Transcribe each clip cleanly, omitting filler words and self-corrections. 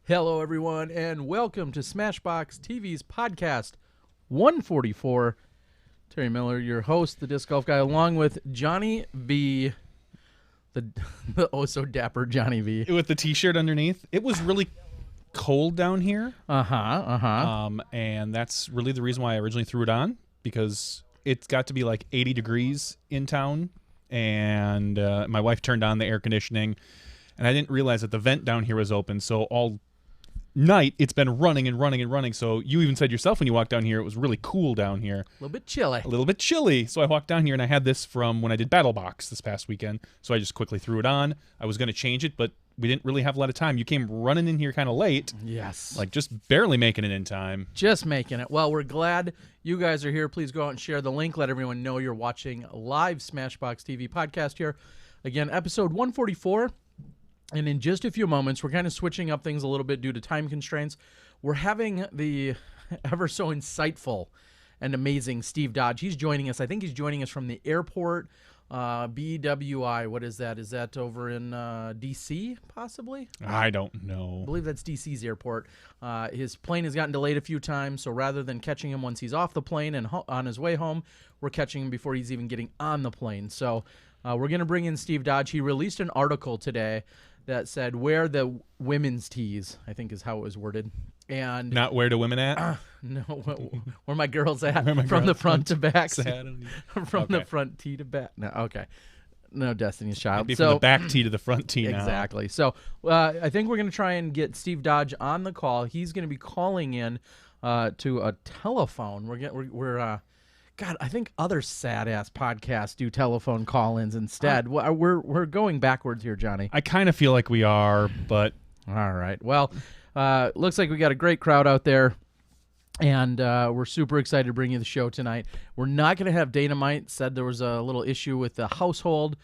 Hello, everyone, and welcome to SmashBoxxTV's podcast 144. Terry Miller, your host, the disc golf guy, along with Johnny V, the oh so dapper Johnny V. With the T-shirt underneath. It was really cold down here. And that's really the reason why I originally threw it on, because it's got to be like 80 degrees in town, and my wife turned on the air conditioning, and I didn't realize that the vent down here was open, so all night it's been running and running and running. So you even said yourself when you walked down here it was really cool down here. A little bit chilly. A little bit chilly. So I walked down here and I had this from when I did Battle Box this past weekend. So I just quickly threw it on. I was going to change it, but we didn't really have a lot of time. You came running in here kind of late. Yes. Like just barely making it in time. Just making it. Well, we're glad you guys are here. Please go out and share the link. Let everyone know you're watching live SmashBoxxTV podcast here. Again, episode 144. And in just a few moments, we're kind of switching up things a little bit due to time constraints. We're having the ever so insightful and amazing Steve Dodge. He's joining us. I think he's joining us from the airport, BWI. What is that? Is that over in D.C., possibly? I don't know. I believe that's D.C.'s airport. His plane has gotten delayed a few times, so rather than catching him once he's off the plane and on his way home, we're catching him before he's even getting on the plane. So we're going to bring in Steve Dodge. He released an article today that said wear the women's tees, I think is how it was worded. And not where the women at? No, where my girls at? Where my from girls the front to back. From Okay. the front tee to back. No, okay. No, Destiny's Child. Maybe from the back tee to the front tee now. Exactly. So I think we're going to try and get Steve Dodge on the call. He's going to be calling in to a telephone. God, I think other sad-ass podcasts do telephone call-ins instead. We're going backwards here, Johnny. I kind of feel like we are, but All right. Well, looks like we got a great crowd out there, and we're super excited to bring you the show tonight. We're not going to have Dynamite. Said there was a little issue with the household,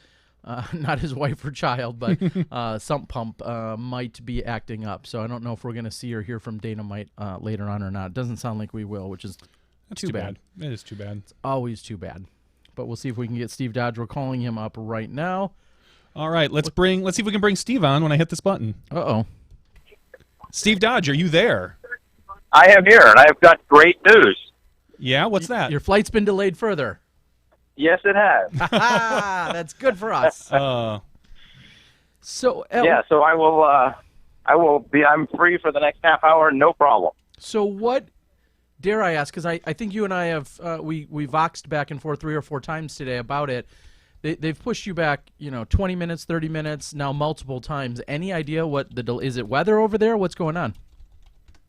not his wife or child, but sump pump might be acting up. So I don't know if we're going to see or hear from Dynamite later on or not. It doesn't sound like we will, which is that's too bad. It is too bad. It's always too bad. But we'll see if we can get Steve Dodge. We're calling him up right now. All right, let's see if we can bring Steve on when I hit this button. Uh-oh. Steve Dodge, are you there? I am here, and I've got great news. Yeah, what's that? Your flight's been delayed further. Yes, it has. That's good for us. So So I'm free for the next half hour, no problem. So what, dare I ask, because I think you and I have, we voxed back and forth 3 or 4 times today about it. They've pushed you back, 20 minutes, 30 minutes, now multiple times. Any idea what is it weather over there? What's going on?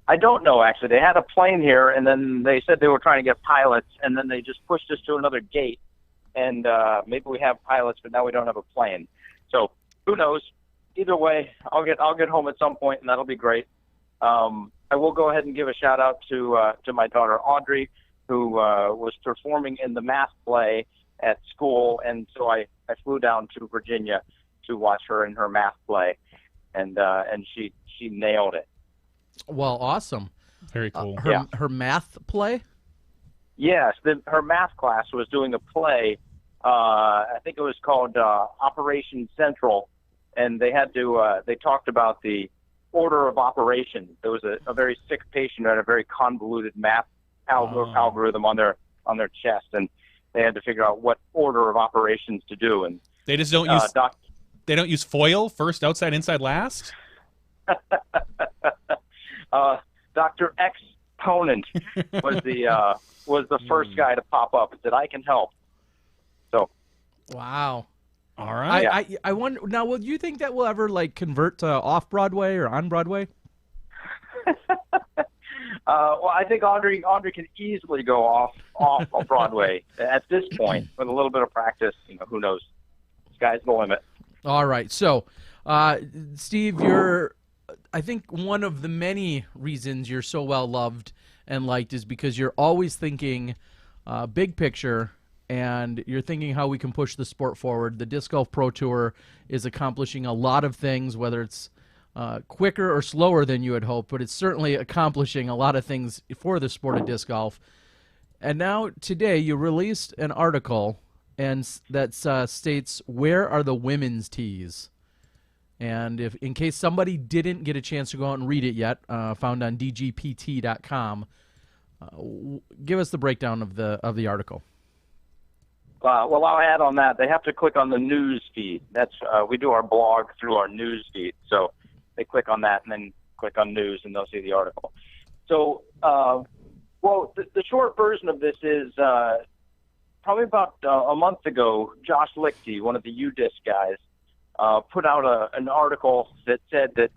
I don't know, actually. They had a plane here, and then they said they were trying to get pilots, and then they just pushed us to another gate. And maybe we have pilots, but now we don't have a plane. So who knows? Either way, I'll get home at some point, and that'll be great. I will go ahead and give a shout out to my daughter Audrey, who was performing in the math play at school, and so I flew down to Virginia to watch her in her math play, and she nailed it. Well, awesome. Very cool. Her math play? Yes, her math class was doing a play. I think it was called Operation Central, and they had to. They talked about the order of operations. There was a very sick patient who had a very convoluted math algorithm on their chest, and they had to figure out what order of operations to do. And they just don't use they don't use FOIL, first, outside, inside, last. Dr. Exponent was the first guy to pop up and said, "I can help." So, wow. All right. I wonder now. Will you think that will ever convert to off Broadway or on Broadway? Well, I think Audrey can easily go off of Broadway at this point with a little bit of practice. Who knows? Sky's the limit. All right. So, Steve, you're. I think one of the many reasons you're so well loved and liked is because you're always thinking big picture, and you're thinking how we can push the sport forward. The Disc Golf Pro Tour is accomplishing a lot of things, whether it's quicker or slower than you had hoped, but it's certainly accomplishing a lot of things for the sport of disc golf. And now today you released an article that states, "Where are the women's tees?" And if in case somebody didn't get a chance to go out and read it yet, found on dgpt.com, give us the breakdown of the article. Well, I'll add on that. They have to click on the news feed. That's we do our blog through our news feed. So they click on that and then click on news, and they'll see the article. So, the short version of this is probably about a month ago, Josh Lichty, one of the UDisc guys, put out an article that said that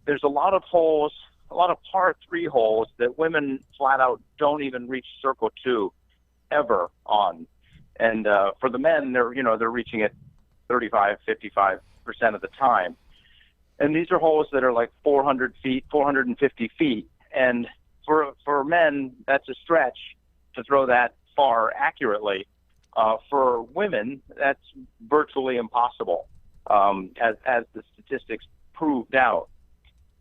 there's a lot of holes, a lot of par 3 holes that women flat out don't even reach circle 2 ever on. And for the men, they're reaching it 35, 55% of the time. And these are holes that are like 400 feet, 450 feet. And for men, that's a stretch to throw that far accurately. For women, that's virtually impossible, as the statistics proved out.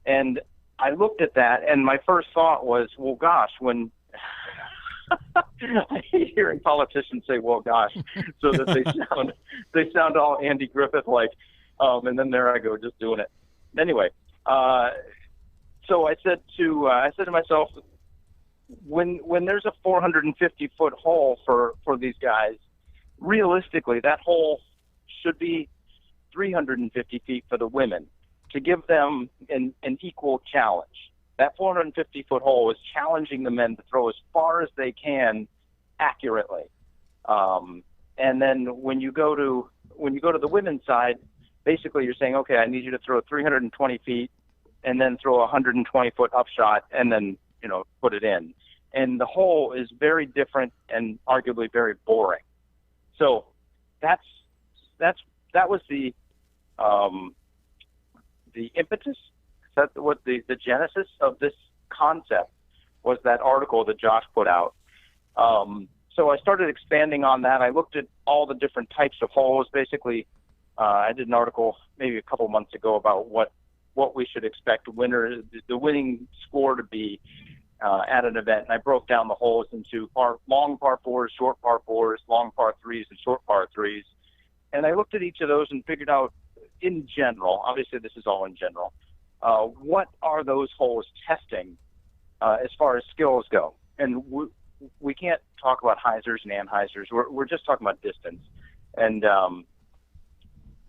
And I looked at that, and my first thought was, well, gosh, when I hate hearing politicians say, well, gosh, so that they sound all Andy Griffith-like, and then there I go, just doing it. Anyway, so I said to myself, when there's a 450-foot hole for these guys, realistically, that hole should be 350 feet for the women to give them an equal challenge. That 450-foot hole is challenging the men to throw as far as they can accurately. And then when you go to the women's side, basically you're saying, okay, I need you to throw 320 feet and then throw a 120-foot upshot and then, put it in. And the hole is very different and arguably very boring. So that was the impetus. That's what the genesis of this concept was, that article that Josh put out. So I started expanding on that. I looked at all the different types of holes. Basically, I did an article maybe a couple months ago about what we should expect the winning score to be at an event. And I broke down the holes into long par 4s, short par 4s, long par 3s, and short par 3s. And I looked at each of those and figured out, in general, obviously this is all in general, what are those holes testing as far as skills go? And we can't talk about hyzers and anhyzers. We're just talking about distance. And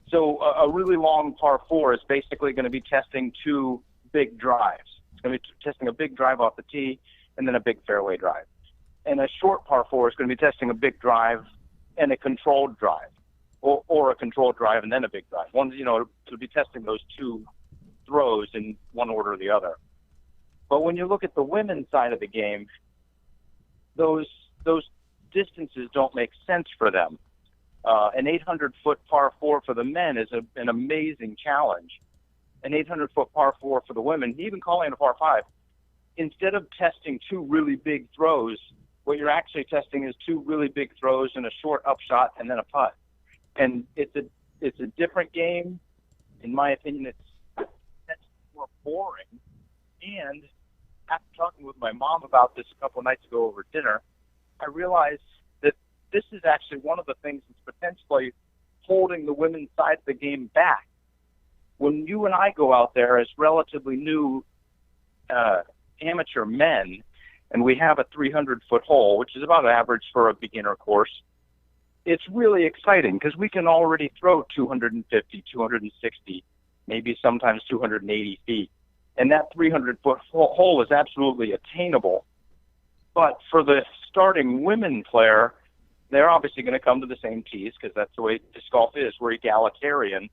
so a really long par 4 is basically going to be testing 2 big drives. It's going to be testing a big drive off the tee and then a big fairway drive. And a short par 4 is going to be testing a big drive and a controlled drive, or a controlled drive and then a big drive. It'll be testing those 2 throws in one order or the other. But when you look at the women's side of the game, those distances don't make sense for them. An 800-foot par 4 for the men is an amazing challenge. An 800-foot par 4 for the women, even calling it a par 5, instead of testing 2 really big throws, what you're actually testing is 2 really big throws and a short upshot and then a putt. And it's a different game. In my opinion, that's more boring. And after talking with my mom about this a couple of nights ago over dinner, I realized that this is actually one of the things that's potentially holding the women's side of the game back. When you and I go out there as relatively new amateur men, and we have a 300-foot hole, which is about average for a beginner course, it's really exciting because we can already throw 250, 260, maybe sometimes 280 feet. And that 300-foot hole is absolutely attainable. But for the starting women player, they're obviously going to come to the same tees because that's the way disc golf is. We're egalitarian.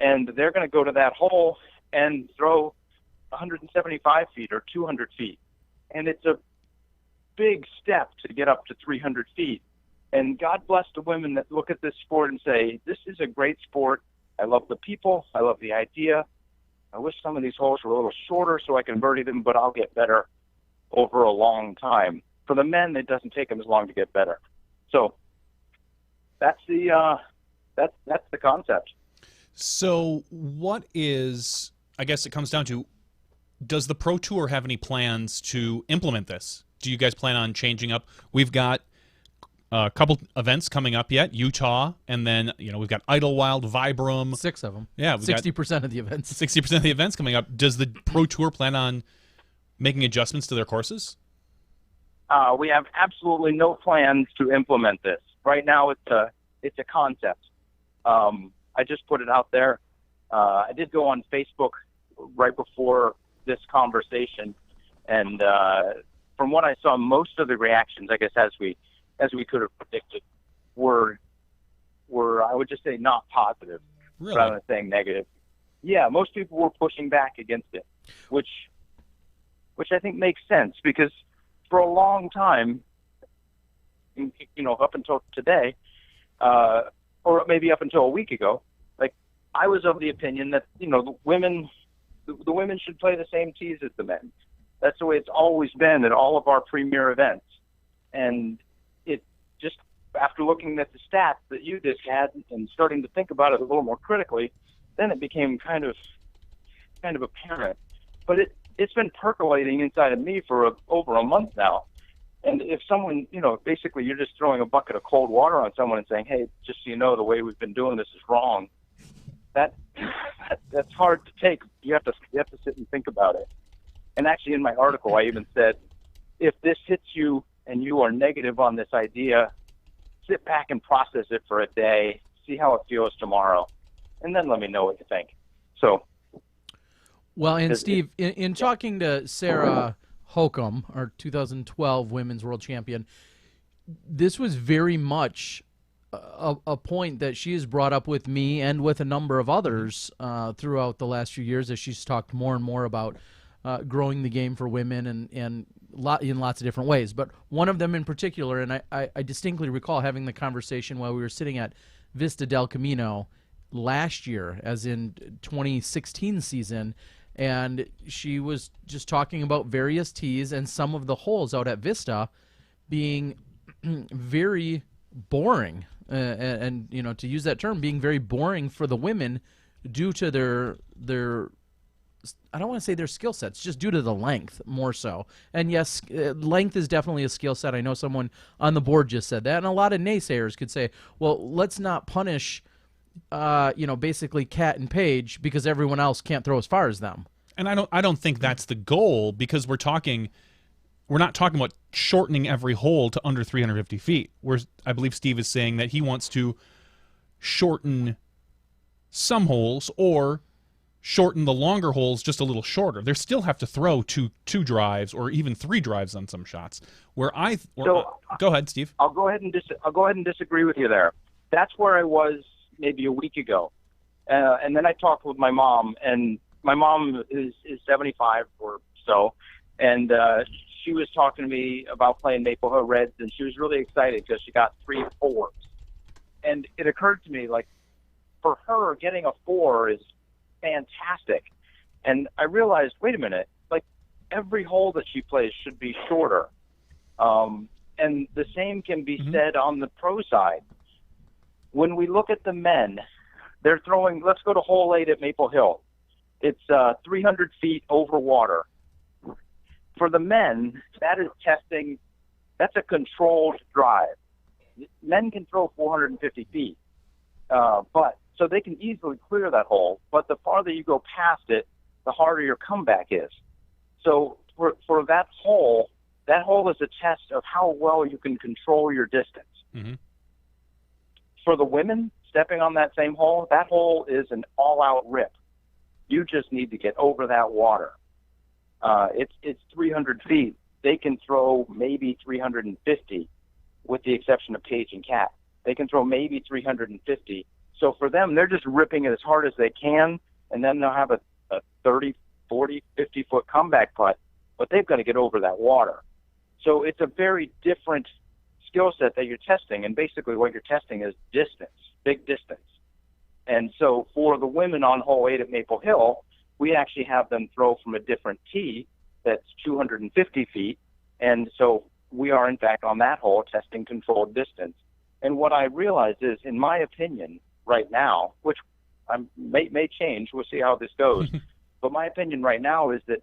And they're going to go to that hole and throw 175 feet or 200 feet. And it's a big step to get up to 300 feet. And God bless the women that look at this sport and say, this is a great sport. I love the people. I love the idea. I wish some of these holes were a little shorter so I can birdie them, but I'll get better over a long time. For the men, it doesn't take them as long to get better. So that's the concept. So what is, I guess it comes down to, does the Pro Tour have any plans to implement this? Do you guys plan on changing up? We've got a couple events coming up yet. Utah, and then we've got Idlewild, Vibram. 6 of them. Yeah, we've 60% of the events. 60% of the events coming up. Does the Pro Tour plan on making adjustments to their courses? We have absolutely no plans to implement this. Right now, it's a concept. I just put it out there. I did go on Facebook right before this conversation, and from what I saw, most of the reactions, I guess, as we could have predicted, were I would just say not positive, really? Rather than saying negative. Yeah, most people were pushing back against it, which I think makes sense, because for a long time, up until today, or maybe up until a week ago, like, I was of the opinion that the women should play the same tees as the men. That's the way it's always been at all of our premier events. And it just, after looking at the stats that you just had and starting to think about it a little more critically, then it became kind of apparent. But it's been percolating inside of me for over a month now. And if someone, basically you're just throwing a bucket of cold water on someone and saying, hey, just so you know, the way we've been doing this is wrong, that's hard to take. You have to sit and think about it. And actually, in my article, I even said, if this hits you and you are negative on this idea, sit back and process it for a day, see how it feels tomorrow, and then let me know what you think. So, well, and Steve, in talking to Sarah Hokum, our 2012 Women's World Champion, this was very much a point that she has brought up with me and with a number of others throughout the last few years, as she's talked more and more about growing the game for women and in lots of different ways. But one of them in particular, and I distinctly recall having the conversation while we were sitting at Vista del Camino last year, as in 2016 season, and she was just talking about various tees and some of the holes out at Vista being very boring, and to use that term, being very boring for the women due to their I don't want to say their skill sets, just due to the length more so. And yes, length is definitely a skill set. I know someone on the board just said that, and a lot of naysayers could say, well, let's not punish basically Kat and Paige because everyone else can't throw as far as them. And I don't think that's the goal, because we're not talking about shortening every hole to under 350 feet. I believe Steve is saying that he wants to shorten some holes or shorten the longer holes just a little shorter. They still have to throw two drives or even 3 drives on some shots. Go ahead, Steve. I'll go ahead and disagree with you there. That's where I was maybe a week ago, and then I talked with my mom, and my mom is 75 or so, and she was talking to me about playing Maple Hill Reds, and she was really excited because she got 3 4s, and it occurred to me, like, for her, getting a 4 is fantastic. And I realized, wait a minute, like, every hole that she plays should be shorter. And the same can be said on the pro side. When we look at the men, they're throwing, let's go to hole 8 at Maple Hill. It's 300 feet over water. For the men, that is testing, that's a controlled drive. Men can throw 450 feet, so they can easily clear that hole, but the farther you go past it, the harder your comeback is. So for that hole is a test of how well you can control your distance. Mm-hmm. For the women, stepping on that same hole, that hole is an all-out rip. You just need to get over that water. It's 300 feet. They can throw maybe 350, with the exception of Paige and Kat. They can throw maybe 350. So for them, they're just ripping it as hard as they can, and then they'll have a 30, 40, 50-foot comeback putt, but they've got to get over that water. So it's a very different skill set that you're testing, and basically what you're testing is distance, big distance. And so for the women on hole 8 at Maple Hill, we actually have them throw from a different tee that's 250 feet, and so we are, in fact, on that hole testing controlled distance. And what I realized is, in my opinion, right now, which may change, we'll see how this goes, but my opinion right now is that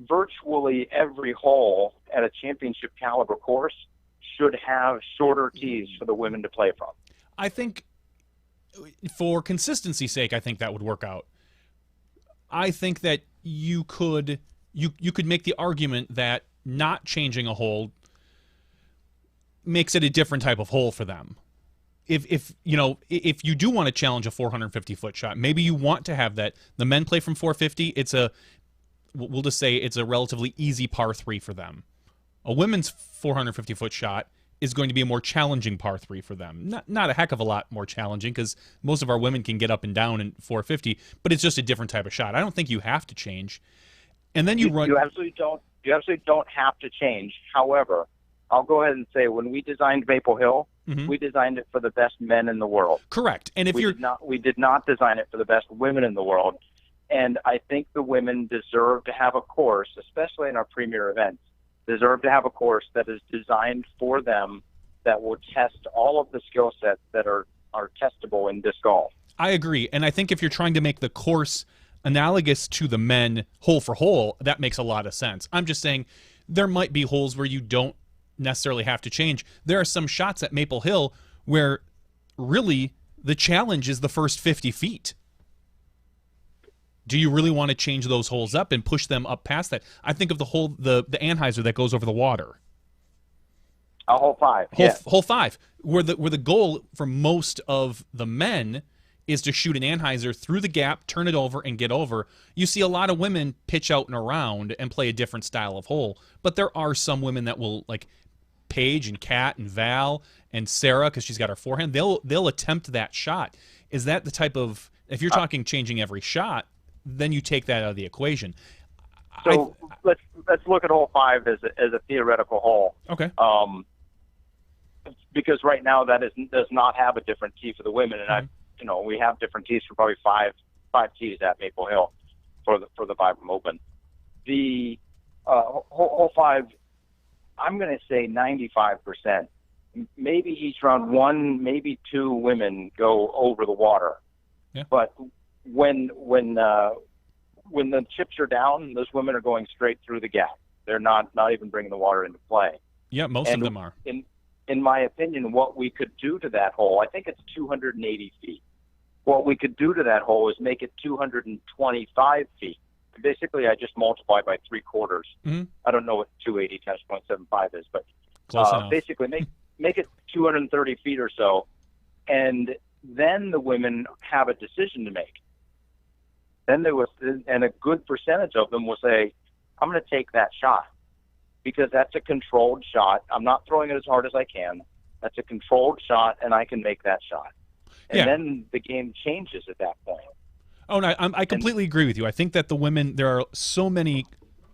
virtually every hole at a championship caliber course should have shorter tees for the women to play from. I think for consistency's sake, I think that would work out. I think that you could make the argument that not changing a hole makes it a different type of hole for them. If you do want to challenge a 450-foot shot, maybe you want to have that. The men play from 450. We'll just say it's a relatively easy par 3 for them. A women's 450-foot shot is going to be a more challenging par 3 for them. Not a heck of a lot more challenging, because most of our women can get up and down in 450, but it's just a different type of shot. I don't think you have to change. And then you absolutely don't. You absolutely don't have to change. However, I'll go ahead and say, when we designed Maple Hill, we designed it for the best men in the world. Correct. And if we did not design it for the best women in the world. And I think the women deserve to have a course, especially in our premier events, deserve to have a course that is designed for them, that will test all of the skill sets that are testable in disc golf. I agree. And I think if you're trying to make the course analogous to the men hole for hole, that makes a lot of sense. I'm just saying there might be holes where you don't necessarily have to change. There are some shots at Maple Hill where really the challenge is the first 50 feet. Do you really want to change those holes up and push them up past that? I think of the Anheuser that goes over the water. Hole 5. Hole 5, where the goal for most of the men is to shoot an Anheuser through the gap, turn it over, and get over. You see a lot of women pitch out and around and play a different style of hole, but there are some women that will, like Paige and Kat and Val and Sarah, because she's got her forehand, they'll attempt that shot. Is that the type of, if you're talking changing every shot, then you take that out of the equation. So let's look at hole 5 as a theoretical hole. Okay. Because right now that does not have a different tee for the women, and we have different tees for probably five tees at Maple Hill for the Vibram Open. The hole 5, I'm going to say 95%. Maybe each round, 1, maybe 2 women go over the water. Yeah. But when the chips are down, those women are going straight through the gap. They're not even bringing the water into play. Yeah, most of them are. In my opinion, what we could do to that hole, I think it's 280 feet. What we could do to that hole is make it 225 feet. Basically, I just multiply by 3/4. Mm-hmm. I don't know what 280 times 0.75 is, but basically make it 230 feet or so, and then the women have a decision to make. Then and a good percentage of them will say, I'm going to take that shot, because that's a controlled shot. I'm not throwing it as hard as I can. That's a controlled shot, and I can make that shot. And then the game changes at that point. Oh, no, I completely agree with you. I think that the women, there are so many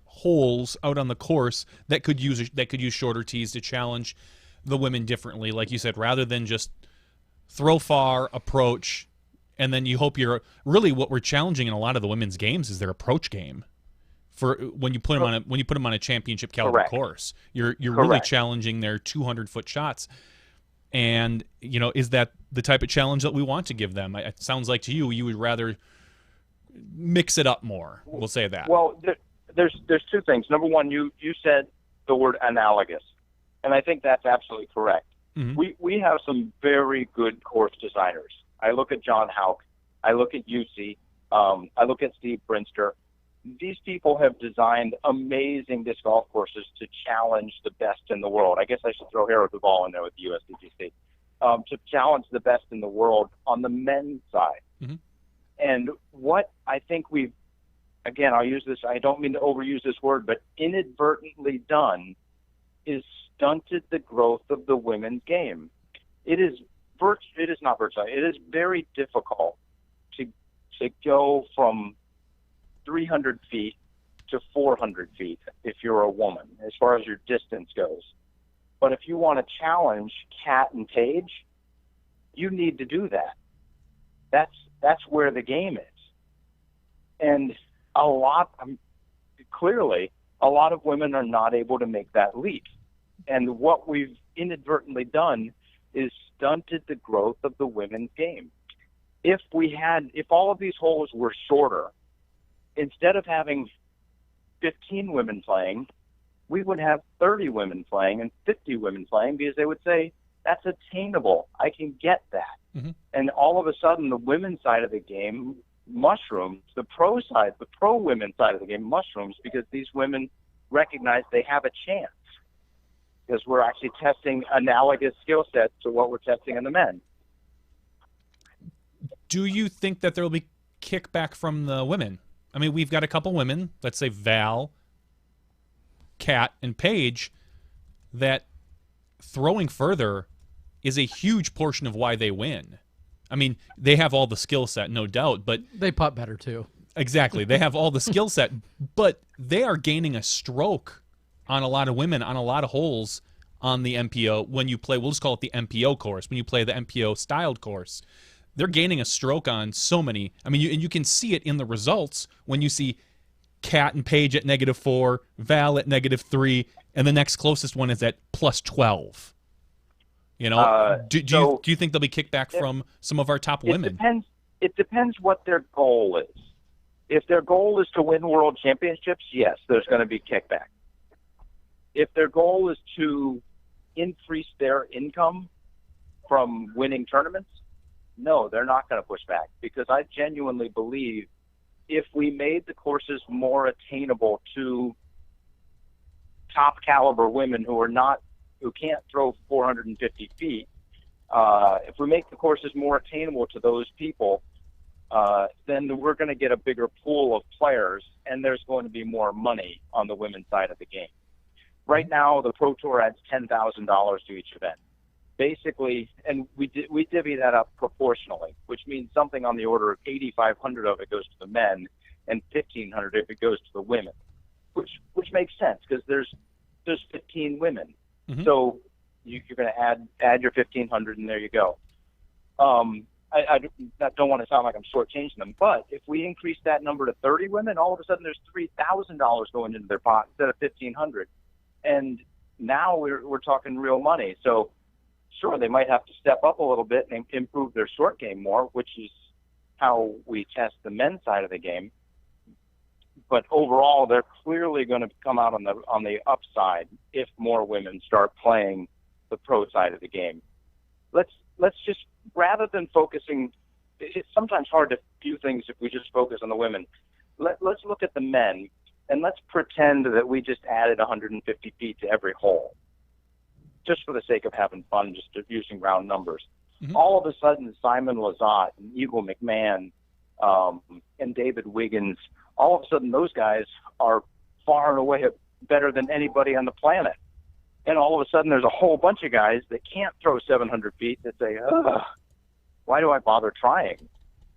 holes out on the course that could use shorter tees to challenge the women differently. Like you said, rather than just throw far, approach, and then you hope really what we're challenging in a lot of the women's games is their approach game. For when you put them on a championship caliber course, you're really challenging their 200-foot shots. And is that the type of challenge that we want to give them? It sounds like to you would rather mix it up more. We'll say that. Well, there's 2 things. Number one, you said the word analogous, and I think that's absolutely correct. Mm-hmm. We have some very good course designers. I look at John Houck. I look at UC. I look at Steve Brinster. These people have designed amazing disc golf courses to challenge the best in the world. I guess I should throw Harold Duvall in there with the USDGC, to challenge the best in the world on the men's side. Mm-hmm. And what I think again, I'll use this, I don't mean to overuse this word, but inadvertently done, is stunted the growth of the women's game. It is very difficult to go from 300 feet to 400 feet if you're a woman, as far as your distance goes. But if you want to challenge Kat and Paige, you need to do that. That's where the game is. And clearly, a lot of women are not able to make that leap. And what we've inadvertently done is stunted the growth of the women's game. If all of these holes were shorter, instead of having 15 women playing, we would have 30 women playing and 50 women playing because they would say, that's attainable. I can get that. Mm-hmm. And all of a sudden, the women's side of the game mushrooms, the pro women's side of the game mushrooms because these women recognize they have a chance because we're actually testing analogous skill sets to what we're testing in the men. Do you think that there will be kickback from the women? I mean, we've got a couple women, let's say Val, Kat, and Paige, that throwing further is a huge portion of why they win. I mean, they have all the skill set, no doubt, but they putt better too. Exactly. They have all the skill set, but they are gaining a stroke on a lot of women on a lot of holes on the MPO when you play, we'll just call it the MPO course, when you play the MPO styled course. They're gaining a stroke on so many. I mean, and you can see it in the results when you see Kat and Paige at -4, Val at -3, and the next closest one is at +12. You know, do you think there'll be kickback from some of our top women? It depends what their goal is. If their goal is to win world championships, yes, there's going to be kickback. If their goal is to increase their income from winning tournaments, no, they're not going to push back, because I genuinely believe if we made the courses more attainable to top caliber women who can't throw 450 feet, if we make the courses more attainable to those people, then we're going to get a bigger pool of players, and there's going to be more money on the women's side of the game. Right now, the Pro Tour adds $10,000 to each event. Basically, and we divvy that up proportionally, which means something on the order of $8,500 of it goes to the men and $1,500 if it goes to the women, which makes sense because there's 15 women. Mm-hmm. So you're going to add your $1,500, and there you go. I don't want to sound like I'm shortchanging them, but if we increase that number to 30 women, all of a sudden there's $3,000 going into their pot instead of $1,500, and now we're talking real money. So sure, they might have to step up a little bit and improve their short game more, which is how we test the men's side of the game. But overall, they're clearly going to come out on the upside if more women start playing the pro side of the game. Let's just, rather than focusing, it's sometimes hard to view things if we just focus on the women. Let's look at the men, and let's pretend that we just added 150 feet to every hole, just for the sake of having fun, just using round numbers. Mm-hmm. All of a sudden, Simon Lizotte and Eagle McMahon and David Wiggins, all of a sudden those guys are far and away better than anybody on the planet. And all of a sudden there's a whole bunch of guys that can't throw 700 feet that say, why do I bother trying?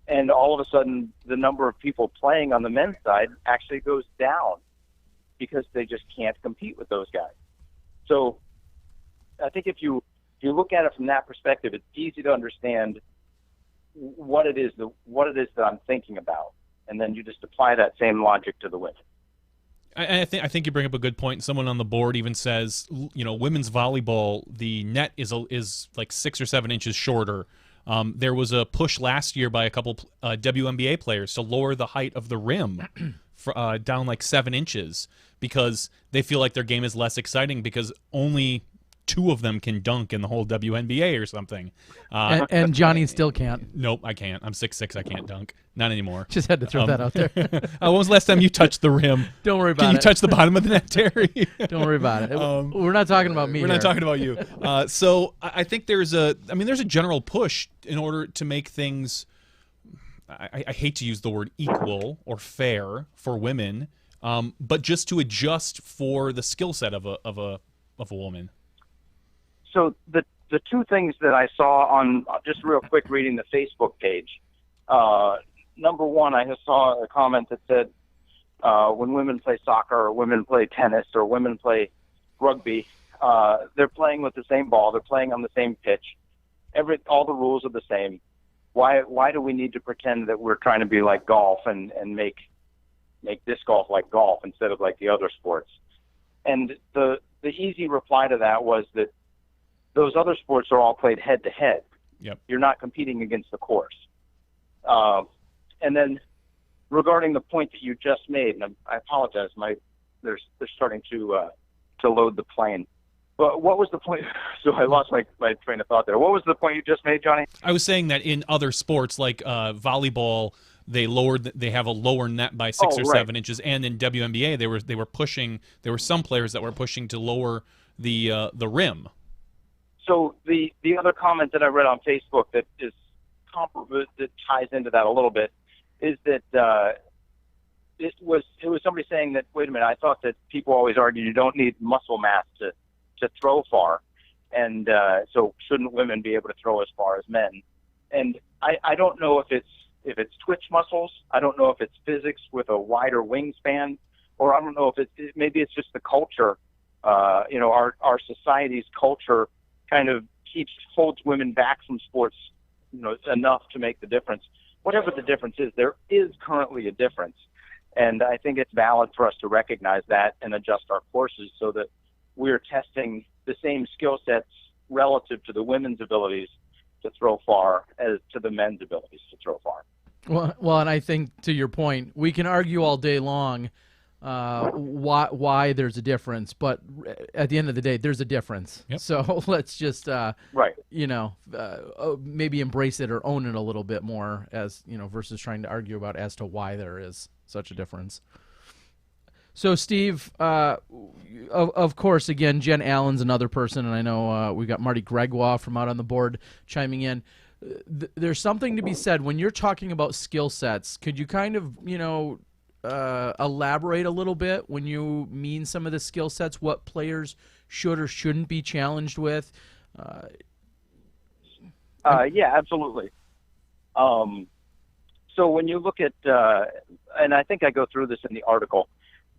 And all of a sudden the number of people playing on the men's side actually goes down because they just can't compete with those guys. So I think if you look at it from that perspective, it's easy to understand what it is that I'm thinking about, and then you just apply that same logic to the women. I think you bring up a good point. Someone on the board even says, you know, women's volleyball, the net is like 6 or 7 inches shorter. There was a push last year by a couple WNBA players to lower the height of the rim down like 7 inches because they feel like their game is less exciting because only 2 of them can dunk in the whole WNBA or something. And Johnny still can't. Nope, I can't. I'm 6'6". I can't dunk. Not anymore. Just had to throw that out there. When was the last time you touched the rim? Don't worry about it. Can you touch the bottom of the net, Terry? Don't worry about it. We're not talking about me. We're not talking about you. So I think there's a general push in order to make things, I hate to use the word equal or fair for women, but just to adjust for the skill set of a woman. So the 2 things that I saw on, just real quick reading the Facebook page, number one, I just saw a comment that said when women play soccer or women play tennis or women play rugby, they're playing with the same ball, they're playing on the same pitch, all the rules are the same. Why do we need to pretend that we're trying to be like golf and make disc golf like golf instead of like the other sports? And the easy reply to that was that those other sports are all played head-to-head. Yep. You're not competing against the course. And then regarding the point that you just made, and I apologize, they're starting to to load the plane. But what was the point? So I lost my train of thought there. What was the point you just made, Johnny? I was saying that in other sports like volleyball, they have a lower net by 6 or 7 inches, and in WNBA they were pushing. There were some players that were pushing to lower the rim. So the other comment that I read on Facebook that ties into that a little bit is that it was somebody saying that, wait a minute, I thought that people always argue you don't need muscle mass to throw far, and so shouldn't women be able to throw as far as men? And I don't know if it's twitch muscles. I don't know if it's physics with a wider wingspan, or I don't know if maybe it's just the culture. Our society's culture kind of holds women back from sports, enough to make the difference. Whatever the difference is, there is currently a difference, and I think it's valid for us to recognize that and adjust our courses so that we're testing the same skill sets relative to the women's abilities to throw far as to the men's abilities to throw far. Well, and I think to your point, we can argue all day long why there's a difference, but at the end of the day, there's a difference. Yep. So let's just right. Maybe embrace it or own it a little bit more, versus trying to argue about as to why there is such a difference. So, Steve, of course, again, Jen Allen's another person, and I know we got Marty Gregoire from out on the board chiming in. There's something to be said when you're talking about skill sets. Could you kind of, elaborate a little bit when you mean some of the skill sets, what players should or shouldn't be challenged with? Yeah, absolutely. So when you look at, and I think I go through this in the article,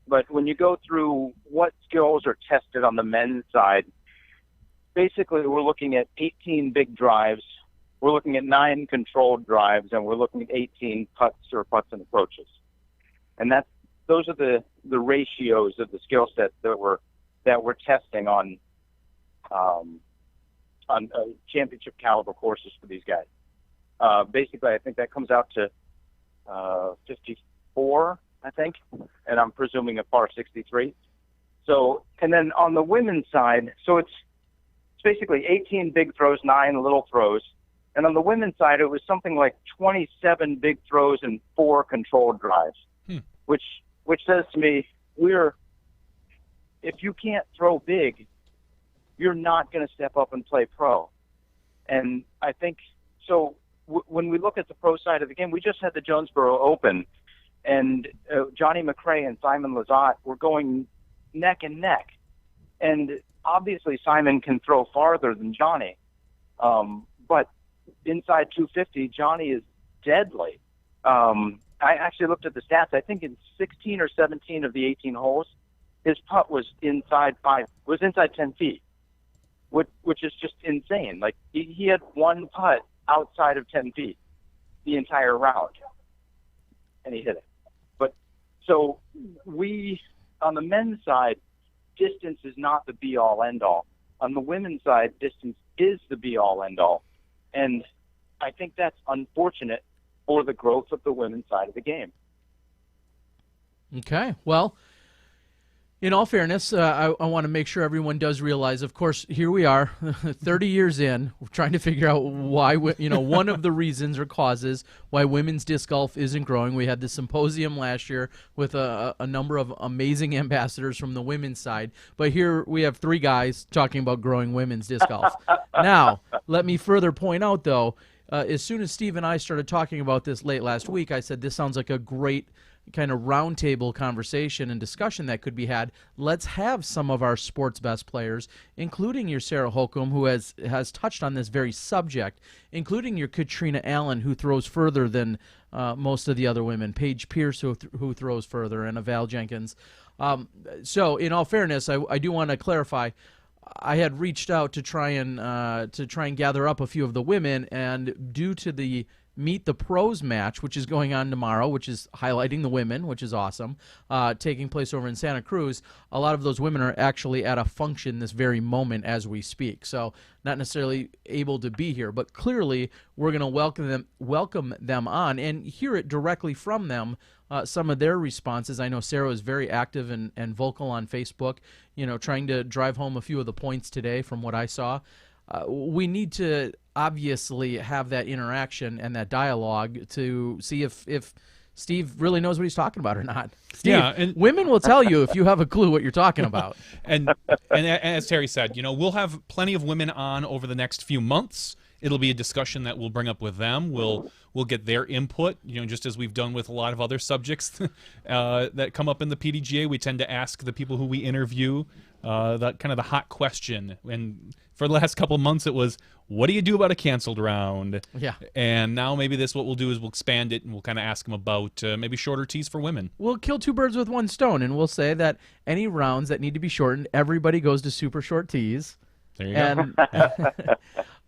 but when you go through what skills are tested on the men's side, basically we're looking at 18 big drives, we're looking at 9 controlled drives, and we're looking at 18 putts and approaches. And those are the ratios of the skill sets that we're testing on championship caliber courses for these guys. Basically, I think that comes out to 54, I think, and I'm presuming a par 63. So, and then on the women's side, so it's basically 18 big throws, 9 little throws. And on the women's side, it was something like 27 big throws and 4 controlled drives, which says to me, if you can't throw big, you're not going to step up and play pro. And I think, so when we look at the pro side of the game, we just had the Jonesboro Open, and Johnny McRae and Simon Lizotte were going neck and neck. And obviously Simon can throw farther than Johnny, but inside 250, Johnny is deadly. I actually looked at the stats. I think in 16 or 17 of the 18 holes, his putt was inside 10 feet, which is just insane. Like he had one putt outside of 10 feet the entire round, and he hit it. But so on the men's side, distance is not the be-all, end-all. On the women's side, distance is the be-all, end-all. And I think that's unfortunate for the growth of the women's side of the game. Okay. Well, in all fairness, I want to make sure everyone does realize, of course, here we are, 30 years in, we're trying to figure out why, one of the reasons or causes why women's disc golf isn't growing. We had the symposium last year with a number of amazing ambassadors from the women's side, but here we have 3 guys talking about growing women's disc golf. Now, let me further point out, though, as soon as Steve and I started talking about this late last week, I said this sounds like a great kind of roundtable conversation and discussion that could be had. Let's have some of our sports best players, including your Sarah Holcomb, who has touched on this very subject, including your Katrina Allen, who throws further than most of the other women, Paige Pierce, who throws further, and Val Jenkins. So, in all fairness, I do want to clarify. I had reached out to try and gather up a few of the women, and due to the Meet the Pros match, which is going on tomorrow, which is highlighting the women, which is awesome, taking place over in Santa Cruz. A lot of those women are actually at a function this very moment as we speak, so not necessarily able to be here, but clearly we're going to welcome them on and hear it directly from them, some of their responses. I know Sarah was very active and vocal on Facebook, trying to drive home a few of the points today from what I saw. We need to obviously have that interaction and that dialogue to see if Steve really knows what he's talking about or not. Steve, yeah, and women will tell you if you have a clue what you're talking about. and as Terry said, we'll have plenty of women on over the next few months. It'll be a discussion that we'll bring up with them. We'll get their input, just as we've done with a lot of other subjects that come up in the PDGA. We tend to ask the people who we interview that kind of the hot question. And for the last couple of months, it was, what do you do about a canceled round? Yeah. And now maybe what we'll do is we'll expand it and we'll kind of ask them about maybe shorter tees for women. We'll kill two birds with one stone, and we'll say that any rounds that need to be shortened, everybody goes to super short tees. There you go.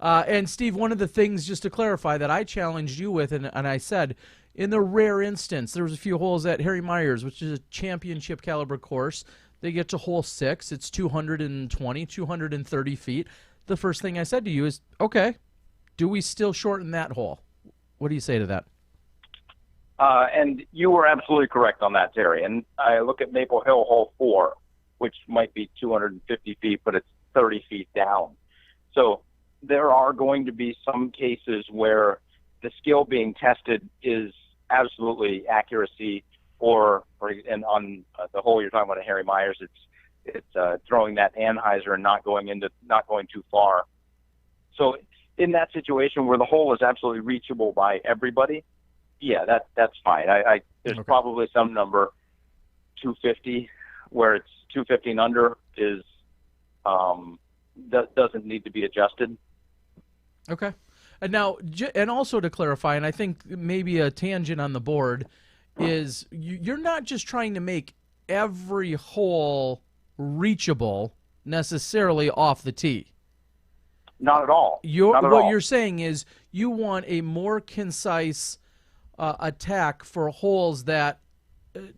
And Steve, one of the things, just to clarify, that I challenged you with, and I said, in the rare instance, there was a few holes at Harry Myers, which is a championship caliber course. They get to hole 6. It's 230 feet. The first thing I said to you is, okay, do we still shorten that hole? What do you say to that? And you were absolutely correct on that, Terry. And I look at Maple Hill hole 4, which might be 250 feet, but it's 30 feet down. So there are going to be some cases where the skill being tested is absolutely accuracy, and on the hole you're talking about at Harry Myers, it's throwing that Anheuser and not going too far. So in that situation where the hole is absolutely reachable by everybody, yeah, that's fine. There's probably some number, 250, where it's 250 and under is doesn't need to be adjusted. Okay. And now, and also to clarify, and I think maybe a tangent on the board is you're not just trying to make every hole reachable necessarily off the tee. Not at all. What you're saying is you want a more concise attack for holes that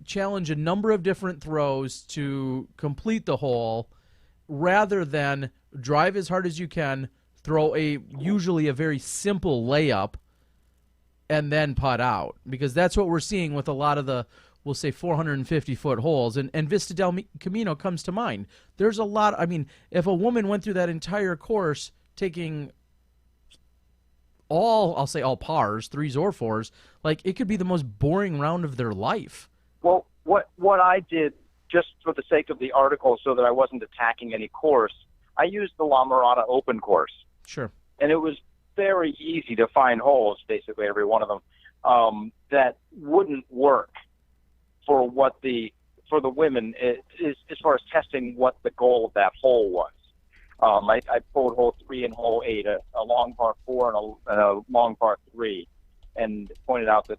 challenge a number of different throws to complete the hole, rather than drive as hard as you can, throw usually a very simple layup, and then putt out. Because that's what we're seeing with a lot of the, we'll say, 450-foot holes. And Vista del Camino comes to mind. There's a lot. I mean, if a woman went through that entire course taking I'll say all pars, 3s or 4s, like, it could be the most boring round of their life. Well, what I did, just for the sake of the article so that I wasn't attacking any course, I used the La Mirada Open course. Sure. And it was very easy to find holes, basically every one of them, that wouldn't work for the women is as far as testing what the goal of that hole was. I pulled hole 3 and hole 8, a long par 4 and a long par 3, and pointed out that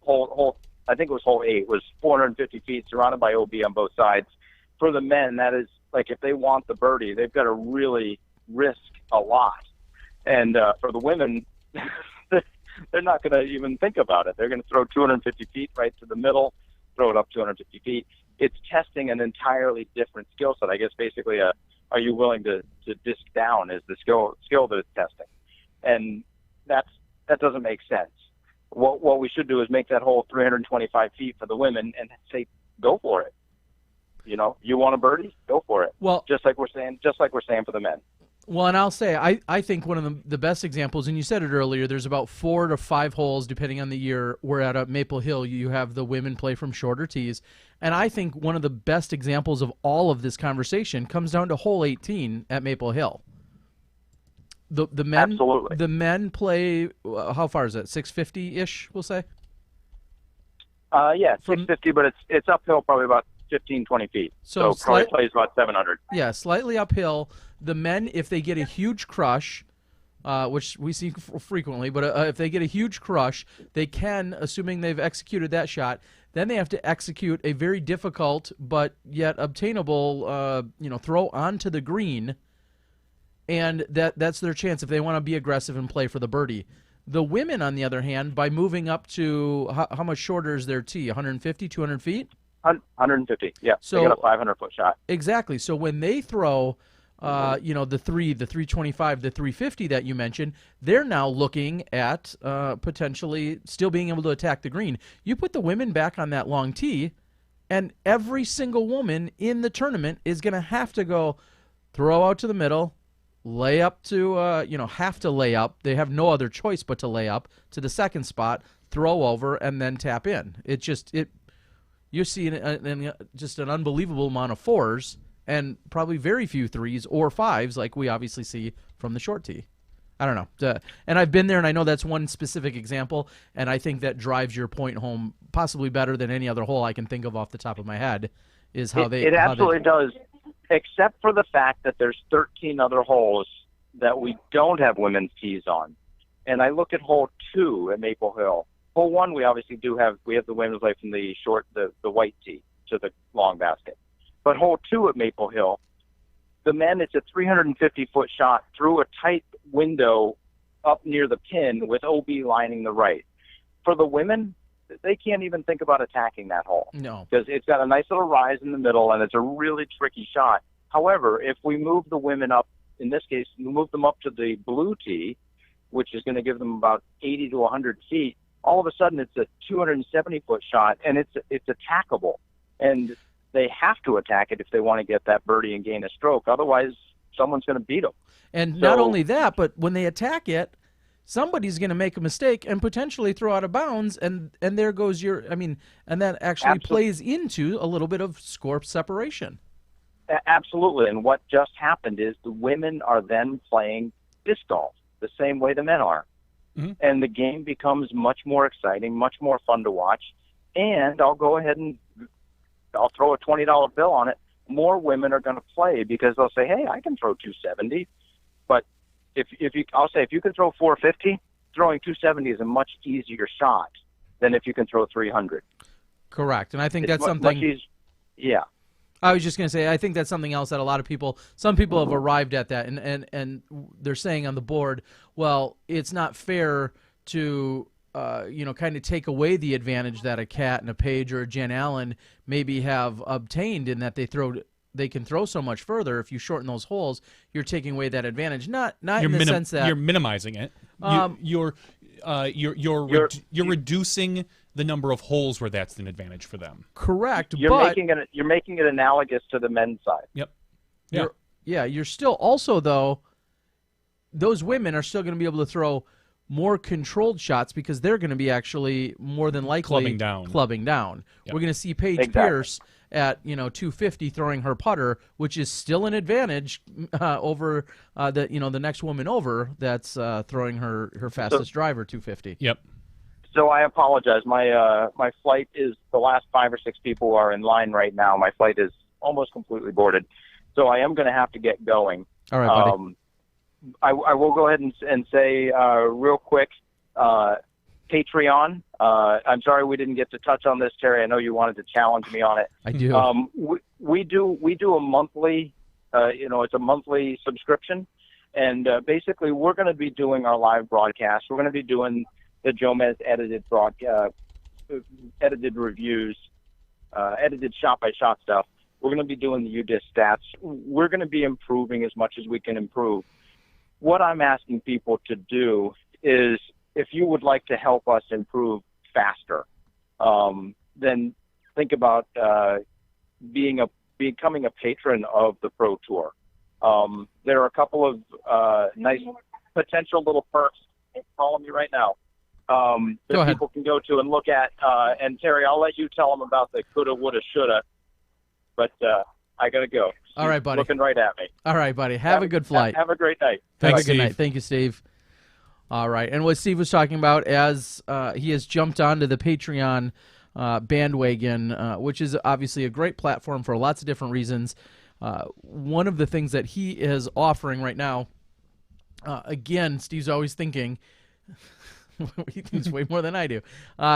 I think it was hole 8 was 450 feet, surrounded by OB on both sides. For the men, that is, like, if they want the birdie, they've got to really risk a lot. And for the women, they're not going to even think about it. They're going to throw 250 feet right to the middle, throw it up 250 feet. It's testing an entirely different skill set. I guess basically are you willing to disc down is the skill that it's testing. And that doesn't make sense. What we should do is make that hole 325 feet for the women and say, go for it. You want a birdie? Go for it. Well, just like we're saying for the men. Well, and I'll say, I think one of the best examples, and you said it earlier, there's about 4 to 5 holes, depending on the year, where at Maple Hill you have the women play from shorter tees. And I think one of the best examples of all of this conversation comes down to hole 18 at Maple Hill. The men, absolutely. The men play, how far is that, 650-ish, we'll say? Yeah, 650, but it's uphill probably about 15, 20 feet. So probably plays about 700. Yeah, slightly uphill. The men, if they get a huge crush, which we see frequently, but if they get a huge crush, they can, assuming they've executed that shot, then they have to execute a very difficult but yet obtainable throw onto the green, and that's their chance if they want to be aggressive and play for the birdie. The women, on the other hand, by moving up to how much shorter is their tee? 150, 200 feet? 150. Yeah. So they got a 500-foot shot. Exactly. So when they throw, the 325, the 350 that you mentioned, they're now looking at potentially still being able to attack the green. You put the women back on that long tee, and every single woman in the tournament is going to have to go throw out to the middle, lay up to, have to lay up. They have no other choice but to lay up to the second spot, throw over, and then tap in. You see just an unbelievable amount of fours and probably very few threes or fives like we obviously see from the short tee. I don't know. And I've been there, and I know that's one specific example, and I think that drives your point home possibly better than any other hole I can think of off the top of my head, is how It absolutely does, except for the fact that there's 13 other holes that we don't have women's tees on. And I look at hole 2 at Maple Hill. Hole 1, we obviously have the women's play from the the white tee to the long basket. But hole 2 at Maple Hill, the men, it's a 350-foot shot through a tight window up near the pin with OB lining the right. For the women, they can't even think about attacking that hole. No. Because it's got a nice little rise in the middle, and it's a really tricky shot. However, if we move the women up, in this case, we move them up to the blue tee, which is going to give them about 80 to 100 feet, all of a sudden it's a 270-foot shot, and it's attackable. And they have to attack it if they want to get that birdie and gain a stroke. Otherwise, someone's going to beat them. And not only that, but when they attack it, somebody's going to make a mistake and potentially throw out of bounds, and there goes and that actually plays into a little bit of score separation. Absolutely. And what just happened is the women are then playing disc golf the same way the men are. Mm-hmm. And the game becomes much more exciting, much more fun to watch. And I'll go ahead and I'll throw a $20 bill on it. More women are going to play because they'll say, hey, I can throw 270. But if you can throw 450, throwing 270 is a much easier shot than if you can throw 300. Correct. And I think that's something. Yeah. I was just going to say, I think that's something else that some people have arrived at that, and they're saying on the board, well, it's not fair to, kind of take away the advantage that a Cat and a Page or a Jen Allen maybe have obtained in that they can throw so much further. If you shorten those holes, you're taking away that advantage. Not in the sense that you're minimizing it. You're reducing the number of holes where that's an advantage for them. Correct. You're making it analogous to the men's side. Yep. You're still also, though, those women are still going to be able to throw more controlled shots because they're going to be actually more than likely clubbing down. Yep. We're going to see Paige Pierce at 250 throwing her putter, which is still an advantage over the next woman over that's throwing her fastest driver 250. Yep. So I apologize. My flight is, the last 5 or 6 people are in line right now. My flight is almost completely boarded, so I am going to have to get going. All right, buddy. I will go ahead and say real quick, Patreon. I'm sorry we didn't get to touch on this, Terry. I know you wanted to challenge me on it. I do. We do a monthly. It's a monthly subscription, and basically we're going to be doing our live broadcast. We're going to be doing the Jomez edited reviews, edited shot-by-shot stuff. We're going to be doing the UDIS stats. We're going to be improving as much as we can improve. What I'm asking people to do is, if you would like to help us improve faster, then think about becoming a patron of the Pro Tour. There are a couple of nice potential little perks. It's calling me right now. That people can go to and look at. And Terry, I'll let you tell them about the coulda, woulda, shoulda. But I got to go. All right, buddy. Looking right at me. All right, buddy. Have a good flight. Have a great night. Have a good night. Thank you, Steve. All right. And what Steve was talking about, as he has jumped onto the Patreon bandwagon, which is obviously a great platform for lots of different reasons. One of the things that he is offering right now, again, Steve's always thinking, he thinks way more than I do.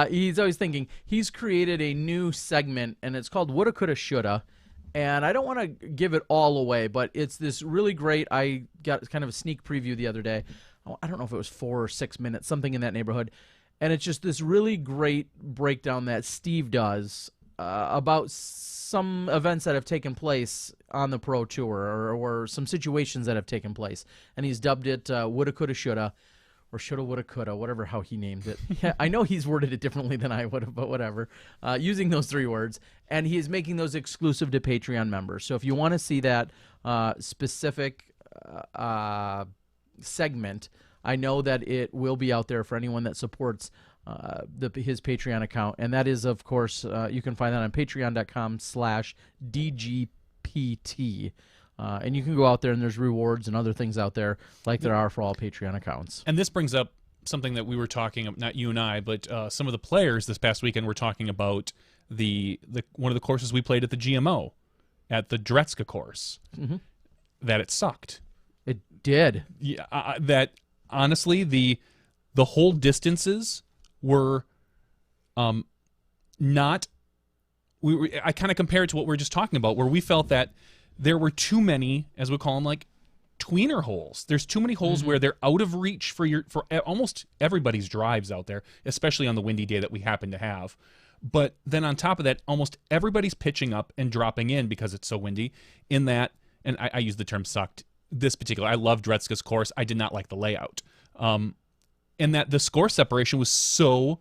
He's always thinking, he's created a new segment, and it's called Woulda, Coulda, Shoulda. And I don't want to give it all away, but it's this really great, I got kind of a sneak preview the other day. I don't know if it was 4 or 6 minutes, something in that neighborhood. And it's just this really great breakdown that Steve does about some events that have taken place on the Pro Tour or some situations that have taken place. And he's dubbed it Woulda, Coulda, Shoulda, or Shoulda, Woulda, Coulda, whatever how he named it. Yeah, I know he's worded it differently than I would have, but whatever. Using those 3 words. And he is making those exclusive to Patreon members. So if you want to see that specific segment, I know that it will be out there for anyone that supports his Patreon account. And that is, of course, you can find that on patreon.com/DGPT. And you can go out there and there's rewards and other things out there like there are for all Patreon accounts. And this brings up something that we were talking about, not you and I, but some of the players this past weekend were talking about the one of the courses we played at the GMO, at the Dretska course, that it sucked. It did. Yeah, that honestly, the whole distances were not. I kind of compare it to what we were just talking about, where we felt that there were too many, as we call them, like tweener holes. There's too many holes where they're out of reach for almost everybody's drives out there, especially on the windy day that we happen to have. But then on top of that, almost everybody's pitching up and dropping in because it's so windy. In that, and I use the term sucked. This particular, I love Dretska's course. I did not like the layout. And that the score separation was so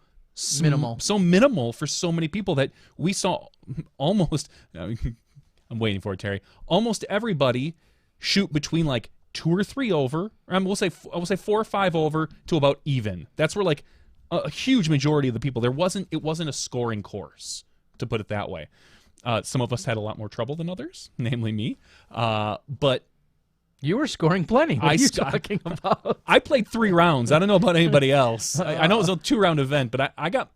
minimal for so many people that we saw almost. I'm waiting for it, Terry. Almost everybody shoot between like 2 or 3 over. We'll say 4 or 5 over to about even. That's where like a huge majority of the people. It wasn't a scoring course, to put it that way. Some of us had a lot more trouble than others, namely me. But you were scoring plenty. What are you talking about? I played 3 rounds. I don't know about anybody else. I know it was a 2-round event, but I got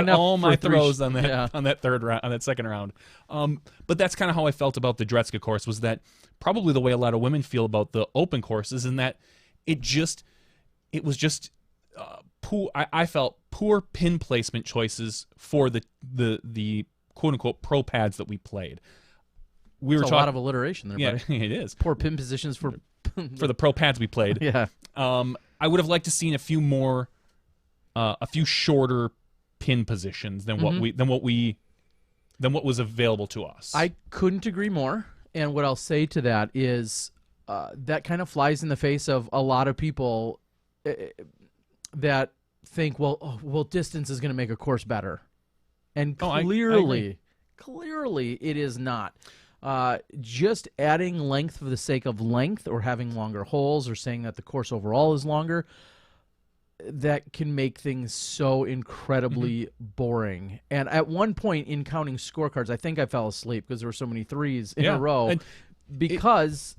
all my throws on that on that second round. But that's kind of how I felt about the Dretska course, was that probably the way a lot of women feel about the open courses, in that it was just poor. I felt poor pin placement choices for the quote unquote pro pads that we played. We were a lot of alliteration there, buddy. Yeah, it is. Poor pin positions for the pro pads we played. Yeah. I would have liked to seen a few more, a few shorter pin positions than what was available to us. I couldn't agree more. And what I'll say to that is that kind of flies in the face of a lot of people that think, well, distance is going to make a course better, and clearly it is not. Just adding length for the sake of length, or having longer holes, or saying that the course overall is longer, that can make things so incredibly boring. And at one point in counting scorecards, I think I fell asleep because there were so many 3s in a row. And because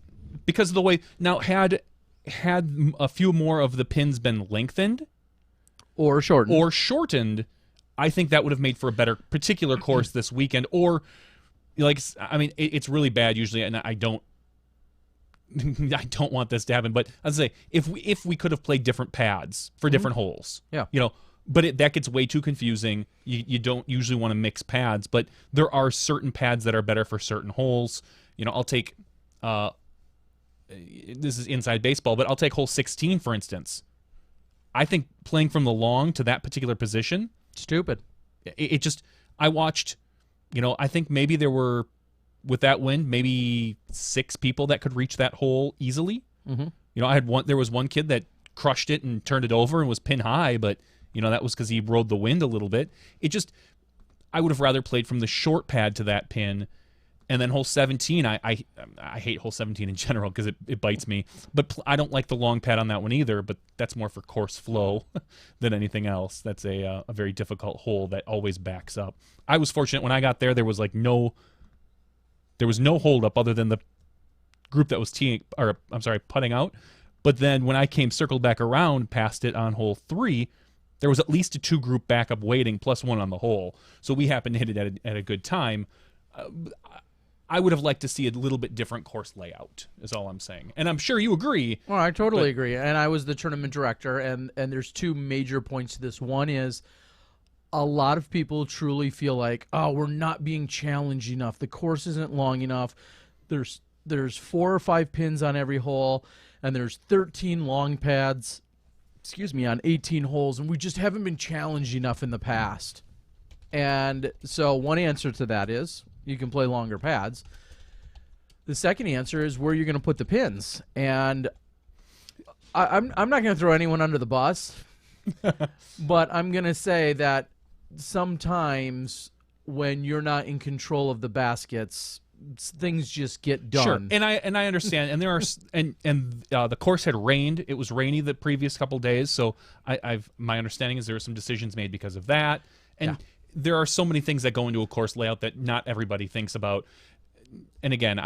of the way. Now, had a few more of the pins been lengthened or shortened, I think that would have made for a better particular course this weekend. Or, like, I mean, it's really bad usually, and I don't want this to happen. But I'd say if we could have played different pads for different holes, but that gets way too confusing. You don't usually want to mix pads, but there are certain pads that are better for certain holes. I'll take this is inside baseball, but I'll take hole 16 for instance. I think playing from the long to that particular position, stupid. It just, I watched. I think maybe there were, with that wind, maybe 6 people that could reach that hole easily. There was one kid that crushed it and turned it over and was pin high, but that was because he rode the wind a little bit. I would have rather played from the short pad to that pin. And then hole 17, I hate hole 17 in general because it bites me. But I don't like the long pad on that one either, but that's more for course flow than anything else. That's a very difficult hole that always backs up. I was fortunate when I got there. There was no hold up other than the group that was putting out. But then when I circled back around past it on hole 3, there was at least a 2-group backup waiting plus 1 on the hole. So we happened to hit it at a good time. I would have liked to see a little bit different course layout, is all I'm saying. And I'm sure you agree. Well, I totally agree. And I was the tournament director, and there's 2 major points to this. One is a lot of people truly feel like, we're not being challenged enough. The course isn't long enough. There's 4 or 5 pins on every hole, and there's 13 long pads. on 18 holes, and we just haven't been challenged enough in the past. And so one answer to that is you can play longer pads. The second answer is where you're going to put the pins. And I'm not going to throw anyone under the bus, but I'm going to say that sometimes when you're not in control of the baskets, things just get done. Sure, and I understand. And there are the course had rained. It was rainy the previous couple days, so my understanding is there were some decisions made because of that. And there are so many things that go into a course layout that not everybody thinks about. And again,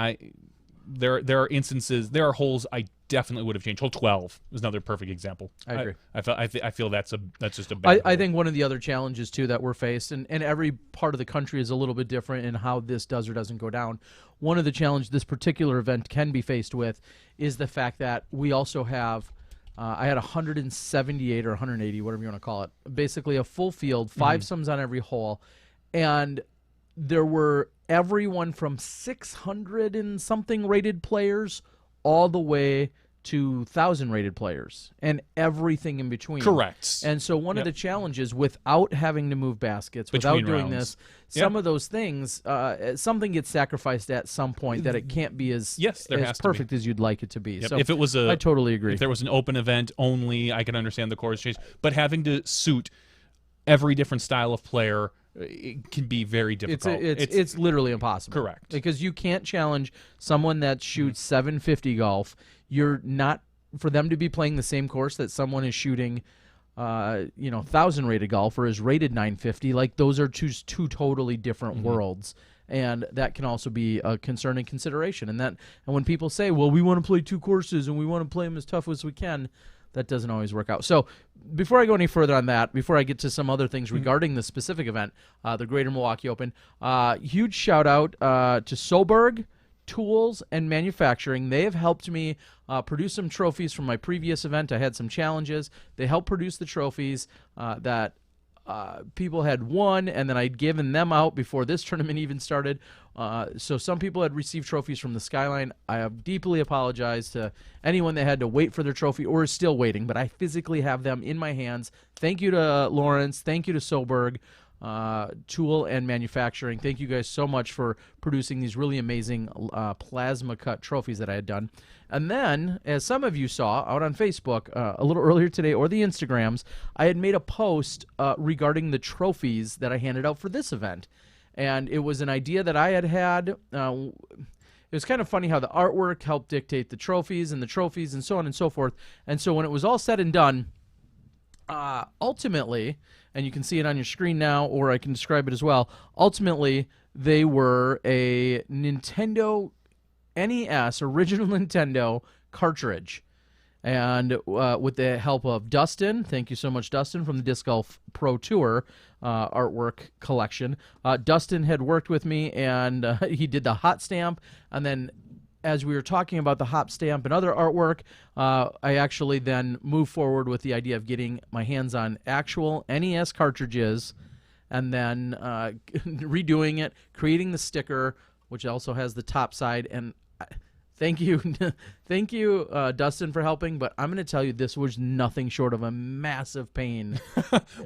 there are instances, there are holes I definitely would have changed. Hole 12 is another perfect example. I agree. I feel that's just a bad I think one of the other challenges too that we're faced, and every part of the country is a little bit different in how this does or doesn't go down. One of the challenges this particular event can be faced with is the fact that we also have I had 178 or 180, whatever you want to call it, basically a full field, 5 sums on every hole, and there were everyone from 600 and something rated players all the way to 1,000 rated players and everything in between. Correct. And so one of the challenges, without having to move baskets, Between without doing rounds. this, some of those things, something gets sacrificed at some point that it can't be as perfect as you'd like it to be. Yep. So if it was I totally agree. If there was an open event only, I could understand the course change. But having to suit every different style of player, it can be very difficult. It's literally impossible. Correct. Because you can't challenge someone that shoots 750 golf. You're not, for them to be playing the same course that someone is shooting 1,000 rated golf or is rated 950. Like, those are two totally different worlds. And that can also be a concern and consideration. And when people say, well, we want to play 2 courses and we want to play them as tough as we can, that doesn't always work out. So before I go any further on that, before I get to some other things regarding the specific event, the Greater Milwaukee Open, huge shout out to Soberg Tools and Manufacturing. They have helped me produce some trophies from my previous event. I had some challenges. They helped produce the trophies that people had won, and then I'd given them out before this tournament even started. So some people had received trophies from the Skyline. I have deeply apologized to anyone that had to wait for their trophy or is still waiting, but I physically have them in my hands. Thank you to Lawrence. Thank you to Soberg Tool and Manufacturing. Thank you guys so much for producing these really amazing plasma cut trophies that I had done. And then, as some of you saw out on Facebook a little earlier today, or the Instagrams, I had made a post regarding the trophies that I handed out for this event. And it was an idea that I had. It was kind of funny how the artwork helped dictate the trophies and so on and so forth. And so when it was all said and done, ultimately, and you can see it on your screen now, or I can describe it as well, ultimately, they were a Nintendo NES, original Nintendo cartridge. And with the help of Dustin, thank you so much, Dustin, from the Disc Golf Pro Tour artwork collection. Dustin had worked with me, and he did the hot stamp. And then as we were talking about the hot stamp and other artwork, I actually then moved forward with the idea of getting my hands on actual NES cartridges and then redoing it, creating the sticker, which also has the top side. And thank you, thank you, Dustin, for helping. But I'm going to tell you, this was nothing short of a massive pain.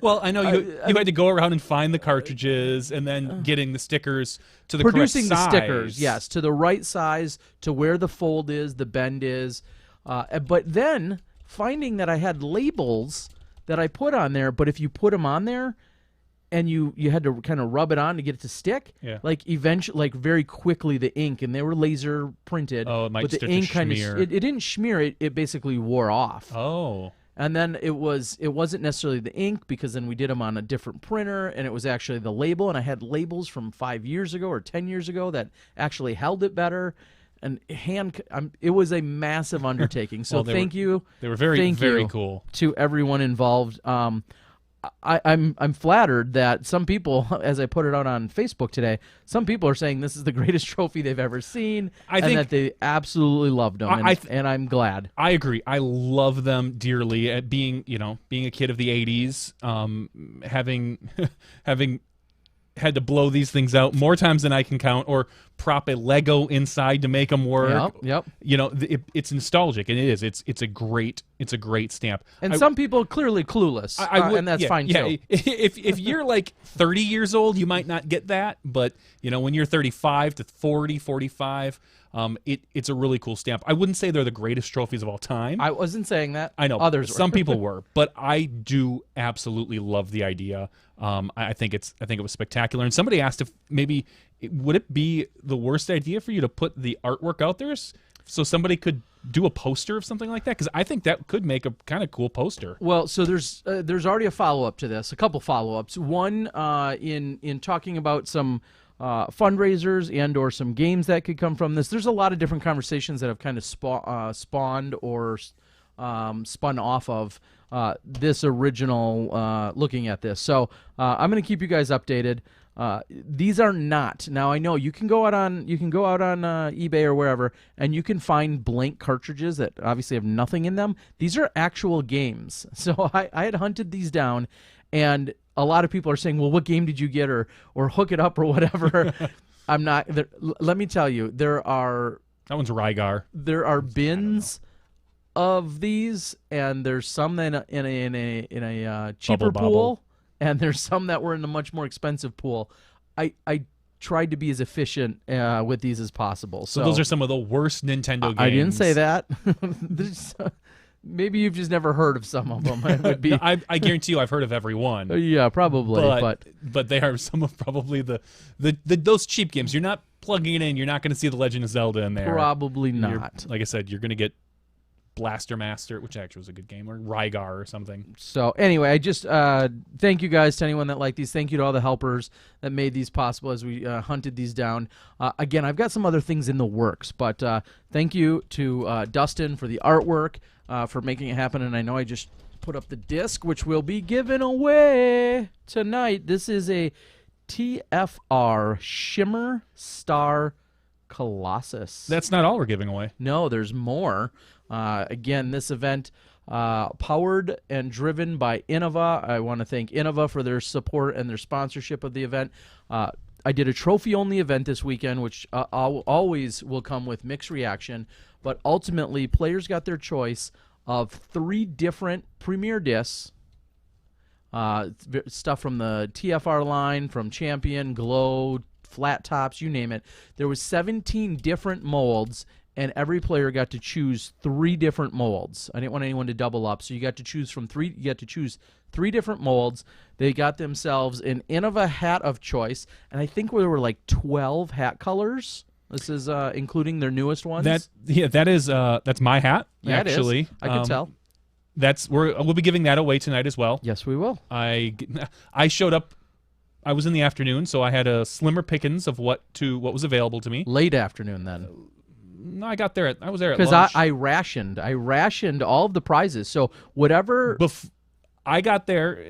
Well, I know you had to go around and find the cartridges and then getting the stickers to the correct size. Producing the stickers, yes, to the right size, to where the fold is, the bend is. But then finding that I had labels that I put on there, but if you put them on there, and you had to kind of rub it on to get it to stick. Yeah. Like eventually, like very quickly, the ink, and they were laser printed. Oh, it might but the start to ink kind of smear. it didn't smear. It basically wore off. Oh. And then it wasn't necessarily the ink, because then we did them on a different printer, and it was actually the label. And I had labels from 5 years ago or 10 years ago that actually held it better. And it was a massive undertaking. So Well, thank you. They were very cool To everyone involved. I'm flattered that some people, as I put it out on Facebook today, some people are saying this is the greatest trophy they've ever seen, and that they absolutely loved them, and I'm glad. I agree. I love them dearly. At being a kid of the '80s, having had to blow these things out more times than I can count, or prop a Lego inside to make them work. Yep. You know, it's nostalgic, and it is. It's a great stamp. And some people clearly clueless, and that's fine too. If you're like 30 years old, you might not get that, but you know, when you're 35 to 40, 45, it's a really cool stamp. I wouldn't say they're the greatest trophies of all time. I wasn't saying that. I know others were. Some people were, but I do absolutely love the idea. I think it was spectacular. And somebody asked if maybe would it be the worst idea for you to put the artwork out there so somebody could do a poster of something like that? Because I think that could make a kind of cool poster. Well, so there's already a follow-up to this, a couple follow-ups. One in talking about some fundraisers and or some games that could come from this. There's a lot of different conversations that have kind of spawned or spun off of this original looking at this. So I'm going to keep you guys updated. These are not. Now I know you can go out on eBay or wherever, and you can find blank cartridges that obviously have nothing in them. These are actual games. So I had hunted these down, and a lot of people are saying, "Well, what game did you get?" or hook it up or whatever. I'm not. Let me tell you, there are. That one's Rygar. There are bins of these, and there's some in a cheaper pool. And there's some that were in a much more expensive pool. I tried to be as efficient with these as possible. So those are some of the worst Nintendo games. I didn't say that. Maybe you've just never heard of some of them. It would be. I guarantee you, I've heard of every one. Yeah, probably. But they are some of probably those cheap games. You're not plugging it in. You're not going to see the Legend of Zelda in there. Probably not. Like I said, you're going to get Blaster Master, which actually was a good game, or Rygar or something. So anyway, I just thank you guys to anyone that liked these. Thank you to all the helpers that made these possible as we hunted these down. Again, I've got some other things in the works, but thank you to Dustin for the artwork, for making it happen. And I know I just put up the disc, which will be given away tonight. This is a TFR Shimmer Star Colossus. That's not all we're giving away. No, there's more. Again, this event powered and driven by Innova. I want to thank Innova for their support and their sponsorship of the event. I did a trophy-only event this weekend, which always will come with mixed reaction, but ultimately players got their choice of 3 different premier discs, stuff from the TFR line, from Champion, Glow, flat tops, you name it. There was 17 different molds, and every player got to choose 3 different molds. I didn't want anyone to double up, so you got to choose from 3. You got to choose 3 different molds. They got themselves an Innova hat of choice, and I think there were like 12 hat colors. This is including their newest ones. That's my hat. Yeah, actually, it is. I could tell. We'll be giving that away tonight as well. Yes, we will. I showed up. I was in the afternoon, so I had a slimmer pickings of what was available to me. Late afternoon, then. No, I got there. I was there at lunch. Because I rationed all of the prizes. So whatever. I got there,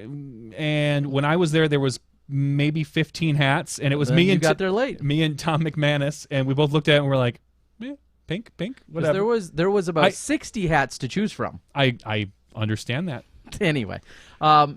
and when I was there was maybe 15 hats, and it was me and got there late. Me and Tom McManus, and we both looked at it and we're like, pink, whatever. There was about 60 hats to choose from. I understand that. Anyway,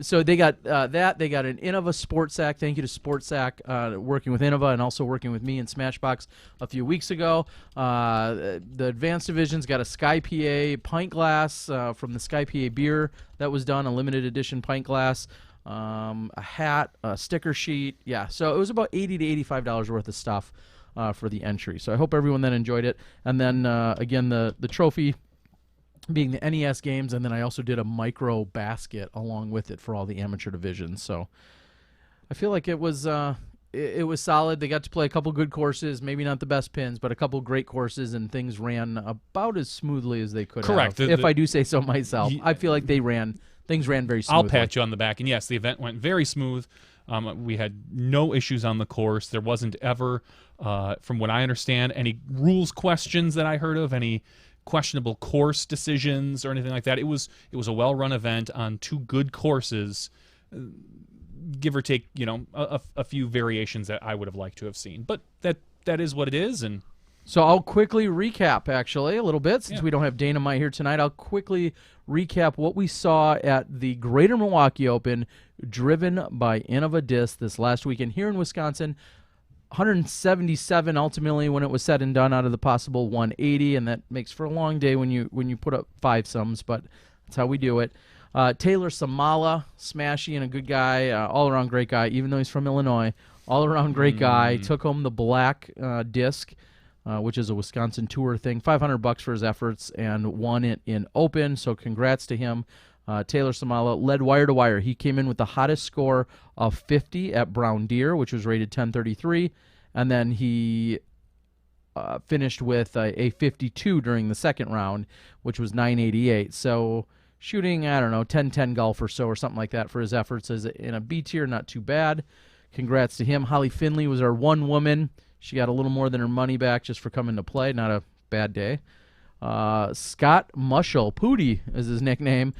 so they got that. They got an Innova Sport Sack. Thank you to Sport Sack, working with Innova and also working with me and SmashBox a few weeks ago. The Advanced Divisions got a Sky PA pint glass from the Sky PA beer that was done, a limited edition pint glass, a hat, a sticker sheet. Yeah, so it was about $80 to $85 worth of stuff for the entry. So I hope everyone then enjoyed it. And then, again, the trophy being the NES games, and then I also did a micro basket along with it for all the amateur divisions. So I feel like it was solid. They got to play a couple good courses, maybe not the best pins, but a couple great courses, and things ran about as smoothly as they could. Correct. Have, if I do say so myself. I feel like things ran very smoothly. I'll pat you on the back, and yes, the event went very smooth. We had no issues on the course. There wasn't ever, from what I understand, any rules questions that I heard of, any questionable course decisions or anything like that. It was a well-run event on 2 good courses, give or take, a few variations that I would have liked to have seen. But that is what it is. And so I'll quickly recap, actually, a little bit, since we don't have Dynamite here tonight. I'll quickly recap what we saw at the Greater Milwaukee Open, driven by Innova Disc this last weekend here in Wisconsin. 177 ultimately when it was said and done out of the possible 180, and that makes for a long day when you put up 5 sums, but that's how we do it. Taylor Samala, smashy and a good guy, all-around great guy, even though he's from Illinois. All-around great guy. Took home the black disc, which is a Wisconsin Tour thing. $500 for his efforts and won it in Open, so congrats to him. Taylor Samala led wire to wire. He came in with the hottest score of 50 at Brown Deer, which was rated 1033, and then he finished with a 52 during the second round, which was 988. So shooting, I don't know, 10-10 golf or so or something like that for his efforts as in a B tier, not too bad. Congrats to him. Holly Finley was our one woman. She got a little more than her money back just for coming to play. Not a bad day. Scott Mushel, Pooty is his nickname,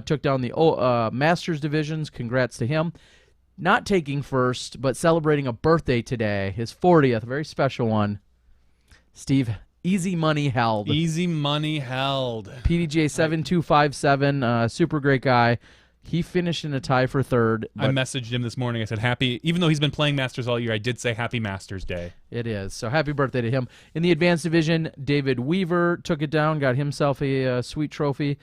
took down the Masters divisions. Congrats to him. Not taking first, but celebrating a birthday today, his 40th, a very special one. Steve, Easy Money Held. Easy Money Held. PDGA 7257, super great guy. He finished in a tie for third. I messaged him this morning. I said, happy, even though he's been playing Masters all year, I did say Happy Masters Day. It is. So happy birthday to him. In the advanced division, David Weaver took it down, got himself a sweet trophy.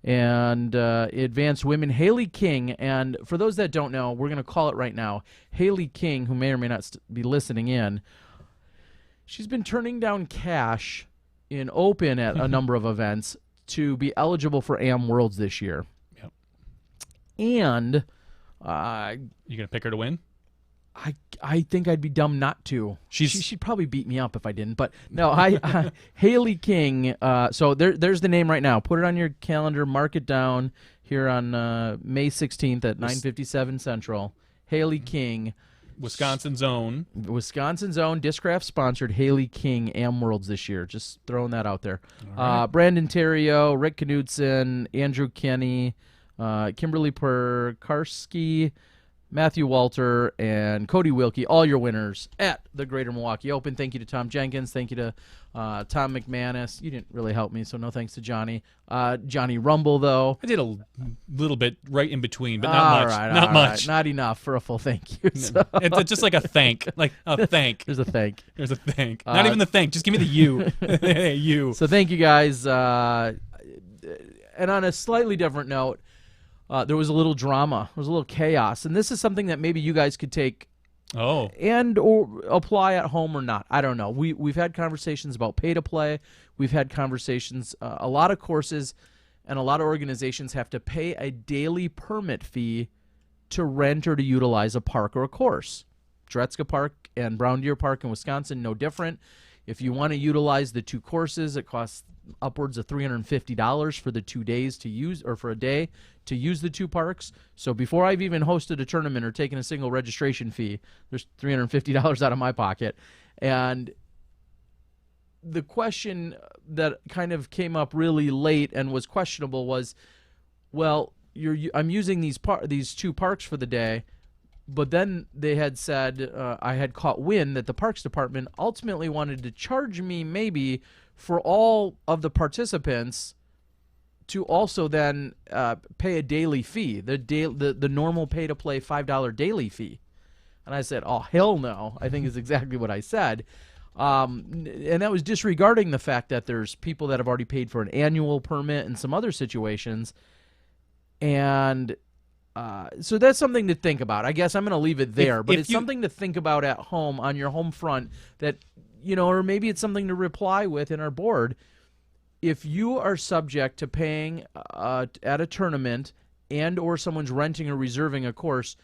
And advanced women, Haley King. And for those that don't know, we're going to call it right now. Haley King, who may or may not be listening in, she's been turning down cash in Open at a number of events to be eligible for AM Worlds this year. And you gonna pick her to win? I think I'd be dumb not to. She'd probably beat me up if I didn't. But no, Haley King. So there's the name right now. Put it on your calendar. Mark it down here on May 16th at 9:57 Central. Haley King, Wisconsin's own. Wisconsin's own Discraft sponsored Haley King AM Worlds this year. Just throwing that out there. Right. Brandon Terrio, Rick Knudsen, Andrew Kenny, Kimberly Perkarski, Matthew Walter, and Cody Wilkie, all your winners at the Greater Milwaukee Open. Thank you to Tom Jenkins. Thank you to Tom McManus. You didn't really help me, so no thanks to Johnny. Johnny Rumble, though. I did a little bit right in between, but not much. Not much. Right. Not enough for a full thank you. So. It's just like a thank. Like a thank. There's a thank. There's a thank. Not even the thank. Just give me the you. You. So thank you, guys. And on a slightly different note, there was a little drama. There was a little chaos. And this is something that maybe you guys could take and or apply at home or not. I don't know. We've had conversations about pay to play. We've had conversations. A lot of courses and a lot of organizations have to pay a daily permit fee to rent or to utilize a park or a course. Dretska Park and Brown Deer Park in Wisconsin, no different. If you want to utilize the two courses, it costs upwards of $350 for the 2 days to use, or for a day to use the two parks. So before I've even hosted a tournament or taken a single registration fee, there's $350 out of my pocket. And the question that kind of came up really late and was questionable was, well, I'm using these two parks for the day, but then they had said, I had caught wind that the Parks Department ultimately wanted to charge me maybe for all of the participants to also then pay a daily fee, the normal pay-to-play $5 daily fee. And I said, oh, hell no, I think is exactly what I said. And that was disregarding the fact that there's people that have already paid for an annual permit and some other situations. And so that's something to think about. I guess I'm going to leave it there. But it's something to think about at home on your home front that, or maybe it's something to reply with in our board. If you are subject to paying at a tournament and or someone's renting or reserving a course,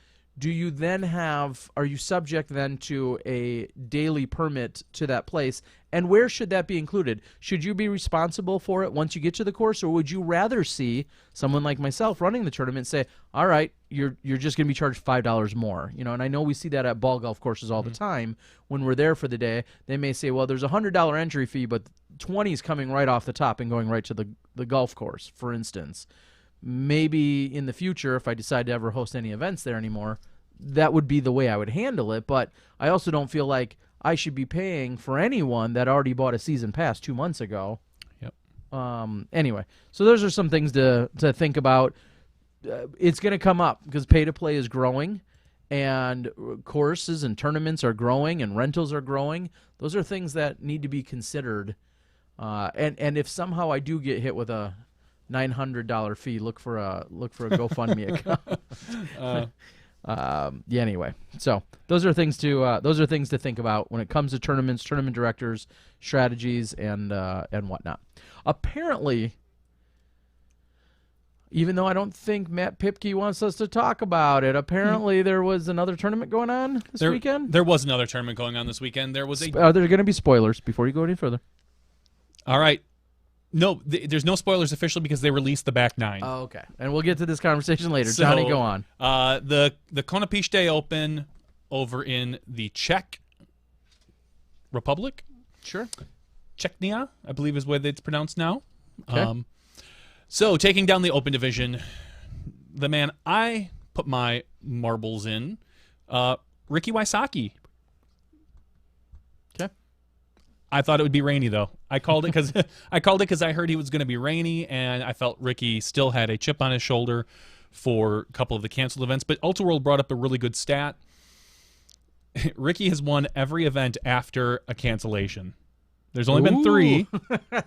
are you subject then to a daily permit to that place? And where should that be included? Should you be responsible for it once you get to the course, or would you rather see someone like myself running the tournament say, all right, you're just going to be charged $5 more? And I know we see that at ball golf courses all the time. When we're there for the day, they may say, well, there's a $100 entry fee, but 20 is coming right off the top and going right to the golf course, for instance. Maybe in the future, if I decide to ever host any events there anymore, that would be the way I would handle it. But I also don't feel like I should be paying for anyone that already bought a season pass 2 months ago. Yep. Anyway, so those are some things to think about. It's going to come up because pay-to-play is growing, and courses and tournaments are growing and rentals are growing. Those are things that need to be considered. And if somehow I do get hit with a $900 fee, look for a GoFundMe account. Yeah. Anyway, so those are things to think about when it comes to tournaments, tournament directors, strategies, and whatnot. Apparently, even though I don't think Matt Pipke wants us to talk about it, apparently there was another tournament going on this weekend. There was another tournament going on this weekend. There was Are there going to be spoilers before you go any further? All right. No, there's no spoilers officially because they released the back nine. Oh, okay. And we'll get to this conversation later. Johnny, go on. The Konopiste Open over in the Czech Republic. Sure. Czechnia, I believe is what it's pronounced now. Okay. So taking down the Open division, the man I put my marbles in, Ricky Wysocki. Okay. I thought it would be rainy though. I called it because I heard he was going to be rainy, and I felt Ricky still had a chip on his shoulder for a couple of the canceled events. But Ultraworld brought up a really good stat. Ricky has won every event after a cancellation. There's only been 3.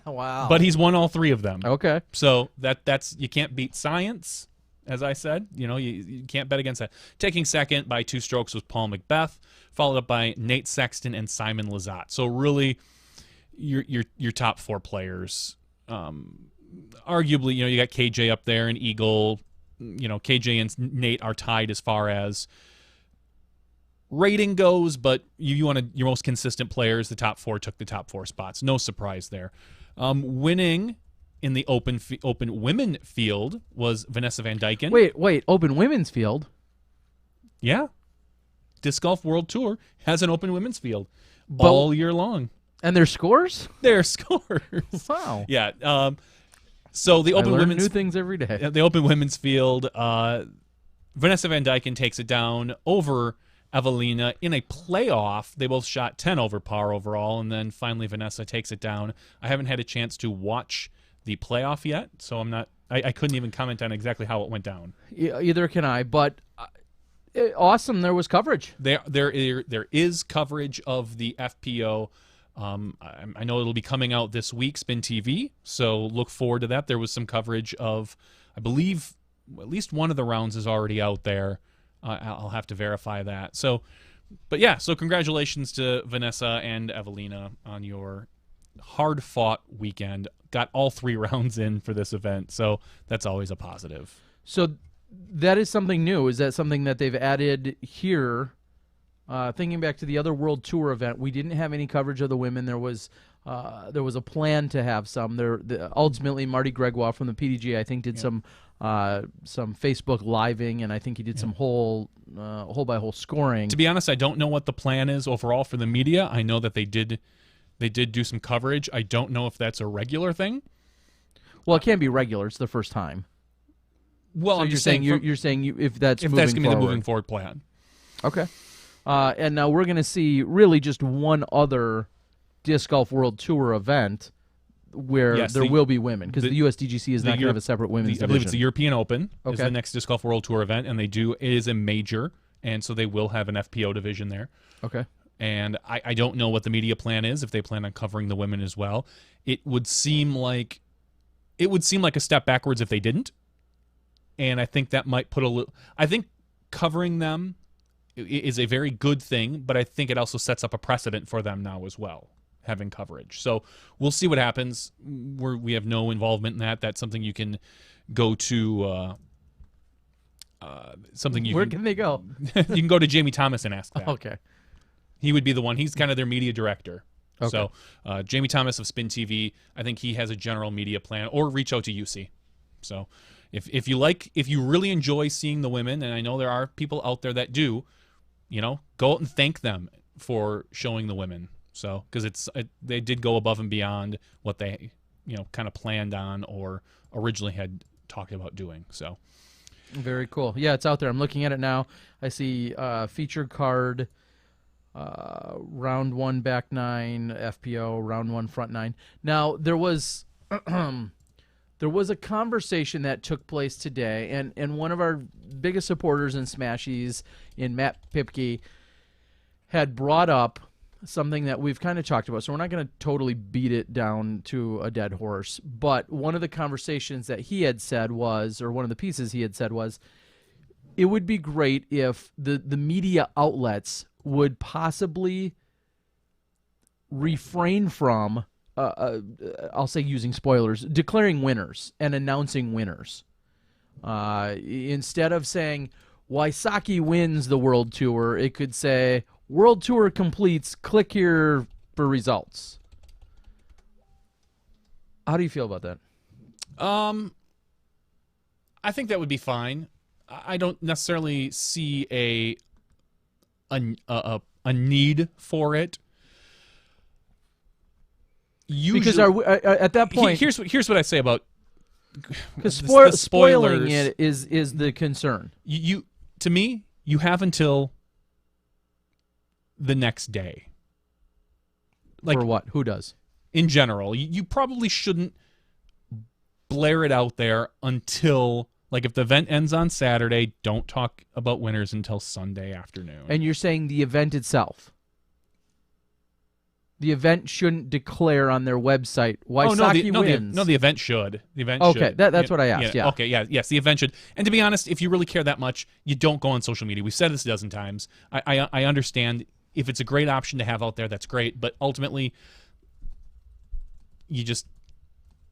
Wow. But he's won all 3 of them. Okay. So that's you can't beat science, as I said. You can't bet against that. Taking second by 2 strokes was Paul Macbeth, followed up by Nate Sexton and Simon Lizotte. So really, your top 4 players. Arguably, you got KJ up there and Eagle. KJ and Nate are tied as far as rating goes, but you want your most consistent players. The top 4 took the top 4 spots. No surprise there. Winning in the open women field was Vanessa Van Dyken. Wait, open women's field? Yeah. Disc Golf World Tour has an open women's field all year long. And their scores? Their scores. Wow. Yeah. So the open women's new things every day. The open women's field, Vanessa Van Dyken takes it down over Evelina in a playoff. They both shot 10 over par overall, and then finally Vanessa takes it down. I haven't had a chance to watch the playoff yet, so I couldn't even comment on exactly how it went down. Either can I, but awesome. There was coverage. There is coverage of the FPO. I know it'll be coming out this week, Spin TV, so look forward to that. There was some coverage of, I believe, at least one of the rounds is already out there. I'll have to verify that. So congratulations to Vanessa and Evelina on your hard-fought weekend. Got all 3 rounds in for this event, so that's always a positive. So that is something new. Is that something that they've added here? Thinking back to the other World Tour event, we didn't have any coverage of the women. There was a plan to have some. Ultimately, Marty Gregoire from the PDG, I think, did some Facebook living, and I think he did some hole by hole scoring. To be honest, I don't know what the plan is overall for the media. I know that they did do some coverage. I don't know if that's a regular thing. Well, it can't be regular. It's the first time. Well, so I'm you're just saying saying if that's going to be the moving forward plan. Okay. And now we're going to see really just one other Disc Golf World Tour event where there will be women, because the USDGC is not going to have a separate women's division. I believe it's the European Open is Okay. the next Disc Golf World Tour event, and it is a major, and so they will have an FPO division there. Okay. And I don't know what the media plan is, if they plan on covering the women as well. It would seem like a step backwards if they didn't. And I think that might put I think covering them is a very good thing, but I think it also sets up a precedent for them now as well, having coverage. So we'll see what happens. We have no involvement in that. That's something you can go to. Where can they go? You can go to Jamie Thomas and ask that. Okay. He would be the one. He's kind of their media director. Okay. So Jamie Thomas of Spin TV, I think he has a general media plan, or reach out to UC. So if you really enjoy seeing the women, and I know there are people out there that do, go out and thank them for showing the women. So, because they did go above and beyond what they, kind of planned on or originally had talked about doing. So, very cool. Yeah, it's out there. I'm looking at it now. I see featured card, round 1 back 9 FPO, round 1 front 9. Now there was There was a conversation that took place today, and one of our biggest supporters in Smashies, in Matt Pipke, had brought up something that we've kind of talked about, so we're not going to totally beat it down to a dead horse. But one of the conversations that he had said was, or one of the pieces he had said was, it would be great if the media outlets would possibly refrain from, I'll say using spoilers, declaring winners and announcing winners. Instead of saying, Wysocki wins the World Tour, it could say, World Tour completes, click here for results. How do you feel about that? I think that would be fine. I don't necessarily see a need for it. Usually, because at that point, here's what I say about because the spoiling it is the concern. To me, you have until the next day. Like, for what? Who does? In general, you probably shouldn't blare it out there until, like, if the event ends on Saturday, don't talk about winners until Sunday afternoon. And you're saying the event itself? The event shouldn't declare on their website Wysocki wins. The event should. The event okay, should. That's what I asked. Yeah. Okay. Yeah. Yes, the event should. And to be honest, if you really care that much, you don't go on social media. We've said this a dozen times. I understand if it's a great option to have out there, that's great. But ultimately, you just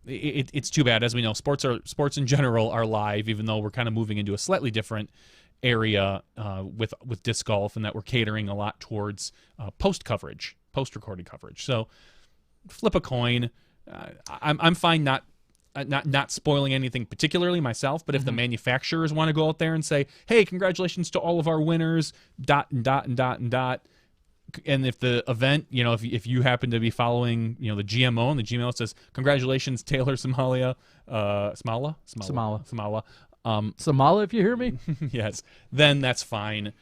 it's too bad. As we know, sports in general are live, even though we're kind of moving into a slightly different area with disc golf, and that we're catering a lot towards post-recorded coverage. So flip a coin. I'm fine not spoiling anything particularly myself, but if the manufacturers want to go out there and say, hey, congratulations to all of our winners, ... And if the event, if you happen to be following, the GMO, and the GMO says, congratulations, Taylor Samala, if you hear me. Yes, then that's fine.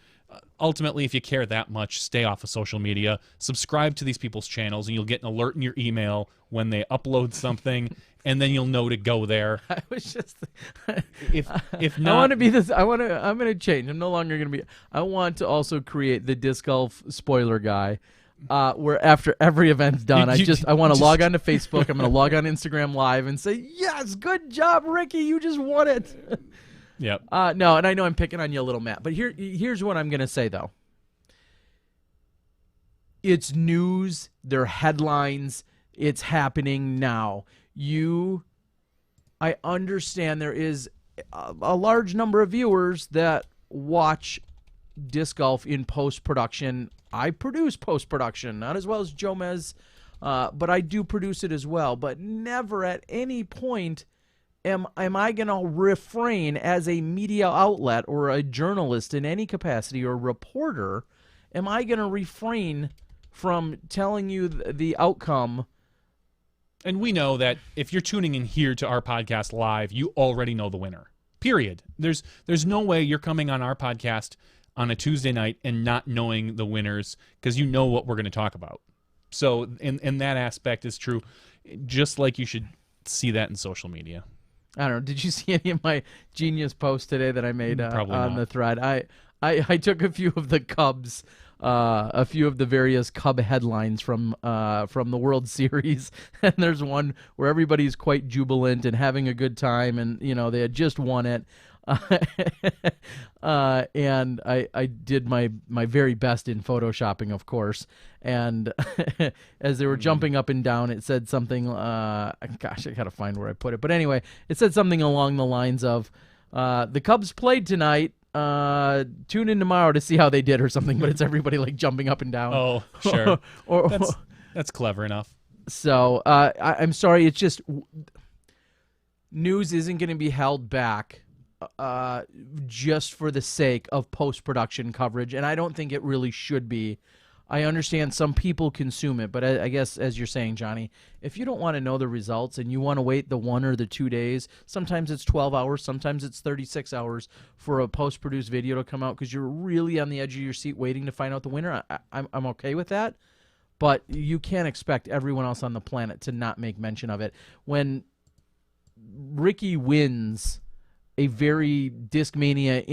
Ultimately, if you care that much, stay off of social media. Subscribe to these people's channels, and you'll get an alert in your email when they upload something, and then you'll know to go there. I was just, if not, I want to be this. I'm going to change. I'm no longer going to be. I want to also create the disc golf spoiler guy, where after every event's done, I want to log on to Facebook. I'm going to log on Instagram Live and say, yes, good job, Ricky, you just won it. Yep. No, and I know I'm picking on you a little, Matt, but here's what I'm going to say, though. It's news. They're headlines. It's happening now. I understand there is a large number of viewers that watch disc golf in post-production. I produce post-production, not as well as Jomez, but I do produce it as well. But never at any point am I going to refrain as a media outlet or a journalist in any capacity or reporter, am I going to refrain from telling you the outcome. And we know that if you're tuning in here to our podcast live, you already know the winner. Period. There's no way you're coming on our podcast on a Tuesday night and not knowing the winners, because you know what we're going to talk about. So in that aspect is true, just like you should see that in social media. I don't know. Did you see any of my genius posts today that I made on the thread? I took a few of the Cubs, a few of the various Cub headlines from the World Series, and there's one where everybody's quite jubilant and having a good time, and they had just won it. And I did my very best in photoshopping, of course, and as they were jumping up and down, it said something, gosh, I gotta find where I put it, but anyway, it said something along the lines of, the Cubs played tonight, tune in tomorrow to see how they did or something, but it's everybody like jumping up and down. Oh, sure. That's clever enough. So I'm sorry, it's just news isn't going to be held back just for the sake of post-production coverage, and I don't think it really should be. I understand some people consume it, but I guess, as you're saying, Johnny, if you don't want to know the results and you want to wait the 1 or the 2 days, sometimes it's 12 hours, sometimes it's 36 hours for a post-produced video to come out because you're really on the edge of your seat waiting to find out the winner. I'm okay with that, but you can't expect everyone else on the planet to not make mention of it. When Ricky wins a very Discmania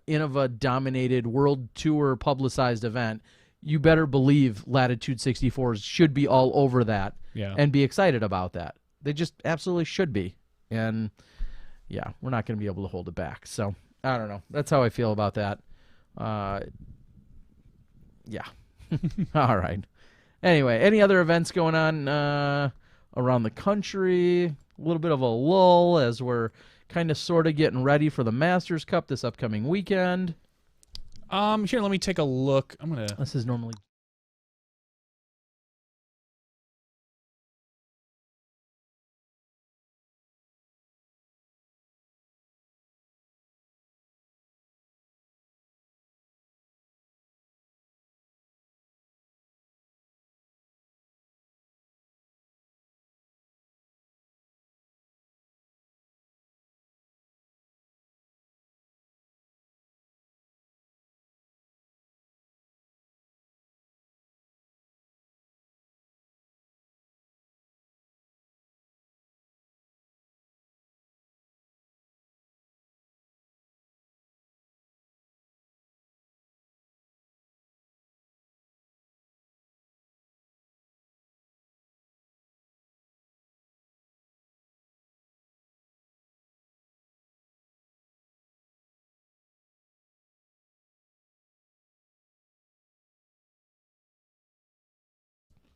Innova-dominated World Tour publicized event, you better believe Latitude 64s should be all over that and be excited about that. They just absolutely should be. And, yeah, we're not going to be able to hold it back. So, I don't know. That's how I feel about that. Yeah. All right. Anyway, any other events going on around the country? A little bit of a lull as we're kind of sort of getting ready for the Masters Cup this upcoming weekend. Here, let me take a look. This is normally...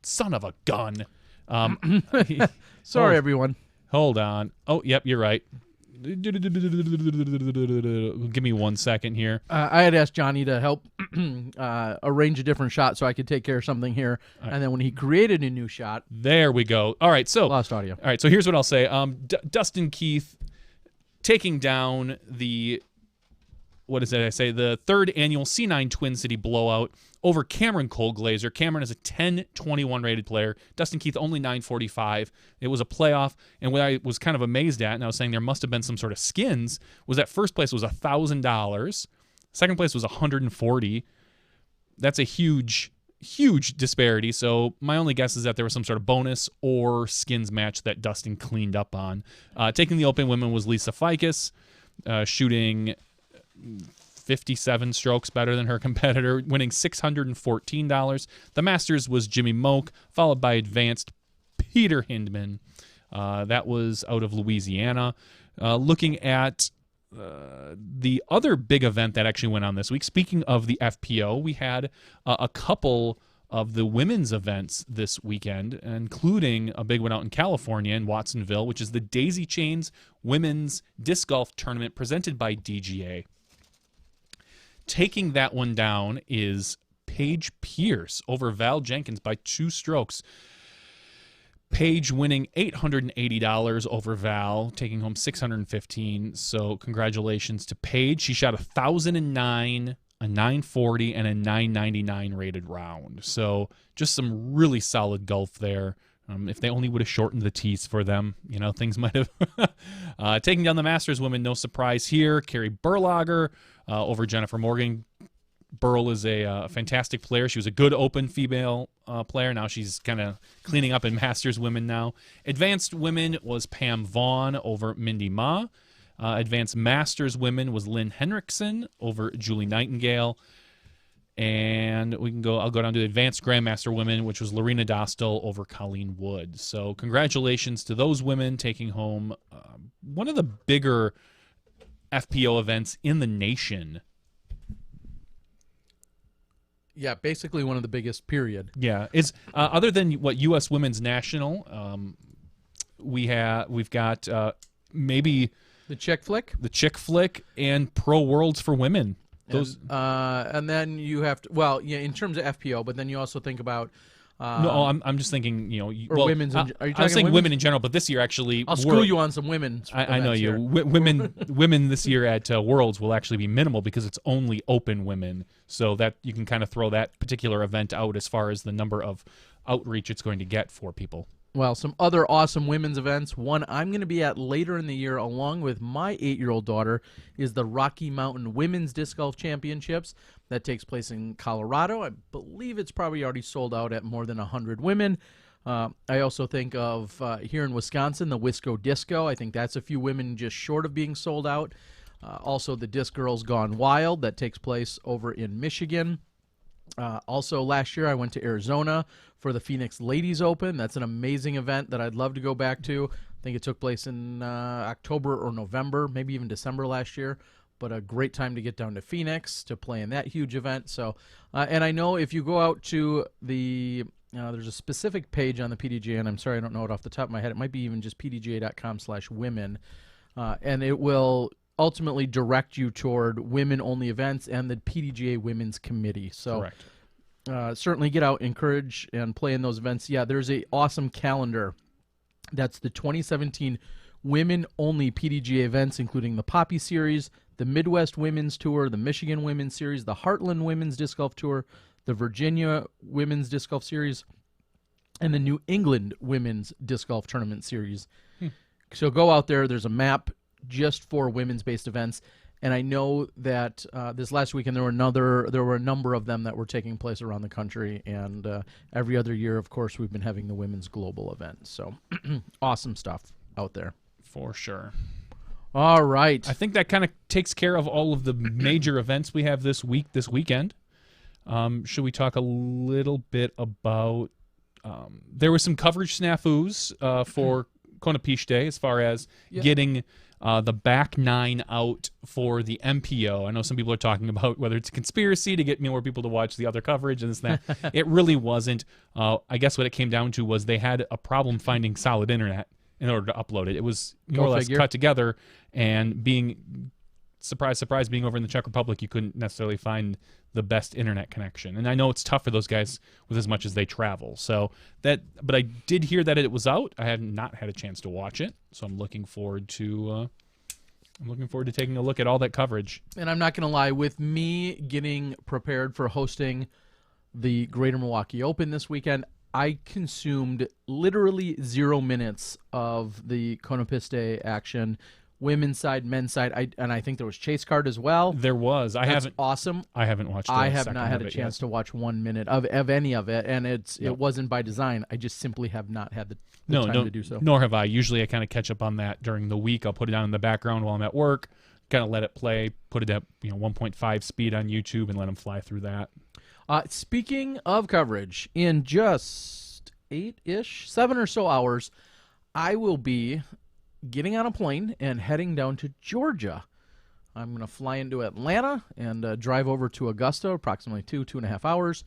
Son of a gun. Sorry, everyone. Hold on. Oh, yep, you're right. Give me 1 second here. I had asked Johnny to help arrange a different shot so I could take care of something here. Right. And then when he created a new shot... There we go. All right, so... Lost audio. All right, so here's what I'll say. Dustin Keith taking down the... What is it I say? The third annual C9 Twin City Blowout over Cameron Colglazer. Cameron is a 10-21 rated player. Dustin Keith only 945. It was a playoff, and what I was kind of amazed at, and I was saying there must have been some sort of skins, was that first place was $1,000. Second place was $140. That's a huge disparity. So my only guess is that there was some sort of bonus or skins match that Dustin cleaned up on. Taking the Open women was Lisa Ficus, shooting 57 strokes better than her competitor, winning $614. The Masters was Jimmy Moak, followed by advanced Peter Hindman. That was out of Louisiana. Looking at the other big event that actually went on this week, speaking of the FPO, we had a couple of the women's events this weekend, including a big one out in California in Watsonville, which is the Daisy Chains Women's Disc Golf Tournament presented by DGA. Taking that one down is Paige Pierce over Val Jenkins by 2 strokes. Paige winning $880 over Val, taking home $615. So congratulations to Paige. She shot 1,009, a 940, and a 999 rated round. So just some really solid golf there. If they only would have shortened the tees for them, things might have. Taking down the Masters women, no surprise here. Carrie Berlager over Jennifer Morgan. Burl is a fantastic player. She was a good open female player. Now she's kind of cleaning up in Masters women now. Advanced women was Pam Vaughn over Mindy Ma. Advanced Masters women was Lynn Henriksen over Julie Nightingale. And I'll go down to the Advanced Grandmaster women, which was Lorena Dostal over Colleen Wood. So congratulations to those women taking home one of the bigger FPO events in the nation. Yeah, basically one of the biggest, period. Yeah, it's other than what U.S. Women's National, we've got maybe the Chick Flick, and Pro Worlds for women. Those and then you have to in terms of FPO, but then you also think about no, I'm just thinking, women's. Are you talking I was saying women's? women in general, but this year actually, I'll school you on some women's. I know you. Women this year at Worlds will actually be minimal because it's only open women, so that you can kind of throw that particular event out as far as the number of outreach it's going to get for people. Well, some other awesome women's events. One I'm going to be at later in the year along with my 8-year-old daughter is the Rocky Mountain Women's Disc Golf Championships. That takes place in Colorado. I believe it's probably already sold out at more than 100 women. I also think of here in Wisconsin, the Wisco Disco. I think that's a few women just short of being sold out. Also, the Disc Girls Gone Wild that takes place over in Michigan. Also, last year I went to Arizona for the Phoenix Ladies Open. That's an amazing event that I'd love to go back to. I think it took place in October or November, maybe even December last year. But a great time to get down to Phoenix to play in that huge event. So, and I know if you go out to the there's a specific page on the PDGA, and I'm sorry I don't know it off the top of my head. It might be even just pdga.com/women, and it will ultimately direct you toward women-only events and the PDGA Women's Committee. So certainly get out, encourage, and play in those events. Yeah, there's a awesome calendar. That's the 2017 women-only PDGA events, including the Poppy Series, the Midwest Women's Tour, the Michigan Women's Series, the Heartland Women's Disc Golf Tour, the Virginia Women's Disc Golf Series, and the New England Women's Disc Golf Tournament Series. So go out there. There's a map just for women's-based events, and I know that this last weekend there were a number of them that were taking place around the country, and every other year, of course, we've been having the Women's Global event. So awesome stuff out there. For sure. All right. I think that kind of takes care of all of the major events we have this weekend. Should we talk a little bit about there were some coverage snafus for Konapish Day as far as getting the back nine out for the MPO. I know some people are talking about whether it's a conspiracy to get more people to watch the other coverage and this and that. It really wasn't. I guess what it came down to was they had a problem finding solid internet in order to upload it. It was more or less cut together, and being, surprise, surprise, being over in the Czech Republic, you couldn't necessarily find the best internet connection. And I know it's tough for those guys with as much as they travel. So but I did hear that it was out. I had not had a chance to watch it, so I'm looking forward to taking a look at all that coverage. And I'm not going to lie, with me getting prepared for hosting the Greater Milwaukee Open this weekend, I consumed literally 0 minutes of the Konapish Day action, women's side, men's side, and I think there was Chase Card as well. There was. That's awesome. I haven't watched. I have not had a chance to watch 1 minute of any of it, and it wasn't by design. I just simply have not had the time to do so. Nor have I. Usually, I kind of catch up on that during the week. I'll put it on in the background while I'm at work, kind of let it play, put it at 1.5 speed on YouTube, and let them fly through that. Speaking of coverage, in just 7 or so hours, I will be getting on a plane and heading down to Georgia. I'm going to fly into Atlanta and drive over to Augusta, approximately 2.5 hours,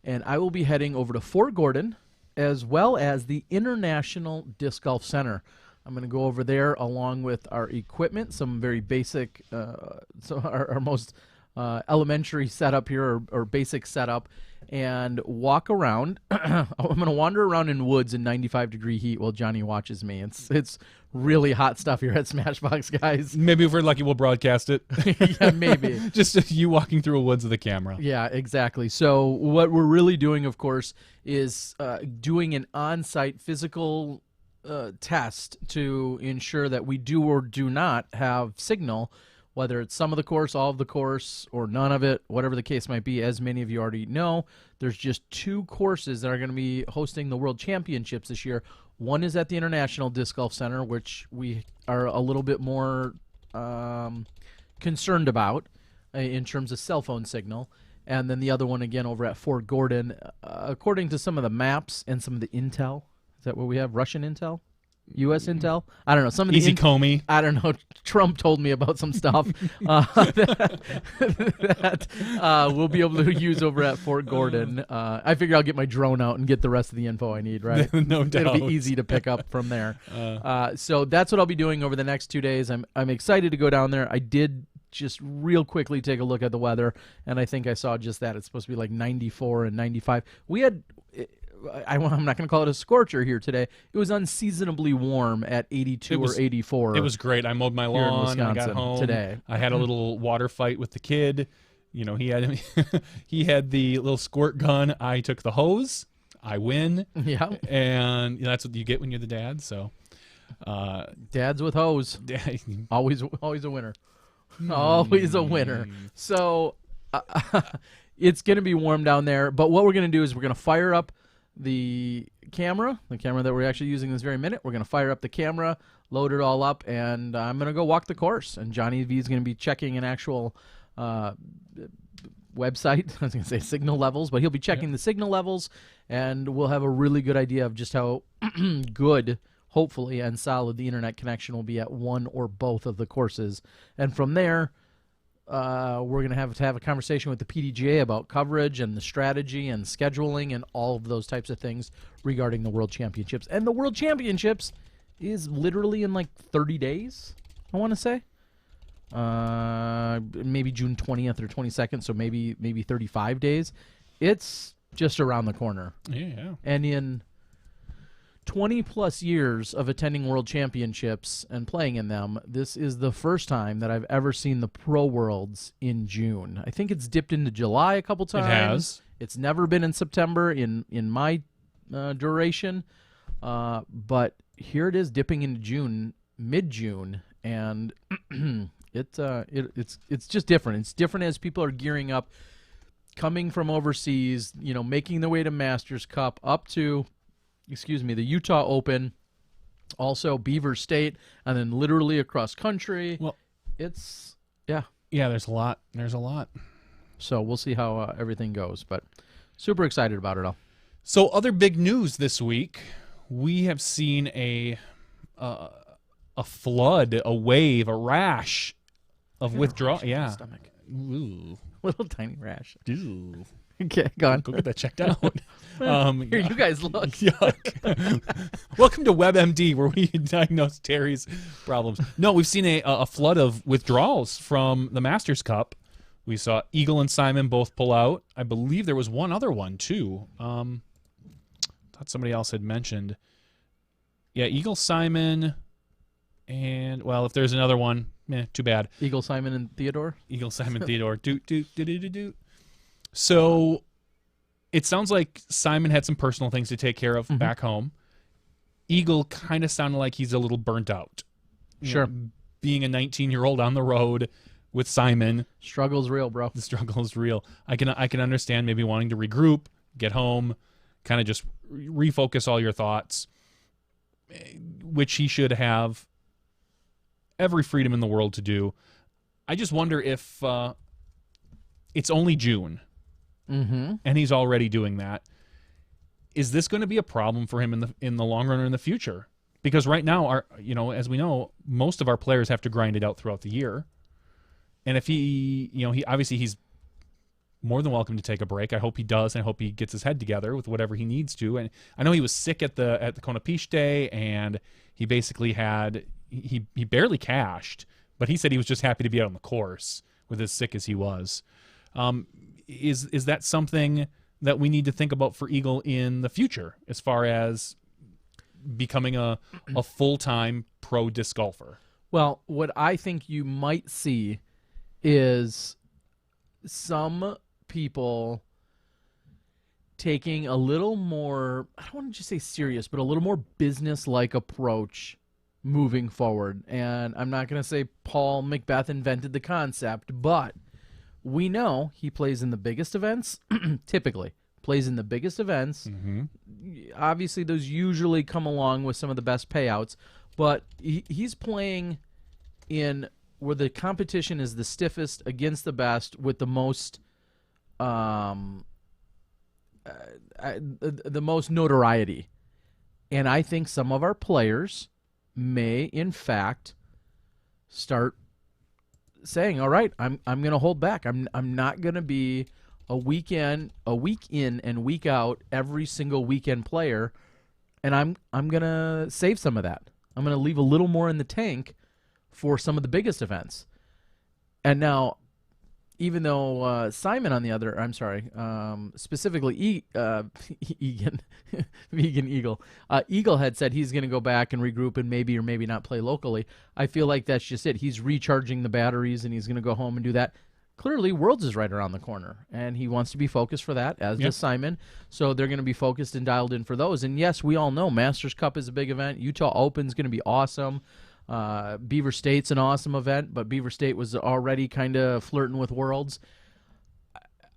and I will be heading over to Fort Gordon as well as the International Disc Golf Center. I'm going to go over there along with our equipment, some very basic, so our most elementary setup here, or basic setup, and walk around. I'm going to wander around in woods in 95-degree heat while Johnny watches me. It's really hot stuff here at Smashbox, guys. Maybe if we're lucky, we'll broadcast it. Yeah, maybe. Just you walking through a woods with a camera. Yeah, exactly. So what we're really doing, of course, is doing an on-site physical test to ensure that we do or do not have signal, whether it's some of the course, all of the course, or none of it, whatever the case might be. As many of you already know, there's just 2 courses that are going to be hosting the World Championships this year. One is at the International Disc Golf Center, which we are a little bit more concerned about in terms of cell phone signal. And then the other one, again, over at Fort Gordon. According to some of the maps and some of the intel, is that what we have? Russian intel? U.S. intel? I don't know. Some of the Easy Comey. I don't know. Trump told me about some stuff that we'll be able to use over at Fort Gordon. I figure I'll get my drone out and get the rest of the info I need, right? No doubt. It'll be easy to pick up from there. So that's what I'll be doing over the next 2 days. I'm excited to go down there. I did just real quickly take a look at the weather, and I think I saw just that. It's supposed to be like 94 and 95. We had... I'm not going to call it a scorcher here today. It was unseasonably warm at 82 or 84. It was great. I mowed my lawn. I got home today. I had a little water fight with the kid. He had he had the little squirt gun. I took the hose. I win. Yeah, and that's what you get when you're the dad. So, dads with hose, always a winner. Always a winner. So it's going to be warm down there. But what we're going to do is we're going to fire up the camera, the camera that we're actually using this very minute. We're going to fire up the camera, load it all up, and I'm going to go walk the course. And Johnny V is going to be checking an actual website. I was going to say signal levels, but he'll be checking the signal levels, and we'll have a really good idea of just how good, hopefully, and solid the internet connection will be at one or both of the courses. And from there, we're going to have a conversation with the PDGA about coverage and the strategy and scheduling and all of those types of things regarding the World Championships. And the World Championships is literally in like 30 days, I want to say. Maybe June 20th or 22nd, so maybe 35 days. It's just around the corner. Yeah. And in 20-plus years of attending World Championships and playing in them, this is the first time that I've ever seen the Pro Worlds in June. I think it's dipped into July a couple times. It has. It's never been in September in my duration. But here it is dipping into June, mid-June, and it's just different. It's different as people are gearing up, coming from overseas, making their way to Masters Cup, up to the Utah Open, also Beaver State, and then literally across country. Well, yeah, there's a lot. So we'll see how everything goes, but super excited about it all. So other big news this week, we have seen a flood, a wave, a rash of withdrawal. Yeah. Stomach. Ooh. Little tiny rash. Ooh. Okay, go on. Go get that checked out. Here, you guys look. Yuck. Welcome to WebMD, where we diagnose Terry's problems. No, we've seen a flood of withdrawals from the Masters Cup. We saw Eagle and Simon both pull out. I believe there was one other one, too. Thought somebody else had mentioned. Yeah, Eagle, Simon, and, well, if there's another one, too bad. Eagle, Simon, and Theodore? Eagle, Simon, Theodore. Doot. So it sounds like Simon had some personal things to take care of back home. Eagle kind of sounded like he's a little burnt out. Sure. Being a 19-year-old on the road with Simon. Struggle's real, bro. The struggle is real. I can understand maybe wanting to regroup, get home, kind of just refocus all your thoughts, which he should have every freedom in the world to do. I just wonder if it's only June. And he's already doing that. Is this going to be a problem for him in the long run or in the future? Because right now, as we know, most of our players have to grind it out throughout the year. And if he obviously he's more than welcome to take a break. I hope he does, and I hope he gets his head together with whatever he needs to. And I know he was sick at the Kona Piche Day, and he basically he barely cashed, but he said he was just happy to be out on the course with as sick as he was. Is that something that we need to think about for Eagle in the future as far as becoming a full-time pro disc golfer? Well, what I think you might see is some people taking a little more, I don't want to just say serious, but a little more business-like approach moving forward. And I'm not going to say Paul Macbeth invented the concept, but we know he plays in the biggest events, typically plays in the biggest events. Obviously, those usually come along with some of the best payouts, but he's playing in where the competition is the stiffest against the best with the most notoriety. And I think some of our players may, in fact, start saying, all right, I'm going to hold back. I'm not going to be a week in and week out every single weekend player, and I'm going to save some of that. I'm going to leave a little more in the tank for some of the biggest events. And now, even though Simon on the other, I'm sorry, specifically Vegan Eagle, Eagle had said he's going to go back and regroup and maybe or maybe not play locally. I feel like that's just it. He's recharging the batteries and he's going to go home and do that. Clearly, Worlds is right around the corner, and he wants to be focused for that, as does Simon. So they're going to be focused and dialed in for those. And yes, we all know Masters Cup is a big event. Utah Open is going to be awesome. Beaver State's an awesome event, but Beaver State was already kind of flirting with Worlds.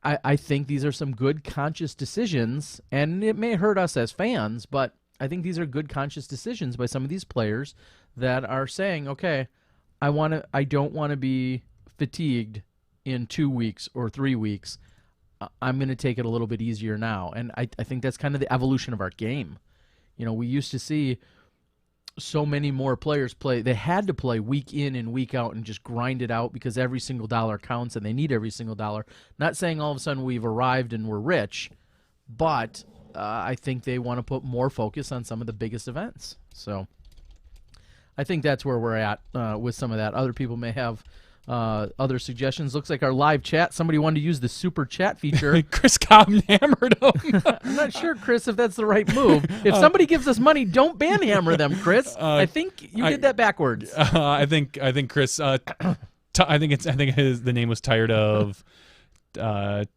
I think these are some good conscious decisions, and it may hurt us as fans, but I think these are good conscious decisions by some of these players that are saying, okay, I don't want to be fatigued in 2 weeks or 3 weeks. I'm going to take it a little bit easier now. And I think that's kind of the evolution of our game. You know, we used to see so many more players play. They had to play week in and week out and just grind it out because every single dollar counts and they need every single dollar. Not saying all of a sudden we've arrived and we're rich, but I think they want to put more focus on some of the biggest events. So I think that's where we're at with some of that. Other people may have other suggestions. Looks like our live chat, somebody wanted to use the super chat feature. Chris Cobb hammered him. I'm not sure, Chris, if that's the right move. If somebody gives us money, don't banhammer them, Chris. I think you did that backwards. I think Chris. The name was tired of. Tired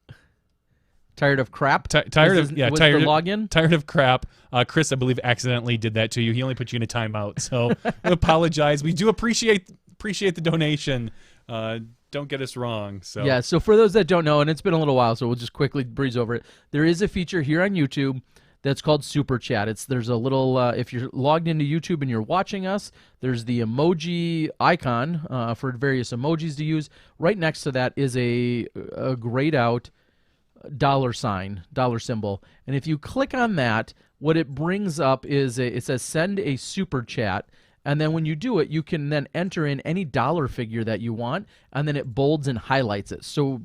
of crap. Tired of the login. Tired of crap. Chris, I believe, accidentally did that to you. He only put you in a timeout, so I apologize. We do appreciate the donation. Don't get us wrong. So yeah. So for those that don't know, and it's been a little while, so we'll just quickly breeze over it. There is a feature here on YouTube that's called Super Chat. There's a little if you're logged into YouTube and you're watching us, there's the emoji icon for various emojis to use. Right next to that is a grayed out dollar symbol, and if you click on that, what it brings up is it says send a super chat. And then when you do it, you can then enter in any dollar figure that you want, and then it bolds and highlights it. So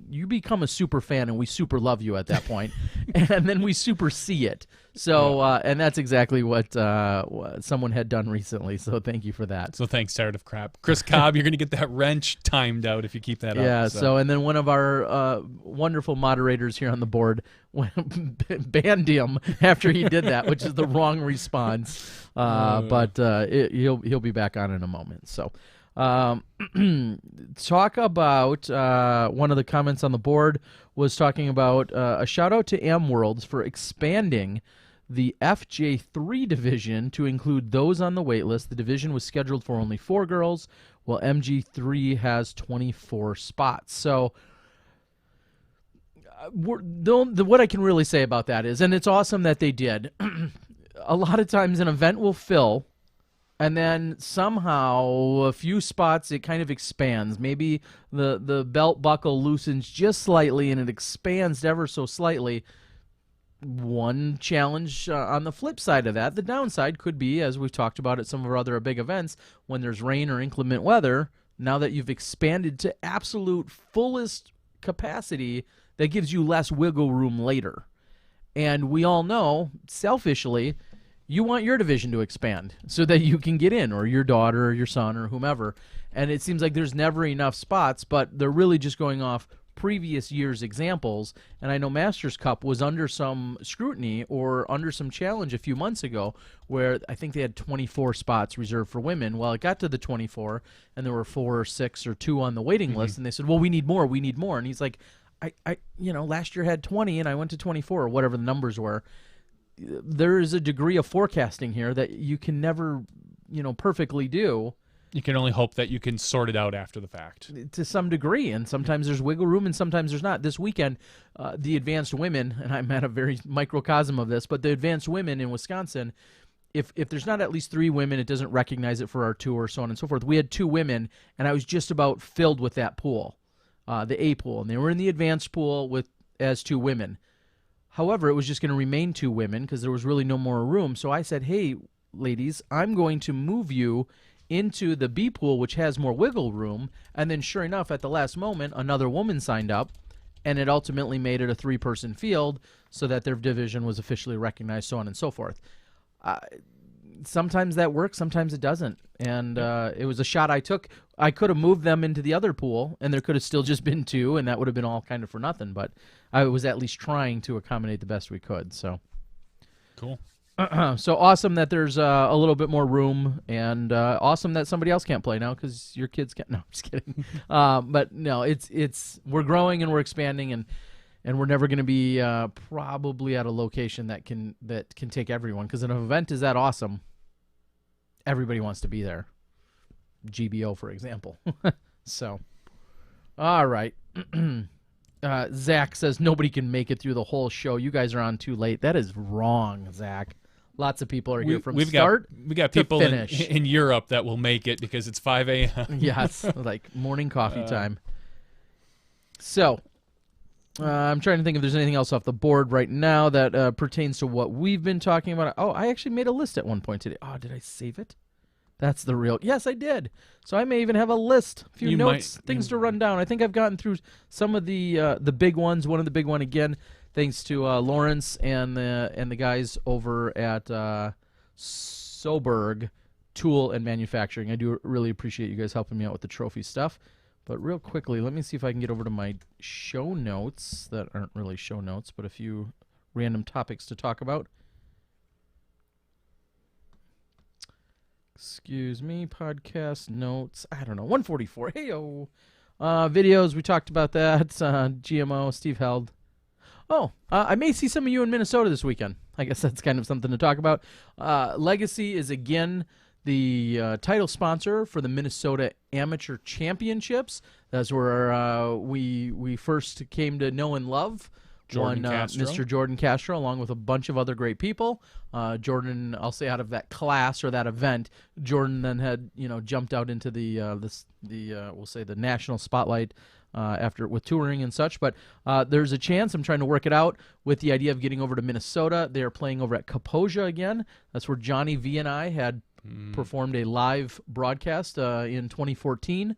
you become a super fan, and we super love you at that point. And then we super see it. So and that's exactly what someone had done recently. So thank you for that. So thanks, tired of crap. Chris Cobb, you're going to get that wrench timed out if you keep that up. Yeah, so and then one of our wonderful moderators here on the board banned him after he did that, which is the wrong response. But he'll be back on in a moment. So talk about one of the comments on the board was talking about a shout out to AmWorlds for expanding the FJ3 division to include those on the wait list. The division was scheduled for only 4 girls, while MG3 has 24 spots. So what I can really say about that is, and it's awesome that they did, a lot of times an event will fill, and then somehow a few spots it kind of expands. Maybe the belt buckle loosens just slightly and it expands ever so slightly. One challenge on the flip side of that, the downside could be, as we've talked about at some of our other big events, when there's rain or inclement weather, now that you've expanded to absolute fullest capacity, that gives you less wiggle room later. And we all know, selfishly, you want your division to expand so that you can get in, or your daughter or your son or whomever. And it seems like there's never enough spots, but they're really just going off previous year's examples. And I know Masters Cup was under some scrutiny or under some challenge a few months ago where I think they had 24 spots reserved for women. Well, it got to the 24, and there were 4 or 6 or 2 on the waiting list, and they said, well, we need more. And he's like, I last year had 20 and I went to 24 or whatever the numbers were. There is a degree of forecasting here that you can never, perfectly do. You can only hope that you can sort it out after the fact. To some degree, and sometimes there's wiggle room and sometimes there's not. This weekend, the advanced women, and I'm at a very microcosm of this, but the advanced women in Wisconsin, if there's not at least 3 women, it doesn't recognize it for our tour, so on and so forth. We had 2 women, and I was just about filled with that pool. The A pool, and they were in the advanced pool as 2 women. However, it was just going to remain 2 women because there was really no more room. So I said, hey, ladies, I'm going to move you into the B pool, which has more wiggle room. And then sure enough, at the last moment, another woman signed up, and it ultimately made it a 3-person field so that their division was officially recognized, so on and so forth. Sometimes that works, sometimes it doesn't. And it was a shot I took. I could have moved them into the other pool, and there could have still just been 2, and that would have been all kind of for nothing. But I was at least trying to accommodate the best we could. So cool. So awesome that there's a little bit more room, and awesome that somebody else can't play now because your kids can't. No, I'm just kidding. But no, it's we're growing and we're expanding, and we're never going to be probably at a location that can take everyone, because an event is that awesome. Everybody wants to be there. GBO, for example. So, all right. Zach says nobody can make it through the whole show. You guys are on too late. That is wrong, Zach. Lots of people are here from start we got to people finish. in Europe that will make it because it's 5 a.m. Yes, like morning coffee time. So, I'm trying to think if there's anything else off the board right now that pertains to what we've been talking about. Oh, I actually made a list at one point today. Oh, did I save it? That's the real... Yes, I did. So I may even have a list, a few notes, things to run down. I think I've gotten through some of the big ones. One of the big one, again, thanks to Lawrence and the guys over at Soberg Tool and Manufacturing. I do really appreciate you guys helping me out with the trophy stuff. But real quickly, let me see if I can get over to my show notes that aren't really show notes, but a few random topics to talk about. Excuse me, podcast notes. I don't know, 144. Hey-o. Videos, we talked about that. GMO, Steve Held. Oh, I may see some of you in Minnesota this weekend. I guess that's kind of something to talk about. Legacy is, again, the title sponsor for the Minnesota Amateur Championships. That's where we first came to know and love Mr. Jordan Castro, along with a bunch of other great people. Jordan, I'll say, out of that class or that event, Jordan then had jumped out into the we'll say the national spotlight after with touring and such. But there's a chance. I'm trying to work it out with the idea of getting over to Minnesota. They are playing over at Kaposia again. That's where Johnny V and I had performed a live broadcast in 2014.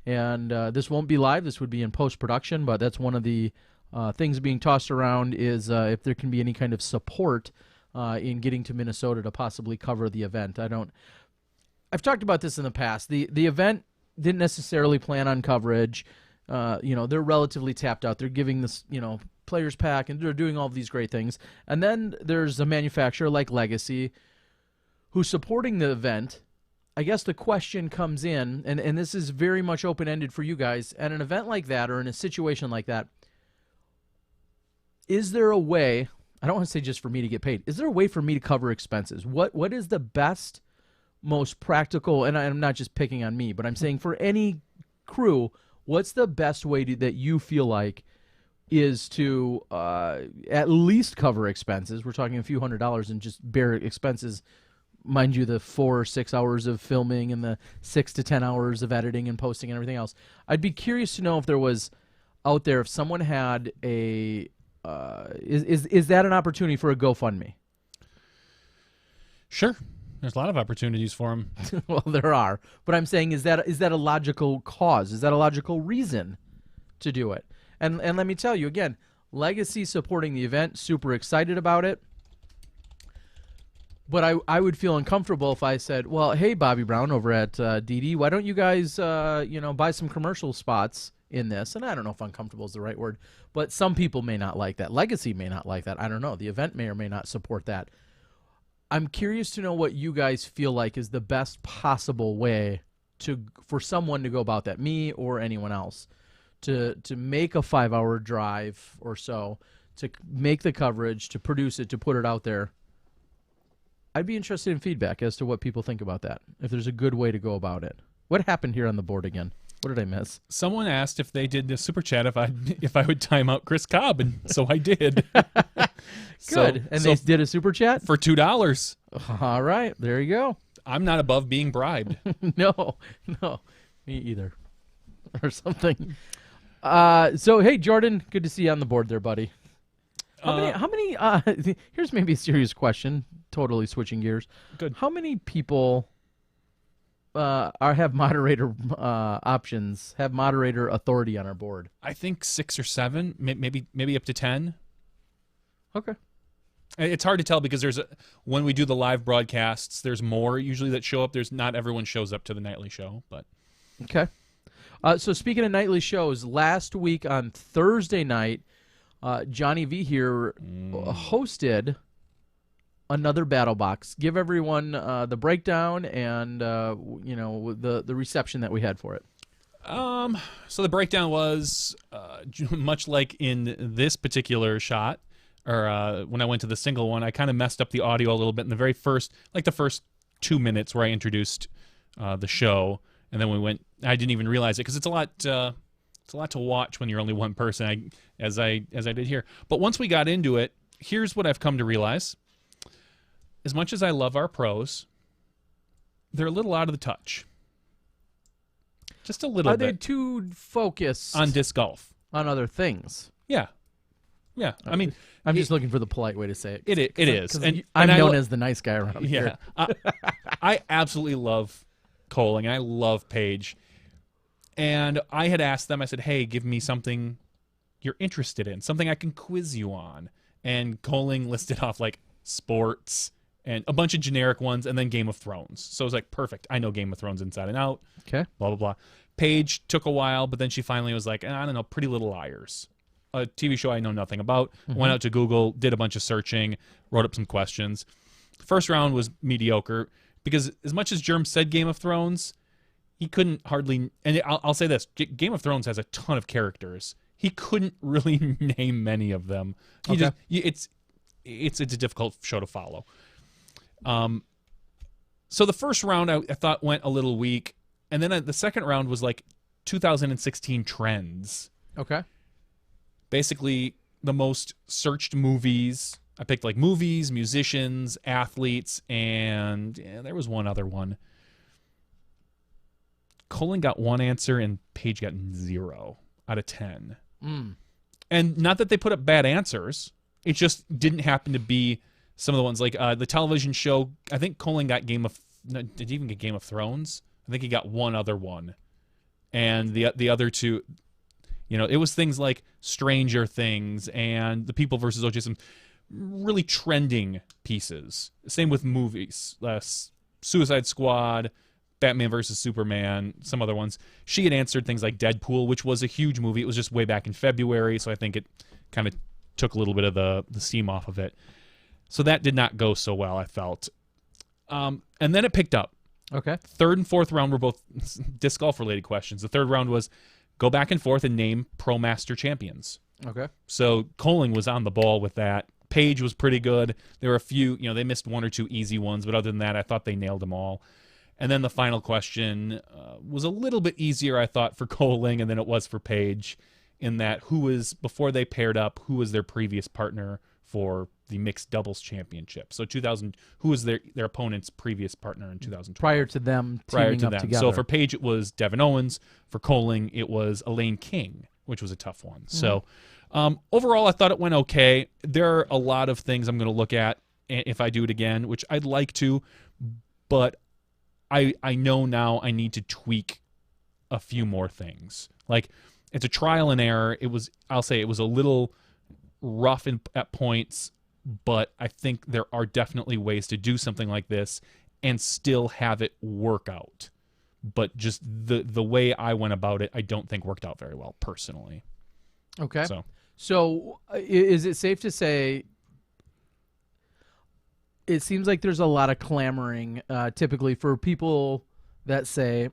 And this won't be live. This would be in post-production, but that's one of the things being tossed around is if there can be any kind of support in getting to Minnesota to possibly cover the event. I've talked about this in the past. The event didn't necessarily plan on coverage. They're relatively tapped out. They're giving this, players pack, and they're doing all of these great things. And then there's a manufacturer like Legacy who's supporting the event. I guess the question comes in, and this is very much open-ended for you guys, at an event like that or in a situation like that, is there a way, I don't want to say just for me to get paid, is there a way for me to cover expenses? What is the best, most practical, and I'm not just picking on me, but I'm saying for any crew, what's the best way that you feel like is to at least cover expenses? We're talking a few $100s and just bare expenses. Mind you, the 4 or 6 hours of filming and the 6 to 10 hours of editing and posting and everything else. I'd be curious to know if there was out there, if someone had a... is that an opportunity for a GoFundMe? Sure. There's a lot of opportunities for them. Well, there are. But I'm saying, is that a logical cause? Is that a logical reason to do it? And let me tell you, again, Legacy supporting the event, super excited about it. But I would feel uncomfortable if I said, well, hey, Bobby Brown over at DD, why don't you guys, buy some commercial spots in this? And I don't know if uncomfortable is the right word, but some people may not like that. Legacy may not like that. I don't know. The event may or may not support that. I'm curious to know what you guys feel like is the best possible way for someone to go about that, me or anyone else, to make a 5-hour drive or so, to make the coverage, to produce it, to put it out there. I'd be interested in feedback as to what people think about that, if there's a good way to go about it. What happened here on the board again? What did I miss? Someone asked if they did the super chat if I would time out Chris Cobb, and so I did. Good. And they did a super chat? For $2. All right. There you go. I'm not above being bribed. No. Me either. Or something. So, hey, Jordan, good to see you on the board there, buddy. How many here's maybe a serious question, totally switching gears. Good. How many people have moderator options, have moderator authority on our board? I think 6 or 7, maybe up to 10. Okay. It's hard to tell because when we do the live broadcasts, there's more usually that show up. There's not everyone shows up to the nightly show, but okay. So speaking of nightly shows, last week on Thursday night, Johnny V here hosted another Battle Box. Give everyone the breakdown and the reception that we had for it. So the breakdown was much like in this particular shot, or when I went to the single one, I kind of messed up the audio a little bit in the very first, like the first 2 minutes where I introduced the show, and then I didn't even realize it because it's a lot it's a lot to watch when you're only one person, as I did here. But once we got into it, here's what I've come to realize. As much as I love our pros, they're a little out of the touch. Just a little bit. Are they too focused on disc golf? On other things? Yeah. Yeah. I mean, I'm just looking for the polite way to say it. It is. I'm known as the nice guy around here. I absolutely love Coling. I love Paige. And I had asked them, I said, hey, give me something you're interested in, something I can quiz you on. And Coling listed off like sports and a bunch of generic ones, and then Game of Thrones. So I was like, perfect. I know Game of Thrones inside and out. Okay. Blah, blah, blah. Paige took a while, but then she finally was like, I don't know, Pretty Little Liars. A TV show I know nothing about. Went out to Google, did a bunch of searching, wrote up some questions. First round was mediocre, because as much as Germ said Game of Thrones, he couldn't hardly, and I'll say this, Game of Thrones has a ton of characters. He couldn't really name many of them. It's a difficult show to follow. So the first round I thought went a little weak, and then the second round was like 2016 trends. Okay. Basically, the most searched movies. I picked like movies, musicians, athletes, and there was one other one. Colin got one answer, and Paige got 0 out of 10. And not that they put up bad answers. It just didn't happen to be some of the ones like the television show. I think Colin got did he even get Game of Thrones? I think he got one other one. And the other two, it was things like Stranger Things and The People versus O.J. Simpson, really trending pieces. Same with movies. Suicide Squad, Batman versus Superman, some other ones. She had answered things like Deadpool, which was a huge movie. It was just way back in February, so I think it kind of took a little bit of the steam off of it. So that did not go so well, I felt. And then it picked up. Okay. Third and fourth round were both disc golf related questions. The third round was go back and forth and name Pro Master champions. Okay. So Coling was on the ball with that. Paige was pretty good. There were a few, they missed one or two easy ones, but other than that, I thought they nailed them all. And then the final question was a little bit easier, I thought, for Coling than it was for Paige, in that before they paired up, who was their previous partner for the mixed doubles championship. So who was their opponent's previous partner in 2012? Prior to them teaming up together. So for Paige, it was Devin Owens. For Coling, it was Elaine King, which was a tough one. So overall, I thought it went okay. There are a lot of things I'm going to look at if I do it again, which I'd like to, but I know now I need to tweak a few more things. Like, it's a trial and error. I'll say it was a little rough at points, but I think there are definitely ways to do something like this and still have it work out. But just the way I went about it, I don't think worked out very well personally. Okay. So is it safe to say it seems like there's a lot of clamoring typically for people that say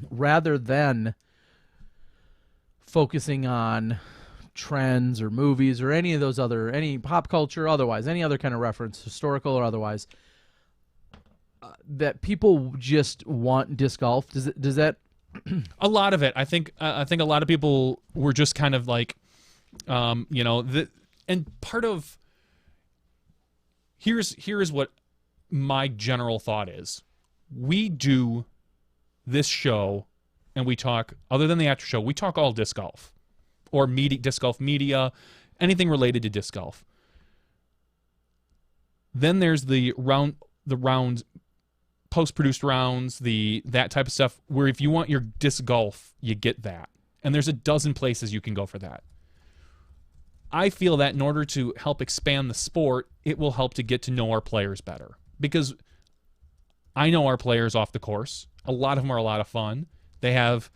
rather than focusing on trends or movies or any of those any pop culture, otherwise, any other kind of reference, historical or otherwise, that people just want disc golf? Does that? A lot of it, I think a lot of people were just kind of like, and part of here's what my general thought is. We do this show and we talk, other than the after show, we talk all disc golf or disc golf media, anything related to disc golf. Then there's the round post-produced rounds, that type of stuff, where if you want your disc golf, you get that. And there's a dozen places you can go for that. I feel that in order to help expand the sport, it will help to get to know our players better. Because I know our players off the course. A lot of them are a lot of fun. They have,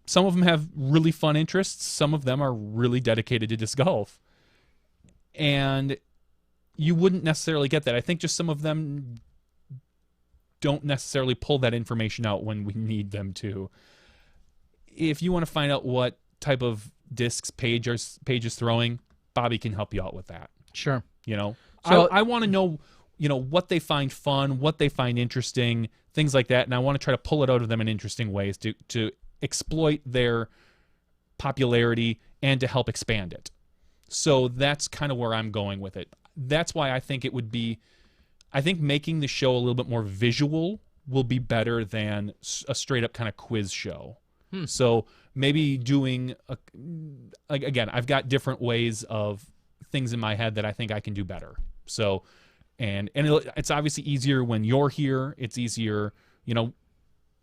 some of them have really fun interests. Some of them are really dedicated to disc golf. And you wouldn't necessarily get that. I think just some of them don't necessarily pull that information out when we need them to. If you want to find out what type of discs Paige is throwing, Bobby can help you out with that. Sure. So I want to know, what they find fun, what they find interesting, things like that, and I want to try to pull it out of them in interesting ways to exploit their popularity and to help expand it. So that's kind of where I'm going with it. That's why I think it would be, I think making the show a little bit more visual will be better than a straight up kind of quiz show. So maybe doing, again, I've got different ways of things in my head that I think I can do better. So, and it's obviously easier when you're here. It's easier,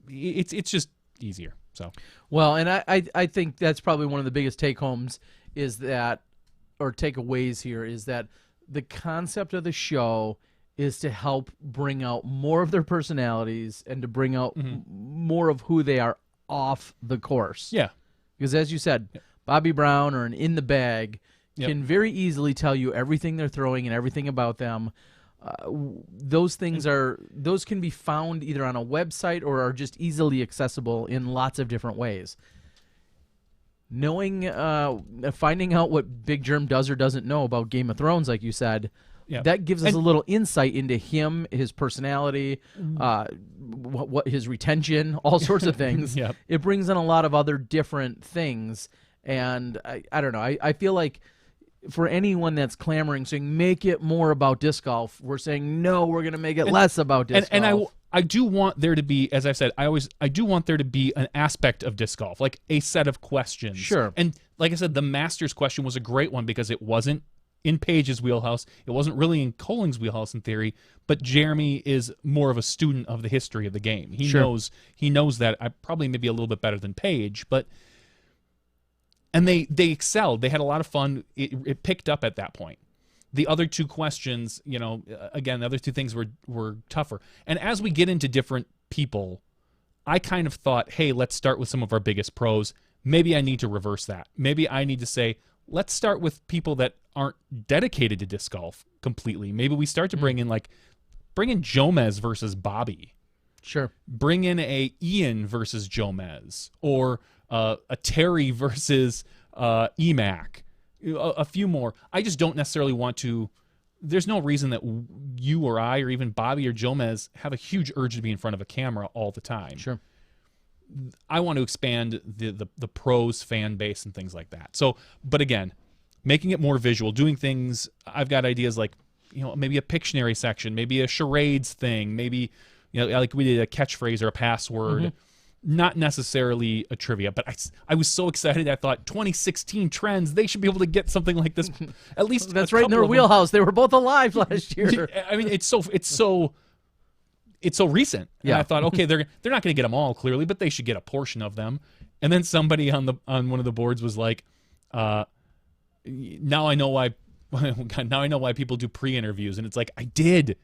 it's just easier. So, well, and I think that's probably one of the biggest take homes is that, or takeaways here, is that the concept of the show is to help bring out more of their personalities and to bring out more of who they are off the course. Yeah. Because as you said, Bobby Brown or an in the bag can very easily tell you everything they're throwing and everything about them. Those things those can be found either on a website or are just easily accessible in lots of different ways. Knowing, finding out what Big Germ does or doesn't know about Game of Thrones, like you said, that gives us a little insight into him, his personality, what his retention, all sorts of things. It brings in a lot of other different things, and I don't know. I feel like for anyone that's clamoring, saying make it more about disc golf, we're saying no, we're going to make it less about disc golf. And I do want there to be, as I've said, I do want there to be an aspect of disc golf, like a set of questions. Sure. And like I said, the Masters question was a great one because it wasn't in Paige's wheelhouse. It wasn't really in Colling's wheelhouse in theory, but Jeremy is more of a student of the history of the game. He knows that. I probably maybe a little bit better than Paige, but and they excelled. They had a lot of fun. It picked up at that point. The other two questions, again, the other two things were tougher. And as we get into different people, I kind of thought, hey, let's start with some of our biggest pros. Maybe I need to reverse that. Maybe I need to say, let's start with people that aren't dedicated to disc golf completely. Maybe we start to bring in Jomez versus Bobby. Sure. Bring in a Ian versus Jomez, or a Terry versus Emac. A few more. I just don't necessarily want to. There's no reason that you or I or even Bobby or Jomez have a huge urge to be in front of a camera all the time. Sure. I want to expand the pros fan base and things like that. So, but again, making it more visual, doing things. I've got ideas like, maybe a Pictionary section, maybe a charades thing, maybe, like we did a catchphrase or a password. Not necessarily a trivia, but I was so excited. I thought 2016 trends, they should be able to get something like this. At least that's right in their wheelhouse. They were both alive last year. I mean, it's so recent. And I thought, okay, they're not going to get them all clearly, but they should get a portion of them. And then somebody on one of the boards was like, now I know why. Now I know why people do pre-interviews. And it's like, I did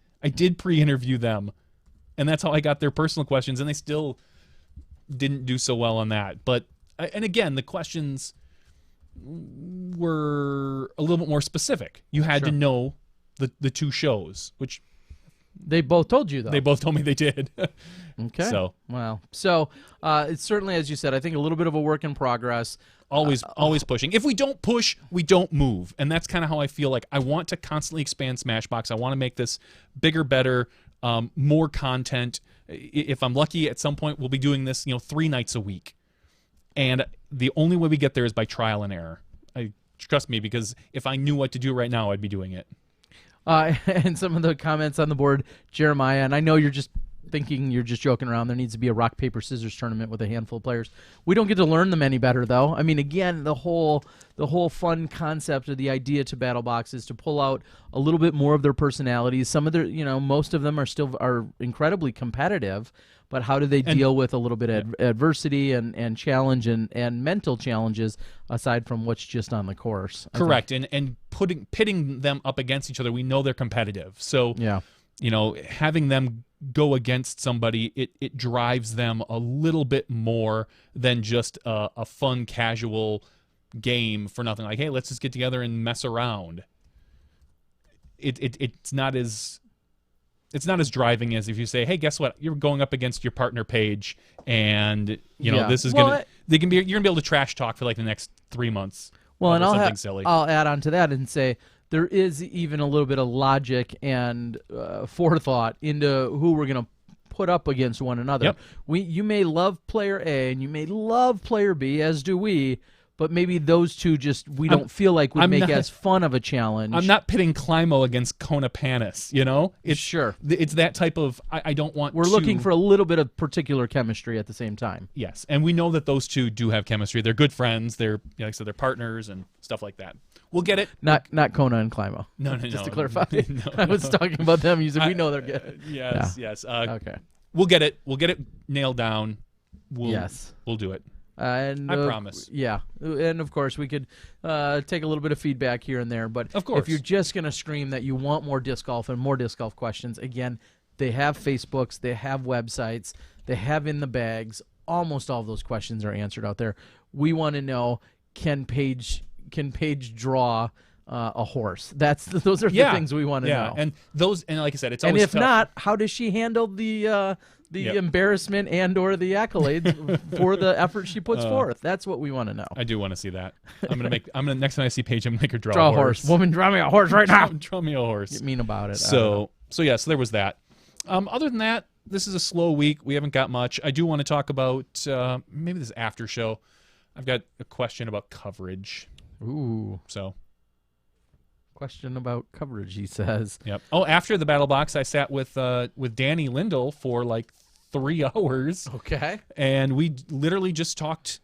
pre-interview them, and that's how I got their personal questions, and they still didn't do so well on that. But and again, the questions were a little bit more specific. You had to know the two shows, which they both told you, though. They both told me they did. Okay. So wow. So it's certainly, as you said, I think a little bit of a work in progress. Always pushing. If we don't push, we don't move. And that's kind of how I feel. Like, I want to constantly expand Smashbox. I want to make this bigger, better, more content. If I'm lucky, at some point we'll be doing this, 3 nights a week. And the only way we get there is by trial and error. Trust me, because if I knew what to do right now, I'd be doing it. And some of the comments on the board, Jeremiah, and I know you're just thinking you're just joking around. There needs to be a rock, paper, scissors tournament with a handful of players. We don't get to learn them any better, though. I mean, again, the whole fun concept of the idea to BattleBox is to pull out a little bit more of their personalities. Some of their, most of them are incredibly competitive, but how do they deal with a little bit of adversity and challenge and mental challenges aside from what's just on the course? Correct. And pitting them up against each other, we know they're competitive. So, having them go against somebody, it drives them a little bit more than just a fun, casual game for nothing. Like, hey, let's just get together and mess around. It's not as driving as if you say, hey, guess what? You're going up against your partner Paige, and this is you're gonna be able to trash talk for like the next 3 months. Well, and silly. I'll add on to that and say there is even a little bit of logic and forethought into who we're going to put up against one another. Yep. You may love player A and you may love player B, as do we, but maybe those two we don't feel like would make as fun of a challenge. I'm not pitting Climo against Konopanis, you know? It's sure. It's that type of I don't want We're looking for a little bit of particular chemistry at the same time. Yes, and we know that those two do have chemistry. They're good friends. They're like I said, they're partners and stuff like that. We'll get it. Not Kona and Climo. No, Just to clarify. No, I was talking about them. You said we know they're good. Yes. Okay. We'll get it. We'll get it nailed down. We'll do it. And I promise. Yeah, and of course we could take a little bit of feedback here and there, but of course, if you're just going to scream that you want more disc golf and more disc golf questions, again, they have Facebooks, they have websites, they have in the bags. Almost all of those questions are answered out there. We want to know, can Paige draw a horse? Those are the things we want to know. And like I said, it's and always if tough. Not, how does she handle the embarrassment and or the accolades for the effort she puts forth? That's what we want to know. I do want to see that. Next time I see Paige, I'm gonna make her draw a horse. horse. Woman, draw me a horse right now. Draw me a horse. Get mean about it. So there was that. Other than that, this is a slow week. We haven't got much. I do want to talk about maybe this after show. I've got a question about coverage. Ooh. So. Question about coverage, he says. Yep. Oh, after the battle box, I sat with Danny Lindell for like 3 hours. Okay. And we literally just talked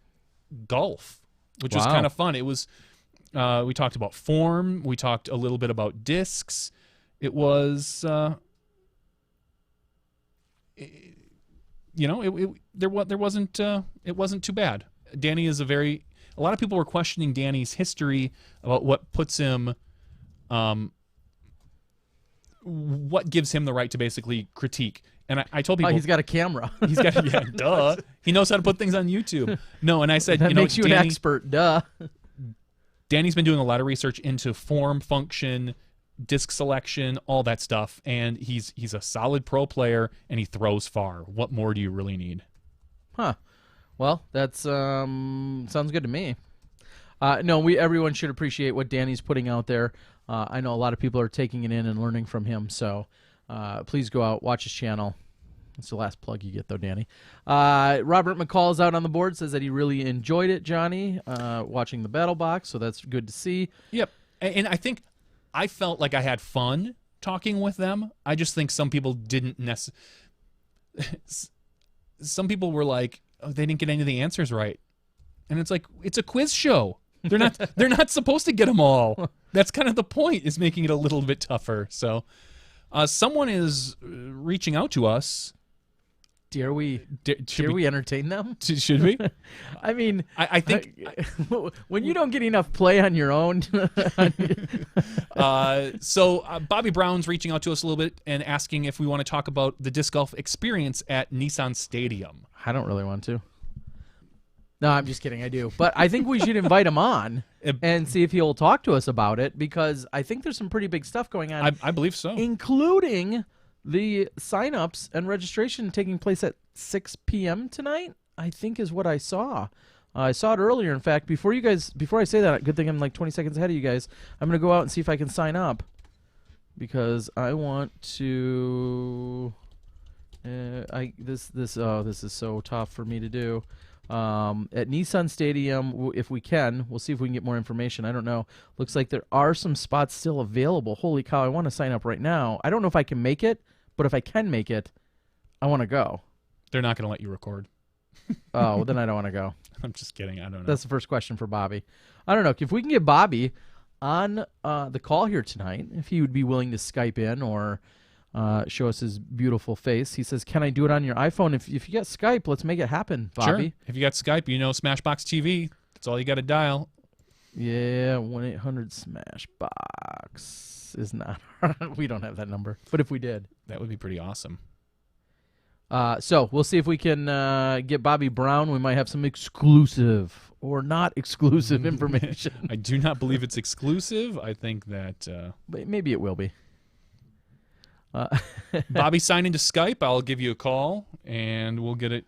golf, which was kind of fun. It was we talked about form, we talked a little bit about discs. It was there wasn't too bad. Danny is a lot of people were questioning Danny's history about what puts him what gives him the right to basically critique. And I told people he's got a camera. He's got duh. He knows how to put things on YouTube. No, and I said that makes you an expert. Duh. Danny's been doing a lot of research into form, function, disc selection, all that stuff, and he's a solid pro player and he throws far. What more do you really need? Huh. Well, that's sounds good to me. No, everyone should appreciate what Danny's putting out there. I know a lot of people are taking it in and learning from him, so please go out, watch his channel. That's the last plug you get, though, Danny. Robert McCall is out on the board, says that he really enjoyed it, Johnny, watching the battle box, so that's good to see. Yep, and I think I felt like I had fun talking with them. I just think some people didn't some people were like, oh, they didn't get any of the answers right. And it's like, it's a quiz show. They're not supposed to get them all. That's kind of the point, is making it a little bit tougher. So someone is reaching out to us. Dare we entertain them? Should we? I mean, I think when you don't get enough play on your own. So Bobby Brown's reaching out to us a little bit and asking if we want to talk about the disc golf experience at Nissan Stadium. I don't really want to. No, I'm just kidding. I do. But I think we should invite him on and see if he'll talk to us about it, because I think there's some pretty big stuff going on. I believe so. Including the sign-ups and registration taking place at 6 p.m. tonight, I think is what I saw. I saw it earlier. In fact, before I say that, good thing I'm like 20 seconds ahead of you guys, I'm going to go out and see if I can sign up, because I want to... this is so tough for me to do. At Nissan Stadium, if we can, we'll see if we can get more information. I don't know. Looks like there are some spots still available. Holy cow, I want to sign up right now. I don't know if I can make it, but if I can make it, I want to go. They're not going to let you record. Oh, well, then I don't want to go. I'm just kidding. I don't know. That's the first question for Bobby. I don't know. If we can get Bobby on the call here tonight, if he would be willing to Skype in or show us his beautiful face. He says, can I do it on your iPhone? If you got Skype, let's make it happen, Bobby. Sure. If you got Skype, SmashBoxxTV. That's all you got to dial. Yeah, 1-800-SmashBox is not. We don't have that number. But if we did. That would be pretty awesome. So we'll see if we can get Bobby Brown. We might have some exclusive or not exclusive information. I do not believe it's exclusive. I think that... but maybe it will be. Bobby, sign into Skype. I'll give you a call, and we'll get it.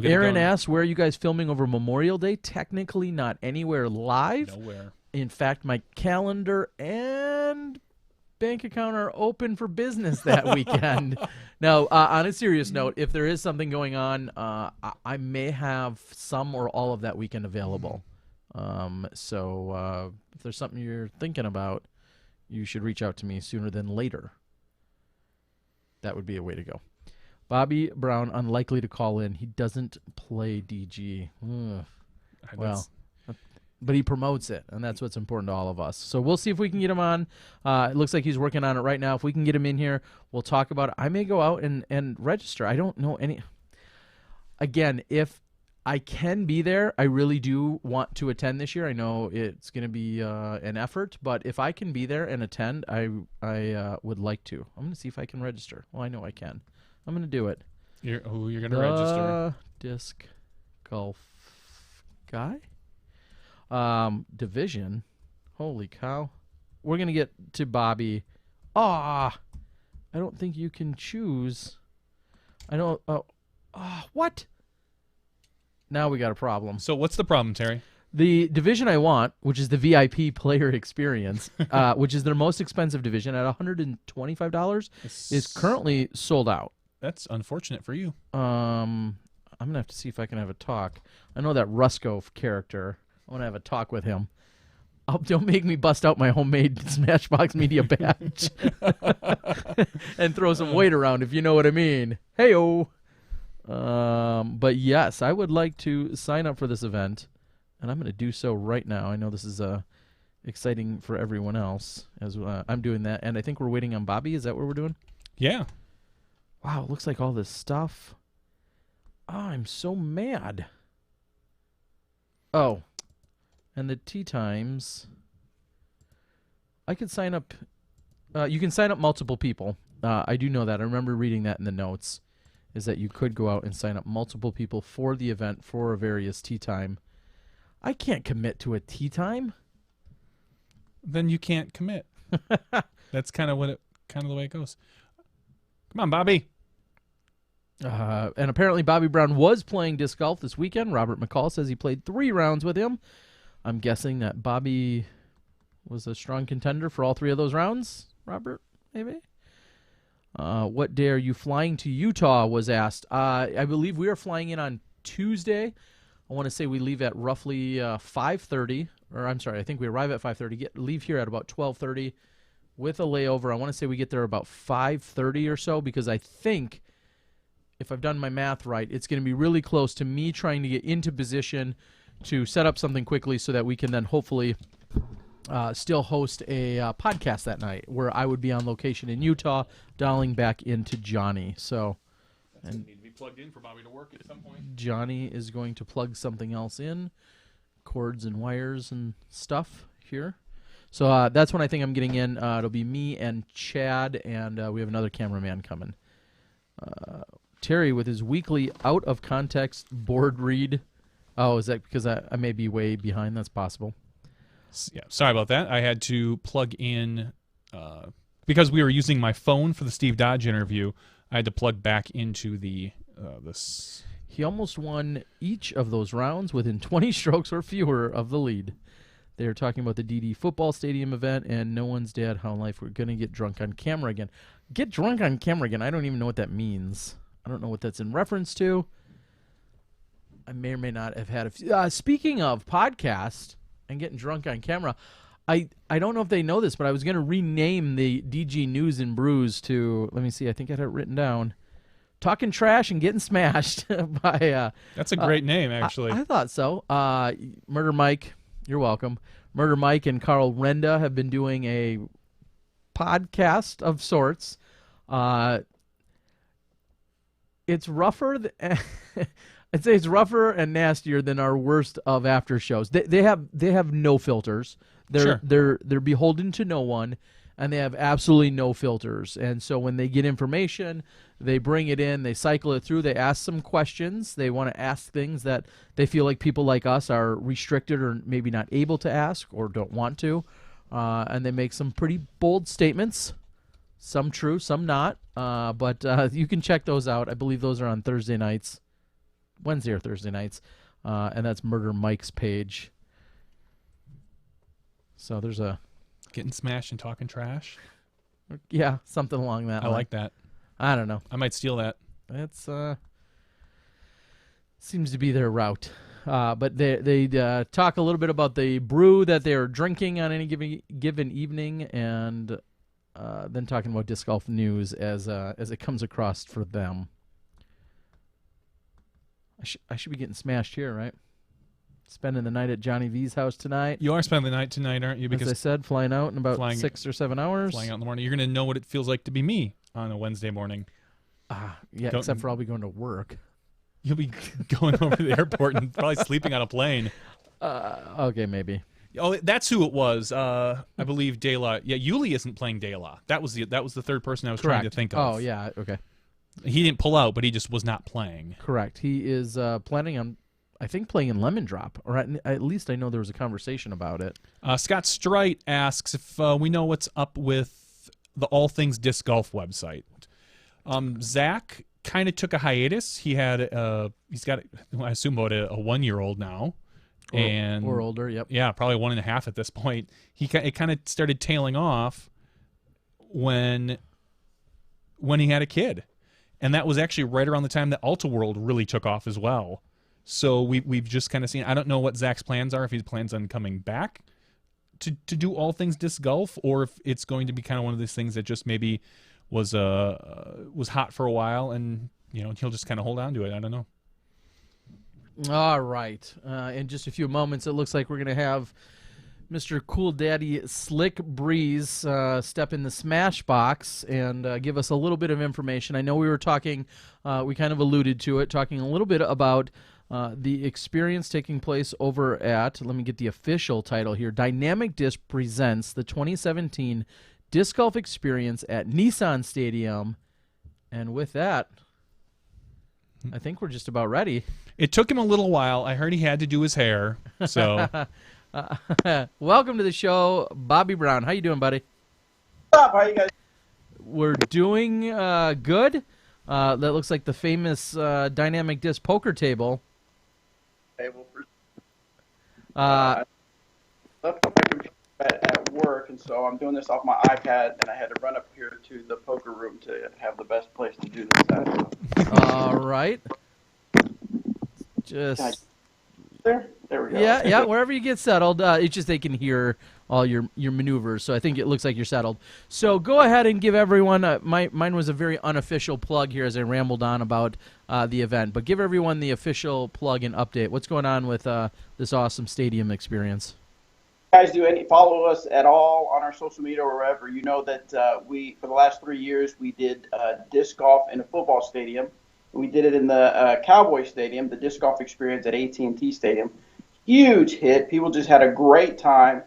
Aaron asks, where are you guys filming over Memorial Day? Technically not anywhere live. Nowhere. In fact, my calendar and bank account are open for business that weekend. Now, on a serious note, if there is something going on, I may have some or all of that weekend available. So if there's something you're thinking about, you should reach out to me sooner than later. That would be a way to go. Bobby Brown, unlikely to call in. He doesn't play DG. Well, but he promotes it, and that's what's important to all of us. So we'll see if we can get him on. It looks like he's working on it right now. If we can get him in here, we'll talk about it. I may go out and register. I don't know any. Again, if I can be there, I really do want to attend this year. I know it's going to be an effort, but if I can be there and attend, I would like to. I'm going to see if I can register. Well, I know I can. I'm going to do it. You're going to register? Disc golf guy? Division. Holy cow. We're going to get to Bobby. I don't think you can choose. I don't. What? Now we got a problem. So what's the problem, Terry? The division I want, which is the VIP player experience, which is their most expensive division at $125, is currently sold out. That's unfortunate for you. I'm going to have to see if I can have a talk. I know that Rusko character. I want to have a talk with him. Don't make me bust out my homemade Smashbox Media badge and throw some weight around, if you know what I mean. Hey-o. But yes, I would like to sign up for this event, and I'm going to do so right now. I know this is exciting for everyone else as I'm doing that, and I think we're waiting on Bobby. Is that what we're doing? Yeah. Wow, it looks like all this stuff. Oh, I'm so mad. Oh, and the tee times. I could sign up. You can sign up multiple people. I do know that. I remember reading that in the notes. Is that you could go out and sign up multiple people for the event for a various tee time. I can't commit to a tee time. Then you can't commit. That's kind of the way it goes. Come on, Bobby. And apparently Bobby Brown was playing disc golf this weekend. Robert McCall says he played 3 rounds with him. I'm guessing that Bobby was a strong contender for all 3 of those rounds. Robert, maybe? What day are you flying to Utah was asked. I believe we are flying in on Tuesday. I want to say we leave at roughly 5:30. Or I'm sorry, I think we arrive at 5:30. Leave here at about 12:30 with a layover. I want to say we get there about 5:30 or so, because I think, if I've done my math right, it's going to be really close to me trying to get into position to set up something quickly so that we can then hopefully still host a podcast that night where I would be on location in Utah, dialing back into Johnny. So, that's going to need to be plugged in for Bobby to work at some point. Johnny is going to plug something else in, cords and wires and stuff here. So that's when I think I'm getting in. It'll be me and Chad, and we have another cameraman coming. Terry with his weekly out of context board read. Oh, is that because I may be way behind? That's possible. Yeah, sorry about that. I had to plug in because we were using my phone for the Steve Dodge interview. I had to plug back into the this. He almost won each of those rounds within 20 strokes or fewer of the lead. They are talking about the DD football stadium event and No One's Dad How Life. We're going to get drunk on camera again. Get drunk on camera again. I don't even know what that means. I don't know what that's in reference to. I may or may not have had a few. Speaking of podcast and getting drunk on camera, I don't know if they know this, but I was going to rename the DG News and Brews to, let me see, I think I had it written down, Talking Trash and Getting Smashed. by. That's a great name, actually. I thought so. Murder Mike, you're welcome. Murder Mike and Carl Renda have been doing a podcast of sorts. It's rougher. I'd say it's rougher and nastier than our worst of after shows. They have no filters. They're beholden to no one, and they have absolutely no filters. And so when they get information, they bring it in, they cycle it through, they ask some questions. They want to ask things that they feel like people like us are restricted or maybe not able to ask or don't want to. And they make some pretty bold statements. Some true, some not. But you can check those out. I believe those are on Thursday nights. Wednesday or Thursday nights. And that's Murder Mike's page. So there's a... Getting smashed and talking trash. Yeah, something along that I line. like that. I don't know. I might steal that. It's seems to be their route. But they talk a little bit about the brew that they're drinking on any given evening, and then talking about disc golf news as it comes across for them. I should be getting smashed here, right? Spending the night at Johnny V's house tonight. You are spending the night tonight, aren't you? Because, as I said, flying out in about 6 or 7 hours. Flying out in the morning. You're going to know what it feels like to be me on a Wednesday morning. Yeah, except for I'll be going to work. You'll be going over to the airport and probably sleeping on a plane. Okay, maybe. Oh, that's who it was. I believe De La. Yeah, Yuli isn't playing De La. That was the third person I was trying to think of. Oh, yeah, okay. He didn't pull out, but he just was not playing. Correct. He is planning on, I think, playing in Lemon Drop, or at least I know there was a conversation about it. Scott Strite asks if we know what's up with the All Things Disc Golf website. Zach kind of took a hiatus. He's got, I assume, about a 1-year-old now. Or older, yep. Yeah, probably 1.5 at this point. It kind of started tailing off when he had a kid. And that was actually right around the time that Alta World really took off as well. So we've just kind of seen, I don't know what Zach's plans are, if he plans on coming back to do All Things Disc Golf, or if it's going to be kind of one of these things that just maybe was hot for a while, and he'll just kind of hold on to it. I don't know. All right. In just a few moments, it looks like we're going to have Mr. Cool Daddy Slick Breeze step in the Smash Box and give us a little bit of information. I know we were talking, we kind of alluded to it, talking a little bit about the experience taking place over at, let me get the official title here, Dynamic Disc presents the 2017 Disc Golf Experience at Nissan Stadium. And with that, I think we're just about ready. It took him a little while. I heard he had to do his hair, so... Welcome to the show, Bobby Brown. How you doing, buddy? What's up? How you guys? We're doing good. That looks like the famous dynamic disc poker table. Left my computer at work, and so I'm doing this off my iPad, and I had to run up here to the poker room to have the best place to do this at. All right. Just there we go. Yeah, wherever you get settled. It's just they can hear all your maneuvers, so I think it looks like you're settled. So go ahead and give everyone, mine was a very unofficial plug here as I rambled on about the event, but give everyone the official plug and update. What's going on with this awesome stadium experience? Guys, follow us at all on our social media or wherever? You know that for the last 3 years, we did disc golf in a football stadium. We did it in the Cowboy Stadium, the disc golf experience at AT&T Stadium. Huge hit. People just had a great time.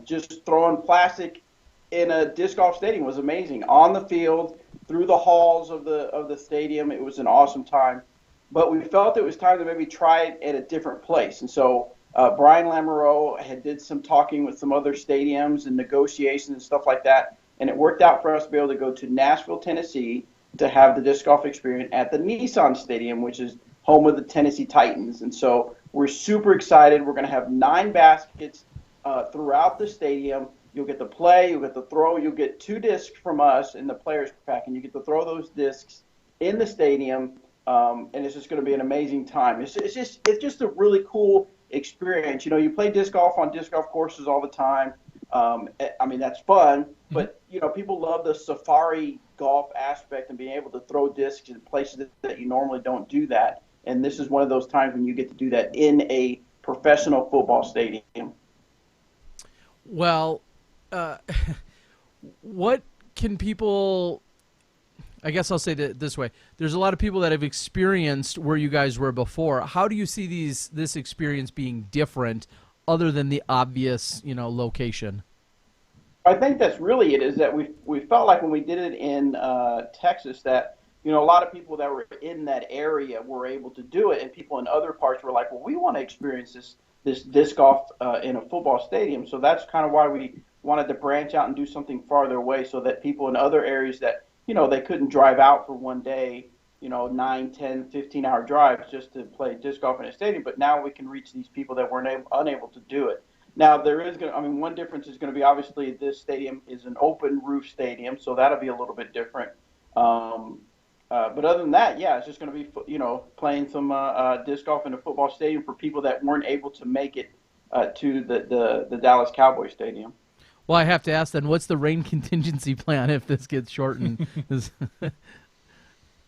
Just throwing plastic in a disc golf stadium was amazing. On the field, through the halls of the stadium, it was an awesome time. But we felt it was time to maybe try it at a different place. And so Brian Lamoureux had did some talking with some other stadiums and negotiations and stuff like that. And it worked out for us to be able to go to Nashville, Tennessee, to have the disc golf experience at the Nissan Stadium, which is home of the Tennessee Titans. And so we're super excited. We're going to have 9 baskets throughout the stadium. You'll get to play, you'll get to throw, you'll get 2 discs from us in the players pack, and you get to throw those discs in the stadium, and it's just going to be an amazing time. It's just a really cool experience. You play disc golf on disc golf courses all the time. I mean, that's fun, but people love the safari golf aspect and being able to throw discs in places that you normally don't do that. And this is one of those times when you get to do that in a professional football stadium. Well, what can people, I guess I'll say that this way. There's a lot of people that have experienced where you guys were before. How do you see this experience being different other than the obvious, location? I think that's really it, is that we felt like when we did it in Texas that, a lot of people that were in that area were able to do it, and people in other parts were like, well, we want to experience this disc golf in a football stadium. So that's kind of why we wanted to branch out and do something farther away so that people in other areas that, they couldn't drive out for one day, 9, 10, 15-hour drives just to play disc golf in a stadium. But now we can reach these people that weren't unable to do it. Now there is going to, I mean, one difference is going to be obviously this stadium is an open roof stadium, so that'll be a little bit different. But other than that, yeah, it's just going to be, playing some disc golf in a football stadium for people that weren't able to make it to the Dallas Cowboys Stadium. Well, I have to ask then, what's the rain contingency plan if this gets shortened?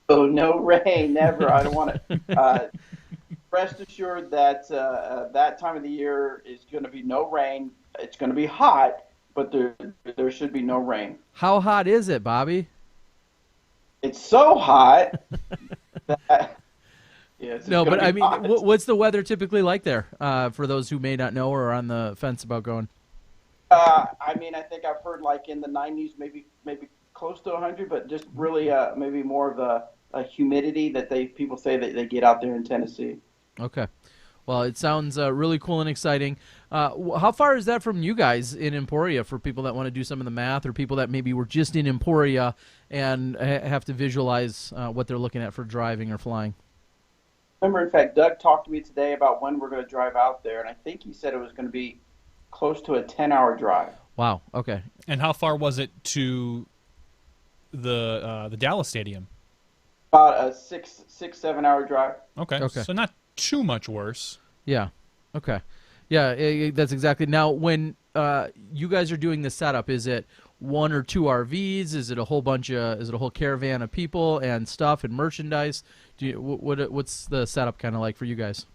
Oh, no rain, never. I don't want to. Rest assured that that time of the year is going to be no rain. It's going to be hot, but there should be no rain. How hot is it, Bobby? It's so hot that no, but I mean, what's the weather typically like there for those who may not know or are on the fence about going? I mean, I think I've heard like in the 90s, maybe close to 100, but just really maybe more of a humidity that people say that they get out there in Tennessee. Okay. Well, it sounds really cool and exciting. How far is that from you guys in Emporia for people that want to do some of the math or people that maybe were just in Emporia and have to visualize what they're looking at for driving or flying? Remember, in fact, Doug talked to me today about when we're going to drive out there, and I think he said it was going to be close to a 10-hour drive. Wow. Okay. And how far was it to the Dallas Stadium? About a 7-hour drive. Okay. So not too much worse. Yeah. Okay. Yeah, that's exactly. Now, when you guys are doing the setup, is it one or two RVs? Is it a whole bunch of? Is it a whole caravan of people and stuff and merchandise? What's the setup kind of like for you guys?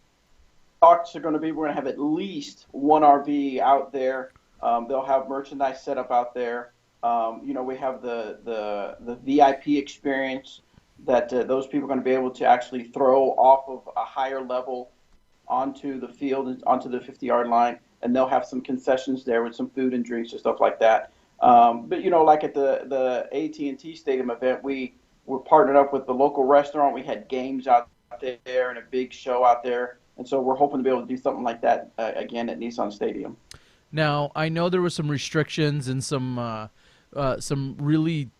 Talks are going to be we're going to have at least one RV out there. They'll have merchandise set up out there. We have the VIP experience that those people are going to be able to actually throw off of a higher level onto the field and onto the 50-yard line, and they'll have some concessions there with some food and drinks and stuff like that. But like at the AT&T Stadium event, we were partnered up with the local restaurant. We had games out there and a big show out there, and so we're hoping to be able to do something like that again at Nissan Stadium. Now, I know there were some restrictions and some really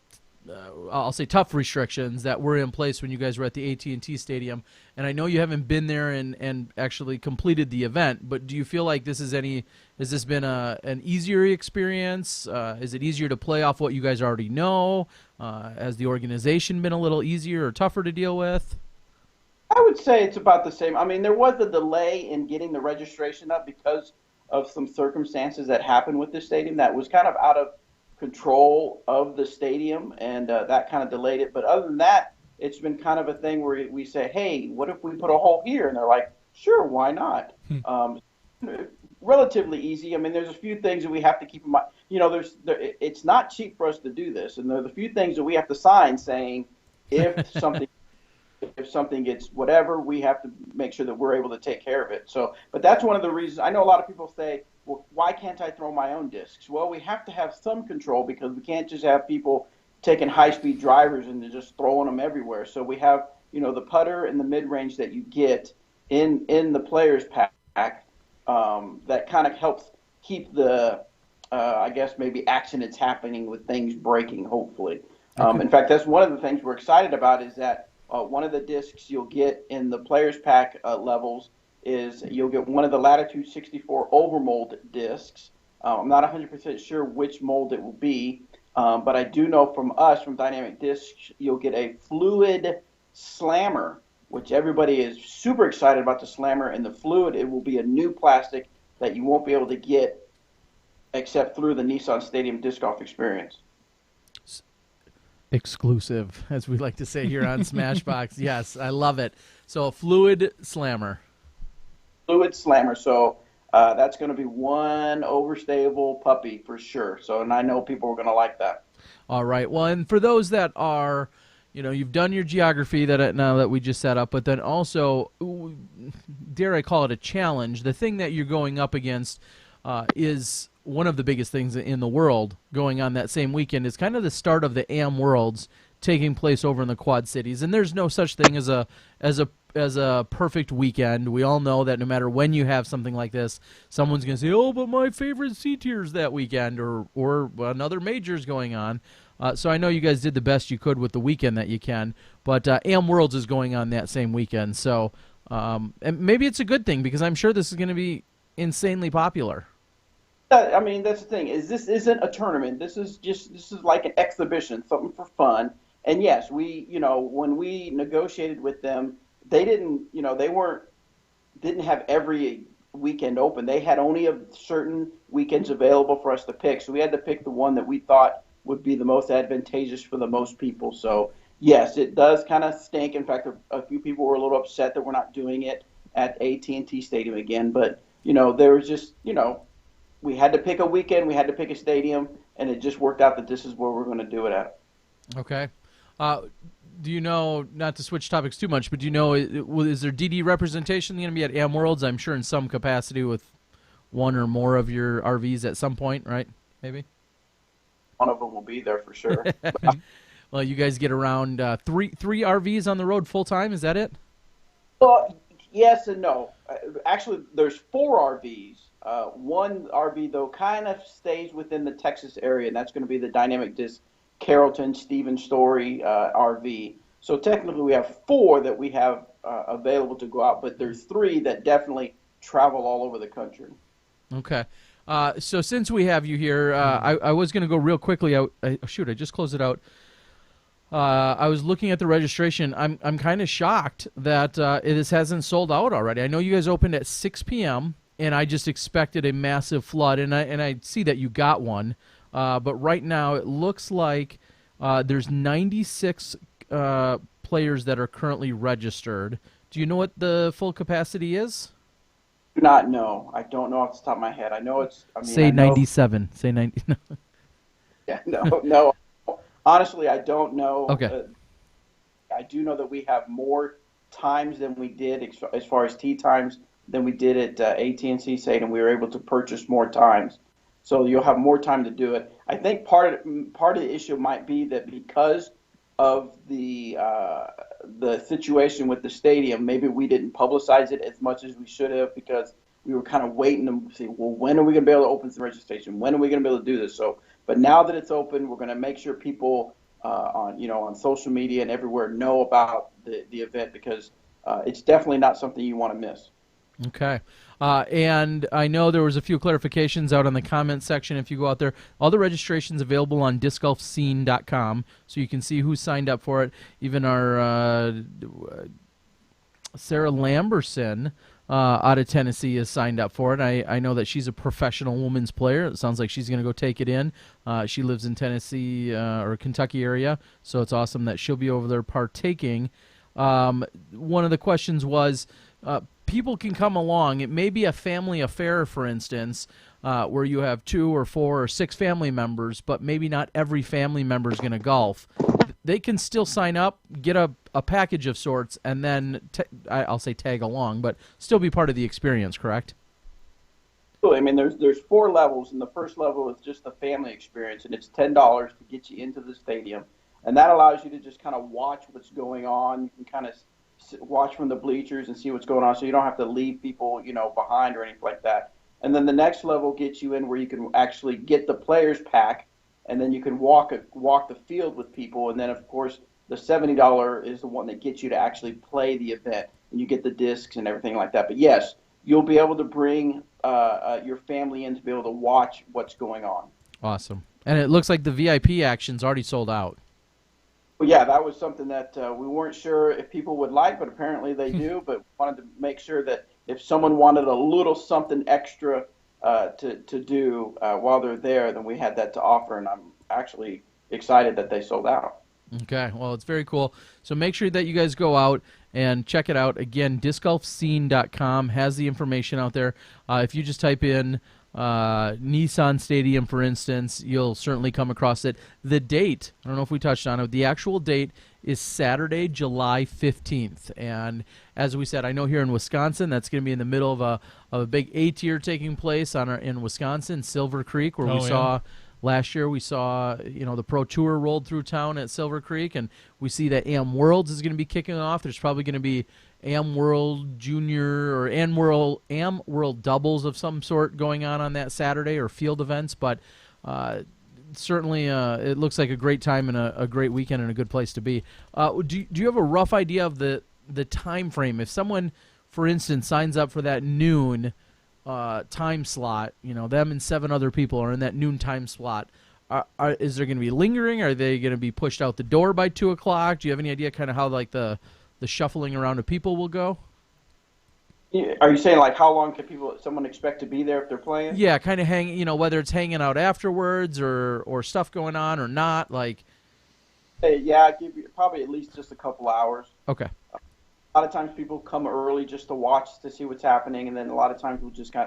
I'll say tough restrictions that were in place when you guys were at the AT&T Stadium, and I know you haven't been there and actually completed the event, but do you feel like has this been an easier experience? Is it easier to play off what you guys already know? Has the organization been a little easier or tougher to deal with? I would say it's about the same. I mean, there was a delay in getting the registration up because of some circumstances that happened with this stadium that was kind of out of control of the stadium, and that kind of delayed it. But other than that, it's been kind of a thing where we say, hey, what if we put a hole here? And they're like, sure, why not? Relatively easy. I mean, there's a few things that we have to keep in mind. It's not cheap for us to do this, and there's a few things that we have to sign saying if something gets whatever, we have to make sure that we're able to take care of it. So, but that's one of the reasons. I know a lot of people say, well, why can't I throw my own discs? Well, we have to have some control because we can't just have people taking high-speed drivers and just throwing them everywhere. So we have, the putter and the mid-range that you get in the players pack that kind of helps keep the, I guess, maybe accidents happening with things breaking, hopefully. Okay. In fact, that's one of the things we're excited about is that one of the discs you'll get in the players pack levels is you'll get one of the Latitude 64 overmold discs. I'm not 100% sure which mold it will be, but I do know from Dynamic Discs, you'll get a fluid slammer, which everybody is super excited about the slammer. And the fluid, it will be a new plastic that you won't be able to get except through the Nissan Stadium Disc Golf experience. Exclusive, as we like to say here on SmashBox. Yes, I love it. So a fluid slammer. Fluid slammer. So that's going to be one overstable puppy for sure. So, and I know people are going to like that. All right. Well, and for those that are, you've done your geography now that we just set up, but then also, dare I call it a challenge, the thing that you're going up against is one of the biggest things in the world going on that same weekend. Is kind of the start of the AM Worlds taking place over in the Quad Cities, and there's no such thing as a perfect weekend. We all know that no matter when you have something like this, someone's going to say, "Oh, but my favorite C tier's that weekend," or another major's going on. So I know you guys did the best you could with the weekend that you can, but AM Worlds is going on that same weekend. So and maybe it's a good thing because I'm sure this is going to be insanely popular. I mean, that's the thing. Is this isn't a tournament. This is like an exhibition, something for fun. And yes, when we negotiated with them, they didn't, they weren't didn't have every weekend open. They had only a certain weekends available for us to pick. So we had to pick the one that we thought would be the most advantageous for the most people. So yes, it does kind of stink. In fact, a few people were a little upset that we're not doing it at AT&T Stadium again. But there was just we had to pick a weekend, we had to pick a stadium, and it just worked out that this is where we're going to do it at. Okay. Do you know, not to switch topics too much, but do you know, is there DD representation going to be at Am Worlds? I'm sure in some capacity with one or more of your RVs at some point, right? Maybe? One of them will be there for sure. Well, you guys get around three RVs on the road full-time, is that it? Well, yes and no. Actually, there's 4 RVs. One RV, though, kind of stays within the Texas area, and that's going to be the Dynamic Disc Carrollton Stephen Story RV. So technically we have 4 that we have available to go out, but there's 3 that definitely travel all over the country. Okay. So since we have you here, I was going to go real quickly. I just closed it out. I was looking at the registration. I'm kind of shocked that this hasn't sold out already. I know you guys opened at 6 p.m., and I just expected a massive flood, and I see that you got one. But right now it looks like there's 96 players that are currently registered. Do you know what the full capacity is? Do not know. I don't know off the top of my head. I know it's. I mean, say 97. Say 90. Yeah, no. Honestly, I don't know. Okay. I do know that we have more times than we did as far as tee times than we did at AT&T Stadium. We were able to purchase more times. So you'll have more time to do it. I think part of the issue might be that because of the situation with the stadium, maybe we didn't publicize it as much as we should have because we were kind of waiting to see, well, when are we going to be able to open some registration? When are we going to be able to do this? So, but now that it's open, we're going to make sure people on social media and everywhere know about the event because it's definitely not something you want to miss. Okay. And I know there was a few clarifications out on the comment section. If you go out there, all the registration's available on discgolfscene.com, so you can see who signed up for it. Even our Sarah Lamberson out of Tennessee is signed up for it. I know that she's a professional women's player. It sounds like she's going to go take it in. She lives in Tennessee or Kentucky area, so it's awesome that she'll be over there partaking. One of the questions was, people can come along. It may be a family affair, for instance, where you have 2 or 4 or 6 family members, but maybe not every family member is going to golf. They can still sign up, get a package of sorts, and then I'll say tag along, but still be part of the experience, correct? I mean, there's 4 levels, and the first level is just the family experience, and it's $10 to get you into the stadium, and that allows you to just kind of watch what's going on. You can kind of watch from the bleachers and see what's going on, so you don't have to leave people, behind or anything like that. And then the next level gets you in where you can actually get the players pack, and then you can walk the field with people. And then, of course, the $70 is the one that gets you to actually play the event, and you get the discs and everything like that. But yes, you'll be able to bring your family in to be able to watch what's going on. Awesome. And it looks like the VIP action's already sold out. Well, yeah, that was something that we weren't sure if people would like, but apparently they do. But wanted to make sure that if someone wanted a little something extra to do while they're there, then we had that to offer. And I'm actually excited that they sold out. Okay, well, it's very cool. So make sure that you guys go out and check it out. Again, discgolfscene.com has the information out there. If you just type in Nissan Stadium, for instance, you'll certainly come across it. The date, I don't know if we touched on it, the actual date is Saturday, July 15th. And as we said, I know here in Wisconsin, that's going to be in the middle of a big A-tier taking place in Wisconsin, Silver Creek, where saw last year, we saw the Pro Tour rolled through town at Silver Creek, and we see that Am Worlds is going to be kicking off. There's probably going to be Am World Junior or Am World doubles of some sort going on that Saturday, or field events. But certainly it looks like a great time and a great weekend and a good place to be. Do you have a rough idea of the time frame? If someone, for instance, signs up for that noon, time slot, them and 7 other people are in that noon time slot. Is there going to be lingering? Are they going to be pushed out the door by 2 o'clock? Do you have any idea kind of how like the shuffling around of people will go? Are you saying like how long can someone expect to be there if they're playing? Yeah, kind of whether it's hanging out afterwards or stuff going on or not. Like, yeah, I'd give you probably at least just a couple hours. Okay. A lot of times people come early just to watch to see what's happening, and then a lot of times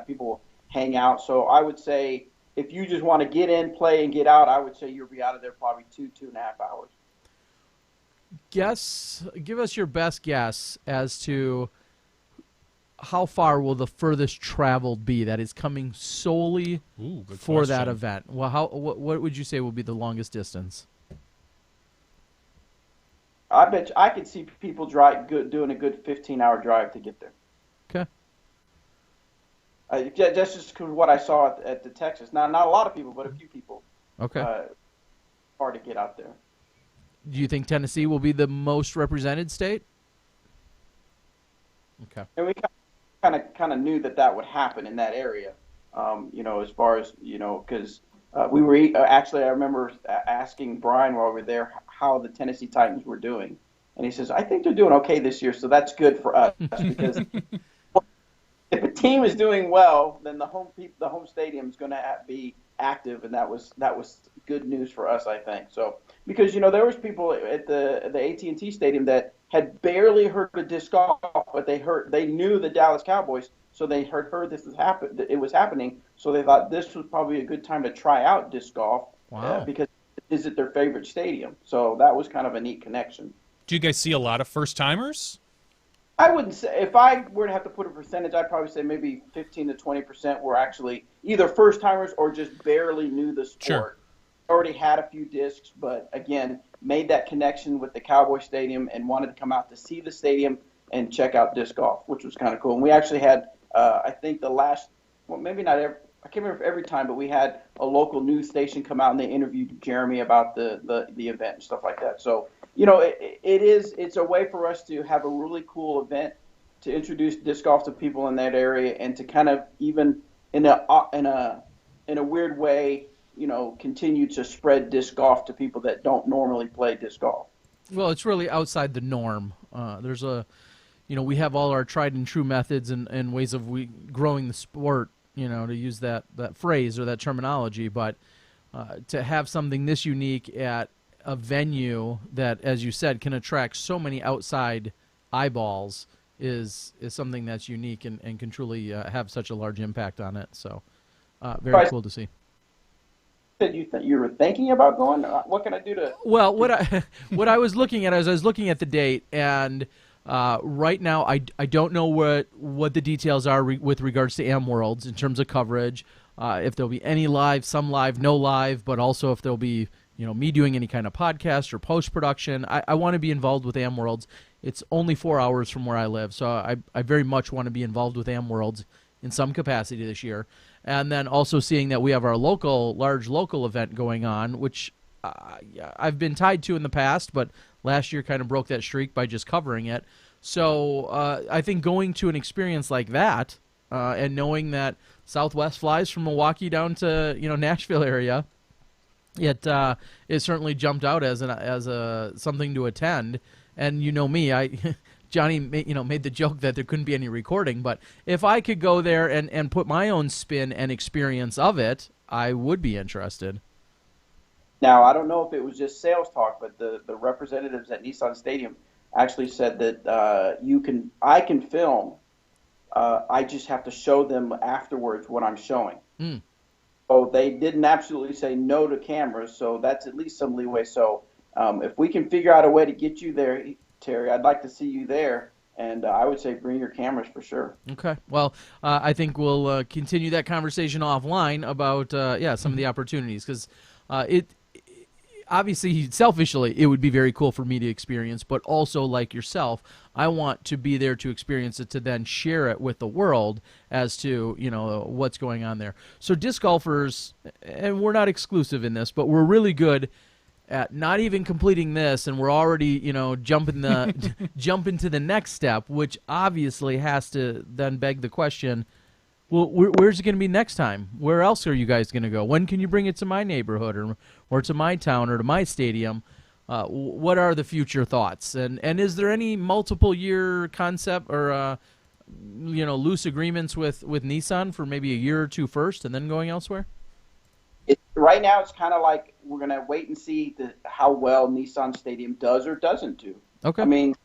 people hang out. So I would say if you just want to get in, play, and get out, I would say you'll be out of there probably 2.5 hours. Give us your best guess as to how far will the furthest traveled be that is coming solely for that event? Well, what would you say will be the longest distance? I bet you, I could see people doing a good 15-hour drive to get there. Okay. That's just what I saw at the Texas. Not a lot of people, but a few people. Okay. Hard to get out there. Do you think Tennessee will be the most represented state? Okay. And we kind of knew that would happen in that area. As far as because we were actually, I remember asking Brian while we were there how the Tennessee Titans were doing, and he says, "I think they're doing okay this year, so that's good for us because if a team is doing well, then the home stadium is going to be active, and that was good news for us, I think. So because there was people at the AT&T Stadium that had barely heard of disc golf, but they knew the Dallas Cowboys, so they heard this it was happening, so they thought this was probably a good time to try out disc golf. Wow. Because is it their favorite stadium? So that was kind of a neat connection. Do you guys see a lot of first timers? I wouldn't say, if I were to have to put a percentage, I'd probably say maybe 15 to 20% were actually either first timers or just barely knew the sport. Sure. Already had a few discs, but again, made that connection with the Cowboy Stadium and wanted to come out to see the stadium and check out disc golf, which was kind of cool. And we actually had, I think maybe not every, I can't remember every time, but we had a local news station come out and they interviewed Jeremy about the event and stuff like that. So, it's a way for us to have a really cool event to introduce disc golf to people in that area and to kind of even in a weird way, continue to spread disc golf to people that don't normally play disc golf. Well, it's really outside the norm. There's we have all our tried and true methods and ways of growing the sport, to use that phrase or that terminology, but to have something this unique at a venue that, as you said, can attract so many outside eyeballs is something that's unique and can truly have such a large impact on it. So very cool to see. Said you were thinking about going? What can I do to? Well, what I was looking at is I was looking at the date, and right now I don't know what the details are with regards to Am Worlds in terms of coverage. If there'll be any live, some live, no live, but also if there'll be me doing any kind of podcast or post-production. I want to be involved with Am Worlds. It's only 4 hours from where I live, so I very much want to be involved with Am Worlds in some capacity this year. And then also seeing that we have our large local event going on, which I've been tied to in the past, but last year kind of broke that streak by just covering it. So I think going to an experience like that and knowing that Southwest flies from Milwaukee down to Nashville area, it certainly jumped out as a something to attend. And me, Johnny made the joke that there couldn't be any recording, but if I could go there and put my own spin and experience of it, I would be interested. Now, I don't know if it was just sales talk, but the representatives at Nissan Stadium actually said that I can film. I just have to show them afterwards what I'm showing. Mm. So they didn't absolutely say no to cameras, so that's at least some leeway. So if we can figure out a way to get you there, Terry, I'd like to see you there, and I would say bring your cameras for sure. Okay. Well, I think we'll continue that conversation offline about some of the opportunities, because obviously, selfishly, it would be very cool for me to experience, but also, like yourself, I want to be there to experience it, to then share it with the world as to, what's going on there. So disc golfers, and we're not exclusive in this, but we're really good at not even completing this, and we're already, jump into the next step, which obviously has to then beg the question, Well, where's it going to be next time? Where else are you guys going to go? When can you bring it to my neighborhood or to my town or to my stadium? What are the future thoughts? And is there any multiple year concept or loose agreements with Nissan for maybe a year or two first and then going elsewhere? Right now, it's kind of like we're going to wait and see how well Nissan Stadium does or doesn't do. Okay. I mean,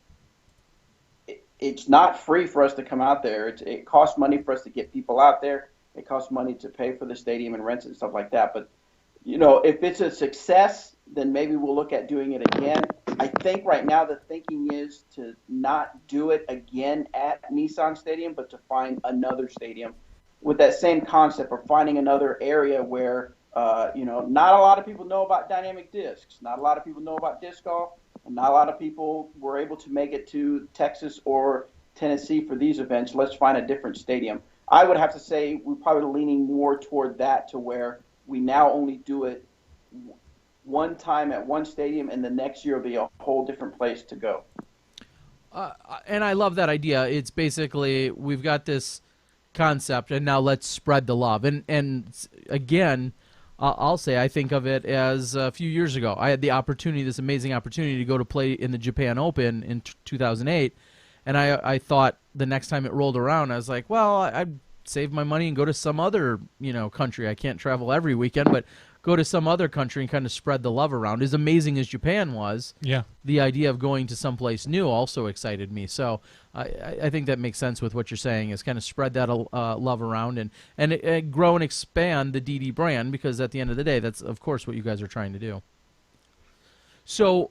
it's not free for us to come out there. It costs money for us to get people out there. It costs money to pay for the stadium and rents and stuff like that. But, if it's a success, then maybe we'll look at doing it again. I think right now the thinking is to not do it again at Nissan Stadium, but to find another stadium with that same concept of finding another area where, not a lot of people know about dynamic discs. Not a lot of people know about disc golf. And not a lot of people were able to make it to Texas or Tennessee for these events. Let's find a different stadium. I would have to say we're probably leaning more toward that, to where we now only do it one time at one stadium, and the next year will be a whole different place to go. And I love that idea. It's basically, we've got this concept, and now let's spread the love. And again, I'll say I think of it as a few years ago. I had the opportunity, this amazing opportunity, to go to play in the Japan Open in 2008, and I thought the next time it rolled around, I was like, well, I'd save my money and go to some other country. I can't travel every weekend, but go to some other country and kind of spread the love around. As amazing as Japan was, yeah, the idea of going to someplace new also excited me. So I think that makes sense with what you're saying, is kind of spread that love around and grow and expand the DD brand, because at the end of the day, that's, of course, what you guys are trying to do. So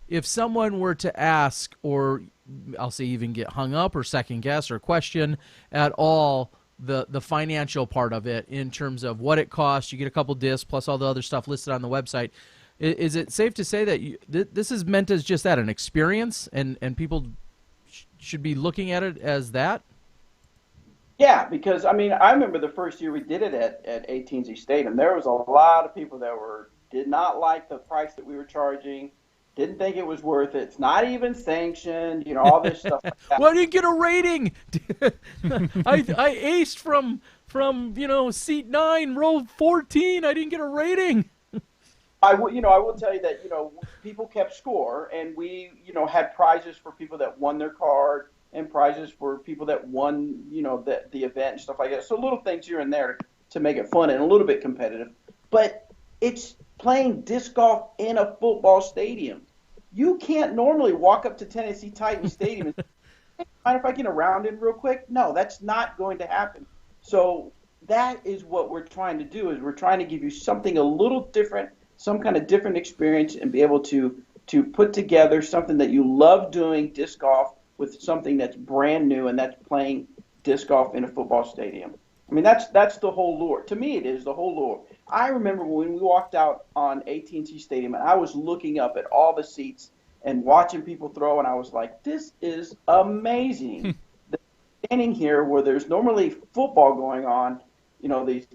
if someone were to ask, or I'll say even get hung up or second guess or question at all the financial part of it, in terms of what it costs, you get a couple discs plus all the other stuff listed on the website, is it safe to say that this is meant as just that, an experience, and people should be looking at it as that? Yeah, because, I remember the first year we did it at AT&T Stadium, there was a lot of people that did not like the price that we were charging, didn't think it was worth it. It's not even sanctioned, all this stuff like that. Well, I didn't get a rating. I aced from seat 9, row 14. I didn't get a rating. I will tell you that, people kept score, and we, had prizes for people that won their card, and prizes for people that won, the event and stuff like that. So little things here and there to make it fun and a little bit competitive. But it's playing disc golf in a football stadium. You can't normally walk up to Tennessee Titans Stadium and say, hey, mind if I get a round in real quick? No, that's not going to happen. So that is what we're trying to do, is we're trying to give you something a little different, some kind of different experience, and be able to put together something that you love doing, disc golf, with something that's brand new, and that's playing disc golf in a football stadium. That's the whole lure. To me, it is the whole lure. I remember when we walked out on AT&T Stadium, and I was looking up at all the seats and watching people throw, and I was like, this is amazing. Standing here where there's normally football going on, these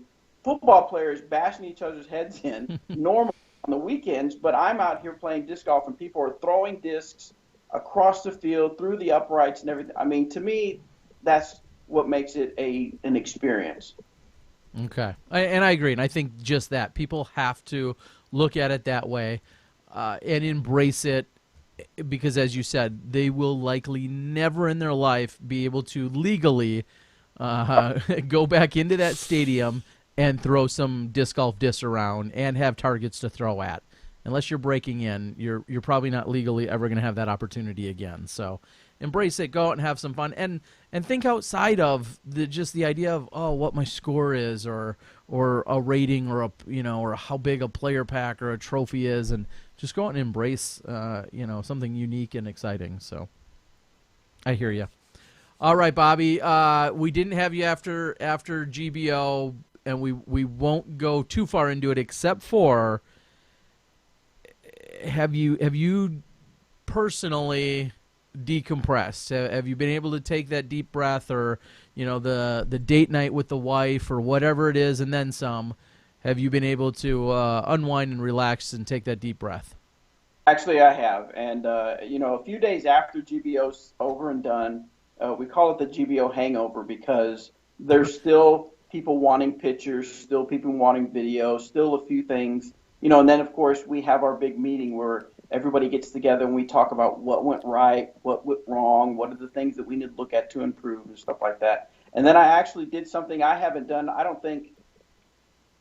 football players bashing each other's heads in normally on the weekends, but I'm out here playing disc golf, and people are throwing discs across the field, through the uprights and everything. To me, that's what makes it an experience. Okay. And I agree. And I think just that. People have to look at it that way and embrace it, because, as you said, they will likely never in their life be able to legally go back into that stadium and throw some disc golf discs around and have targets to throw at. Unless you're breaking in, you're probably not legally ever going to have that opportunity again. So embrace it, go out and have some fun, and think outside of just the idea of, oh, what my score is, or a rating, or or how big a player pack or a trophy is, and just go out and embrace something unique and exciting. So I hear you. All right, Bobby, we didn't have you after GBO, and we won't go too far into it, except for, have you personally decompressed? Have you been able to take that deep breath, or the date night with the wife, or whatever it is, and then some? Have you been able to unwind and relax and take that deep breath? Actually, I have. And a few days after GBO's over and done, we call it the GBO hangover because there's still people wanting pictures, still people wanting videos, still a few things, and then of course we have our big meeting where everybody gets together and we talk about what went right, what went wrong, what are the things that we need to look at to improve and stuff like that. And then I actually did something I haven't done, I don't think,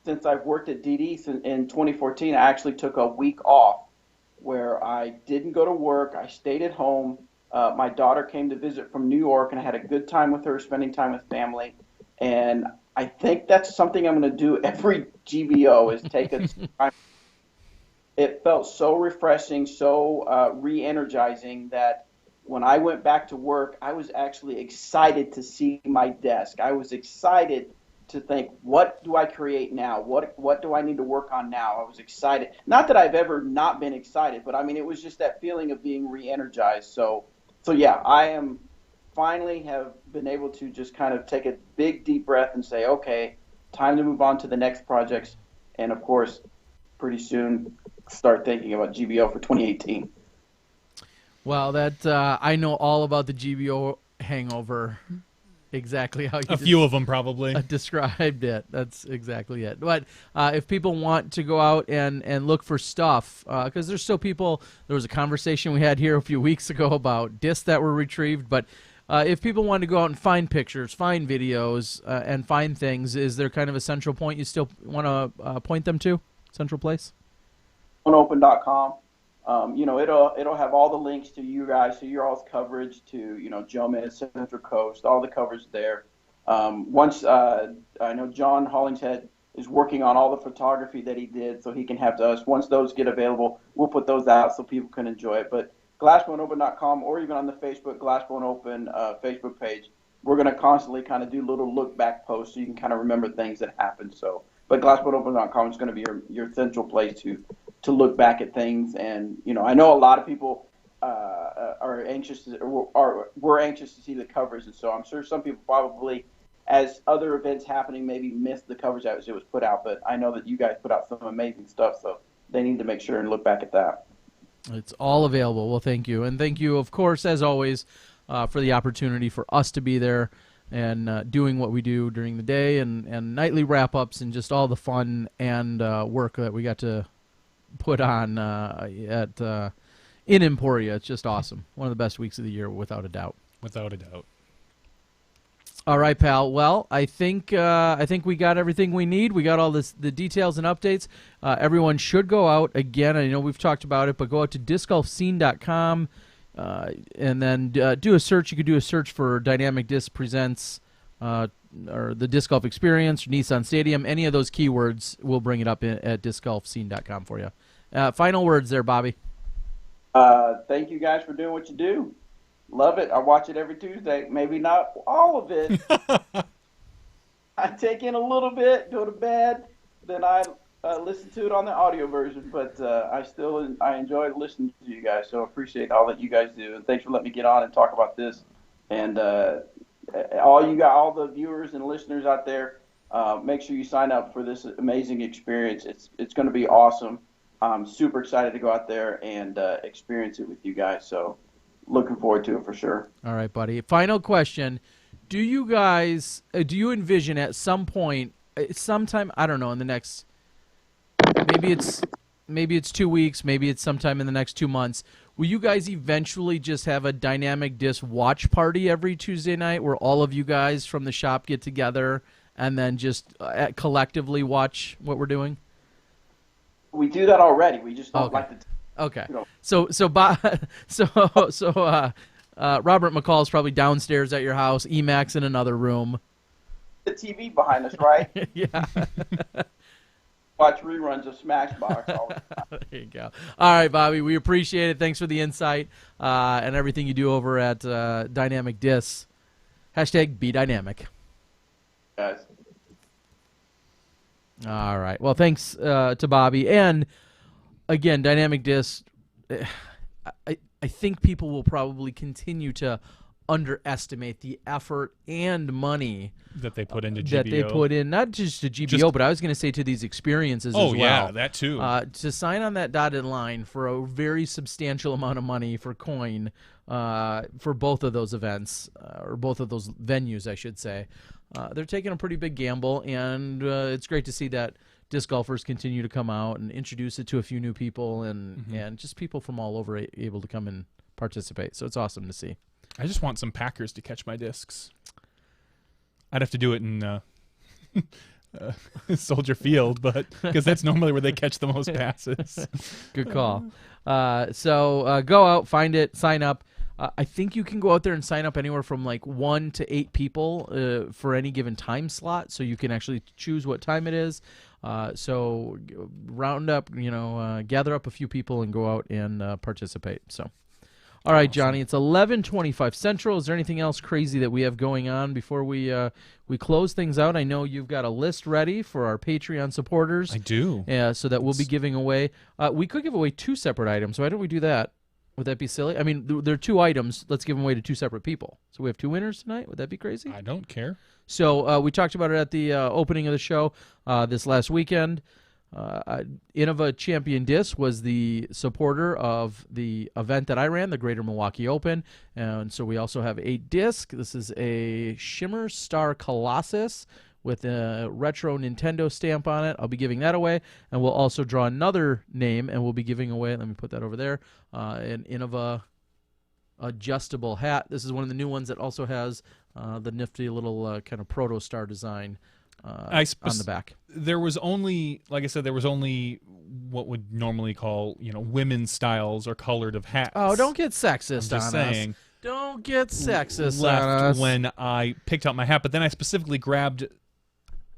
since I've worked at DD in 2014. I actually took a week off where I didn't go to work. I stayed at home. My daughter came to visit from New York, and I had a good time with her, spending time with family. And I think that's something I'm going to do every GBO is take a time. It felt so refreshing, so re-energizing that when I went back to work, I was actually excited to see my desk. I was excited to think, what do I create now? What do I need to work on now? I was excited. Not that I've ever not been excited, but I mean, it was just that feeling of being re-energized. So yeah, I am finally have been able to just kind of take a big, deep breath and say, okay, time to move on to the next projects. And of course, pretty soon start thinking about GBO for 2018. Well, I know all about the GBO hangover. Exactly how you a few of them probably described it. That's exactly it. But if people want to go out and look for stuff, because there's still people, there was a conversation we had here a few weeks ago about discs that were retrieved, but if people want to go out and find pictures, find videos, and find things, is there kind of a central point you still want to point them to? Central place? Open.com. It'll have all the links to you guys, to your all's coverage, to Joe Mid, Central Coast, all the coverage there. Once I know John Hollingshead is working on all the photography that he did, so he can have to us. Once those get available, we'll put those out so people can enjoy it. But glassboneopen.com, or even on the Facebook Glassbone Open Facebook page, we're going to constantly kind of do little look back posts so you can kind of remember things that happened. But glassboneopen.com is going to be your central place to look back at things. And I know a lot of people are anxious we're anxious to see the coverage, and so I'm sure some people probably, as other events happening, maybe missed the coverage as it was put out. But I know that you guys put out some amazing stuff, so they need to make sure and look back at that. It's all available. Well, thank you, and thank you, of course, as always, for the opportunity for us to be there and doing what we do during the day and nightly wrap-ups and just all the fun and work that we got to put on in Emporia. It's just awesome. One of the best weeks of the year, without a doubt. Without a doubt. All right, pal. Well, I think we got everything we need. We got all the details and updates. Everyone should go out again. I know we've talked about it, but go out to discgolfscene.com and then do a search. You could do a search for Dynamic Disc Presents or the Disc Golf Experience, or Nissan Stadium. Any of those keywords will bring it up at discgolfscene.com for you. Final words there, Bobby. Thank you guys for doing what you do. Love it. I watch it every Tuesday. Maybe not all of it. I take in a little bit, go to bed, then I listen to it on the audio version. But I enjoy listening to you guys. So I appreciate all that you guys do, and thanks for letting me get on and talk about this. And all the viewers and listeners out there, make sure you sign up for this amazing experience. It's going to be awesome. I'm super excited to go out there and experience it with you guys. So looking forward to it for sure. All right, buddy. Final question. Do you guys, do you envision at some point, sometime, I don't know, in the next, maybe it's 2 weeks, maybe it's sometime in the next 2 months, will you guys eventually just have a Dynamic Disc watch party every Tuesday night where all of you guys from the shop get together and then just collectively watch what we're doing? We do that already. We just don't like to. Okay. So Robert McCall's probably downstairs at your house. Emacs in another room. The TV behind us, right? Yeah. Watch reruns of SmashBoxx all the time. There you go. All right, Bobby. We appreciate it. Thanks for the insight and everything you do over at Dynamic Discs. #Be Dynamic. Guys. All right. Well, thanks to Bobby. And, again, Dynamic Disc, I think people will probably continue to underestimate the effort and money that they put into GBO. That they put in, not just to GBO, but I was going to say to these experiences as well. Oh, yeah, that too. To sign on that dotted line for a very substantial amount of money for coin for both of those events, or both of those venues, I should say. They're taking a pretty big gamble, and it's great to see that disc golfers continue to come out and introduce it to a few new people, and just people from all over able to come and participate. So it's awesome to see. I just want some Packers to catch my discs. I'd have to do it in Soldier Field, but because that's normally where they catch the most passes. Good call. So go out, find it, sign up. I think you can go out there and sign up anywhere from like 1 to 8 people for any given time slot, so you can actually choose what time it is. So round up, gather up a few people and go out and participate. So. All right, Johnny, it's 11:25 Central. Is there anything else crazy that we have going on before we close things out? I know you've got a list ready for our Patreon supporters. I do. Yeah, so that we'll be giving away. We could give away 2 separate items. Why don't we do that? Would that be silly? I mean, there are 2 items. Let's give them away to 2 separate people. So we have 2 winners tonight. Would that be crazy? I don't care. So we talked about it at the opening of the show this last weekend. Innova Champion Disc was the supporter of the event that I ran, the Greater Milwaukee Open, and so we also have a disc. This is a Shimmer Star Colossus with a retro Nintendo stamp on it. I'll be giving that away, and we'll also draw another name, and we'll be giving away, let me put that over there, an Innova adjustable hat. This is one of the new ones that also has the nifty little kind of proto star design on the back. There was only, like I said, there was only what would normally call, women's styles or colored of hats. Oh, don't get sexist I'm just saying. us. Don't get sexist left on us. When I picked out my hat, but then I specifically grabbed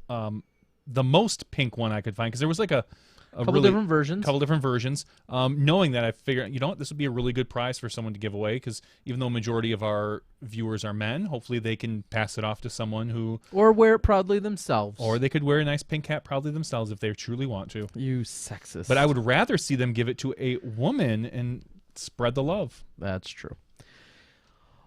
the most pink one I could find, because there was like a couple different versions. Knowing that, I figured, this would be a really good prize for someone to give away, because even though a majority of our viewers are men, hopefully they can pass it off to someone who... Or wear it proudly themselves. Or they could wear a nice pink hat proudly themselves if they truly want to. You sexist. But I would rather see them give it to a woman and spread the love. That's true.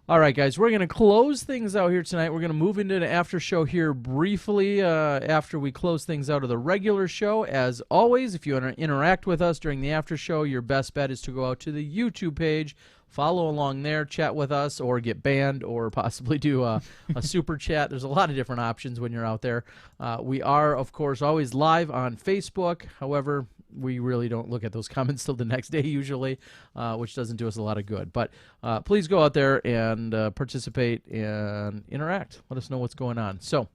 All right, guys, we're going to close things out here tonight. We're going to move into an after show here briefly after we close things out of the regular show. As always, if you want to interact with us during the after show, your best bet is to go out to the YouTube page, follow along there, chat with us, or get banned, or possibly do a super chat. There's a lot of different options when you're out there. We are, of course, always live on Facebook. However, we really don't look at those comments till the next day usually, which doesn't do us a lot of good. But please go out there and participate and interact. Let us know what's going on. So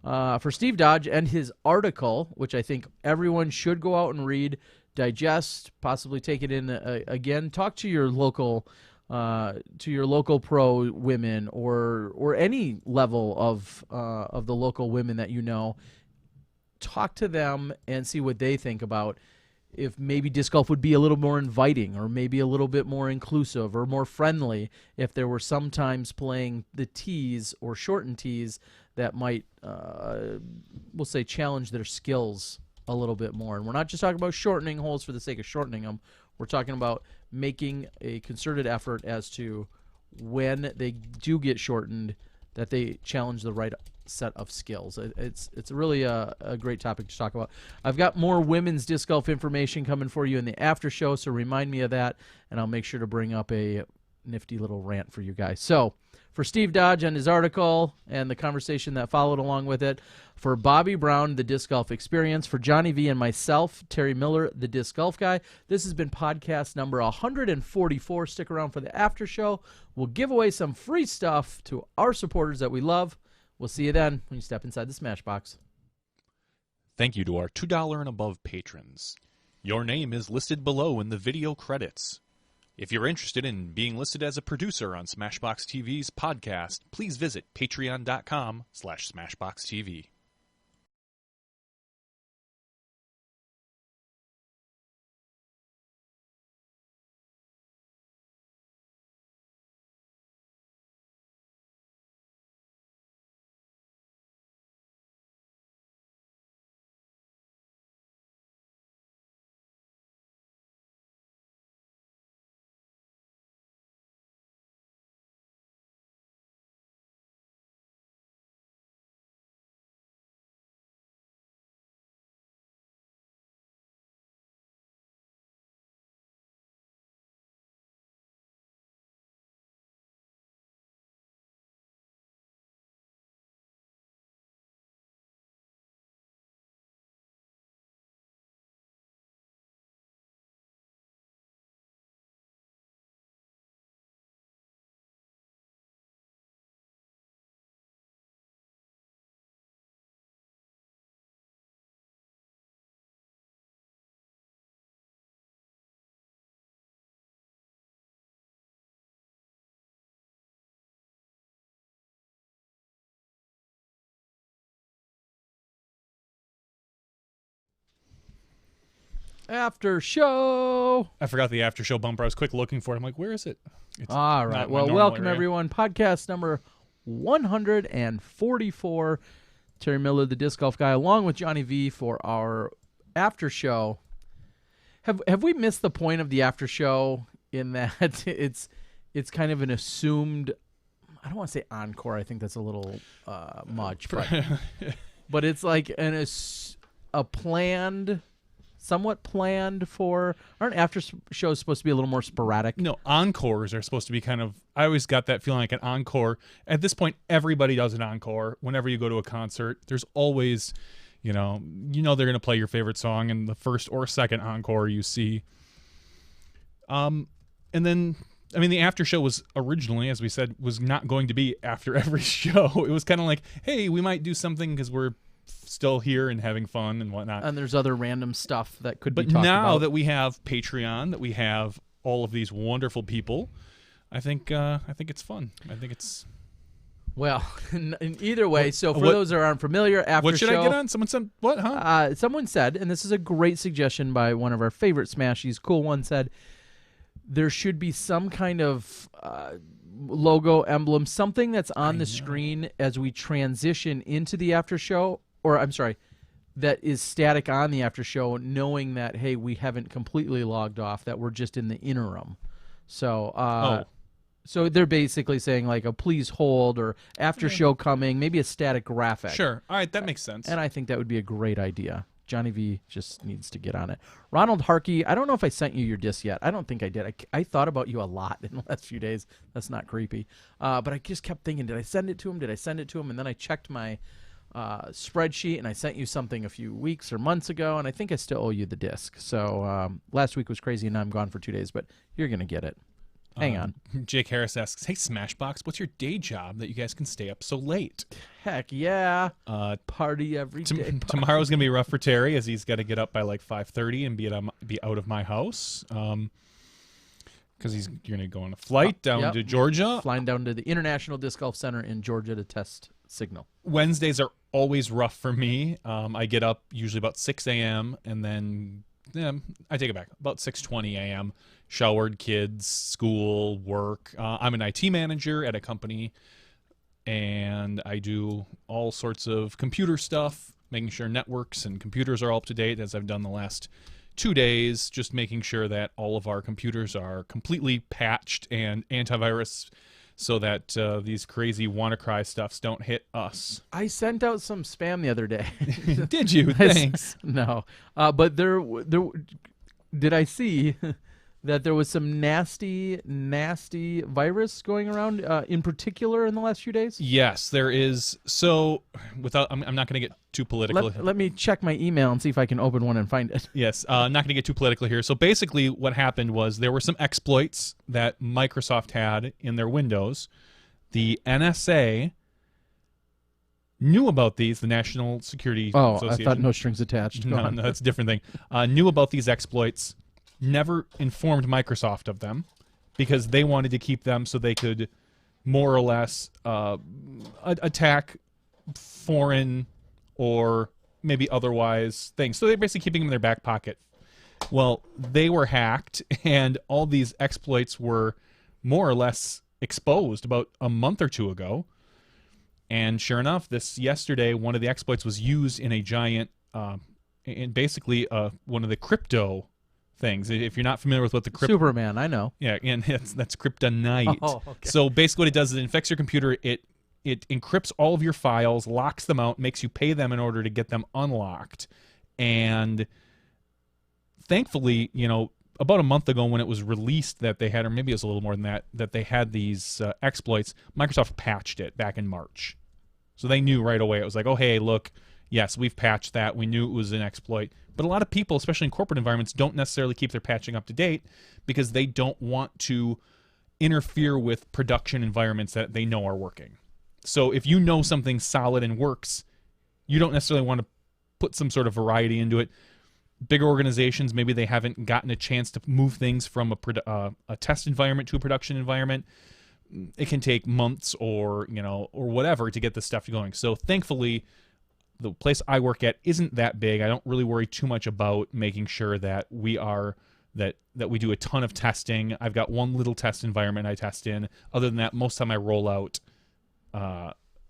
for Steve Dodge and his article, which I think everyone should go out and read, digest, possibly take it in again, talk to your local pro women or any level of the local women that you know. Talk to them and see what they think about if maybe disc golf would be a little more inviting, or maybe a little bit more inclusive or more friendly if there were sometimes playing the tees or shortened tees that might, we'll say, challenge their skills a little bit more. And we're not just talking about shortening holes for the sake of shortening them. We're talking about making a concerted effort as to when they do get shortened, that they challenge the right set of skills. It's really a great topic to talk about. I've got more women's disc golf information coming for you in the after show, so remind me of that, and I'll make sure to bring up a nifty little rant for you guys. So for Steve Dodge and his article and the conversation that followed along with it, for Bobby Brown, the Disc Golf Experience, for Johnny V and myself, Terry Miller, the Disc Golf Guy, this has been podcast number 144. Stick around for the after show. We'll give away some free stuff to our supporters that we love. We'll see you then when you step inside the Smashbox. Thank you to our $2 and above patrons. Your name is listed below in the video credits. If you're interested in being listed as a producer on SmashBoxxTV's podcast, please visit patreon.com/SmashBoxxTV. After show. I forgot the after show bumper. I was quick looking for it. I'm like, where is it? It's all right. Well, welcome everyone. Podcast number 144. Terry Miller, the disc golf guy, along with Johnny V for our after show. Have we missed the point of the after show in that it's kind of an assumed, I don't want to say encore. I think that's a little much, but it's like a planned, somewhat planned for. Aren't after shows supposed to be a little more sporadic? No, encores are supposed to be kind of. I always got that feeling like an encore. At this point, everybody does an encore. Whenever you go to a concert, there's always, they're going to play your favorite song in the first or second encore you see. And then, the after show was originally, as we said, was not going to be after every show. It was kind of like, hey, we might do something because we're still here and having fun and whatnot. And there's other random stuff that could be talked about. But now that we have Patreon, that we have all of these wonderful people, I think it's fun. I think it's... Well, in either way, so for those that aren't familiar, after what should show, I get on? Someone said, what, huh? Someone said, and this is a great suggestion by one of our favorite Smashies, Cool One, said, there should be some kind of logo, emblem, something that's on the screen as we transition into the after show, or I'm sorry, that is static on the after show, knowing that, hey, we haven't completely logged off, that we're just in the interim. So, so they're basically saying like a please hold or after show coming, maybe a static graphic. Sure. All right, that makes sense. And I think that would be a great idea. Johnny V just needs to get on it. Ronald Harkey, I don't know if I sent you your disc yet. I don't think I did. I thought about you a lot in the last few days. That's not creepy. But I just kept thinking, did I send it to him? Did I send it to him? And then I checked my spreadsheet, and I sent you something a few weeks or months ago, and I think I still owe you the disc. So last week was crazy, and now I'm gone for 2 days, but you're going to get it. Hang on. Jake Harris asks, hey, Smashbox, what's your day job that you guys can stay up so late? Heck yeah. Party every day. Tomorrow's going to be rough for Terry as he's got to get up by like 5:30 and be out of my house because he's going to go on a flight down to Georgia. Flying down to the International Disc Golf Center in Georgia to test signal. Wednesdays are always rough for me. I get up usually about 6 a.m. and then I take it back, about 6:20 a.m., showered, kids, school, work. I'm an IT manager at a company, and I do all sorts of computer stuff, making sure networks and computers are all up to date, as I've done the last 2 days, just making sure that all of our computers are completely patched and antivirus so that these crazy WannaCry stuffs don't hit us. I sent out some spam the other day. Did you? Thanks. No. But there did I see that there was some nasty virus going around in particular in the last few days? Yes, there is. So I'm not going to get too political. Let me check my email and see if I can open one and find it. Yes, I'm not going to get too political here. So basically what happened was there were some exploits that Microsoft had in their Windows. The NSA knew about these, the National Security Association. I thought no strings attached. No, that's a different thing. Knew about these exploits, never informed Microsoft of them because they wanted to keep them so they could more or less attack foreign or maybe otherwise things. So they're basically keeping them in their back pocket. Well, they were hacked, and all these exploits were more or less exposed about a month or two ago. And sure enough, yesterday, one of the exploits was used in a giant, in basically one of the crypto things. If you're not familiar with what the crypto... Superman, I know. Yeah, and that's kryptonite. Oh, okay. So basically what it does is it infects your computer, it encrypts all of your files, locks them out, makes you pay them in order to get them unlocked. And thankfully, about a month ago when it was released that they had, or maybe it was a little more than that they had these exploits, Microsoft patched it back in March. So they knew right away. It was like, oh, hey, look, yes, we've patched that. We knew it was an exploit. But a lot of people, especially in corporate environments, don't necessarily keep their patching up to date because they don't want to interfere with production environments that they know are working. So if you know something solid and works, you don't necessarily want to put some sort of variety into it. Bigger organizations, maybe they haven't gotten a chance to move things from a test environment to a production environment. It can take months or whatever to get this stuff going. So thankfully, the place I work at isn't that big. I don't really worry too much about making sure that we do a ton of testing. I've got one little test environment I test in. Other than that, most of the time I roll out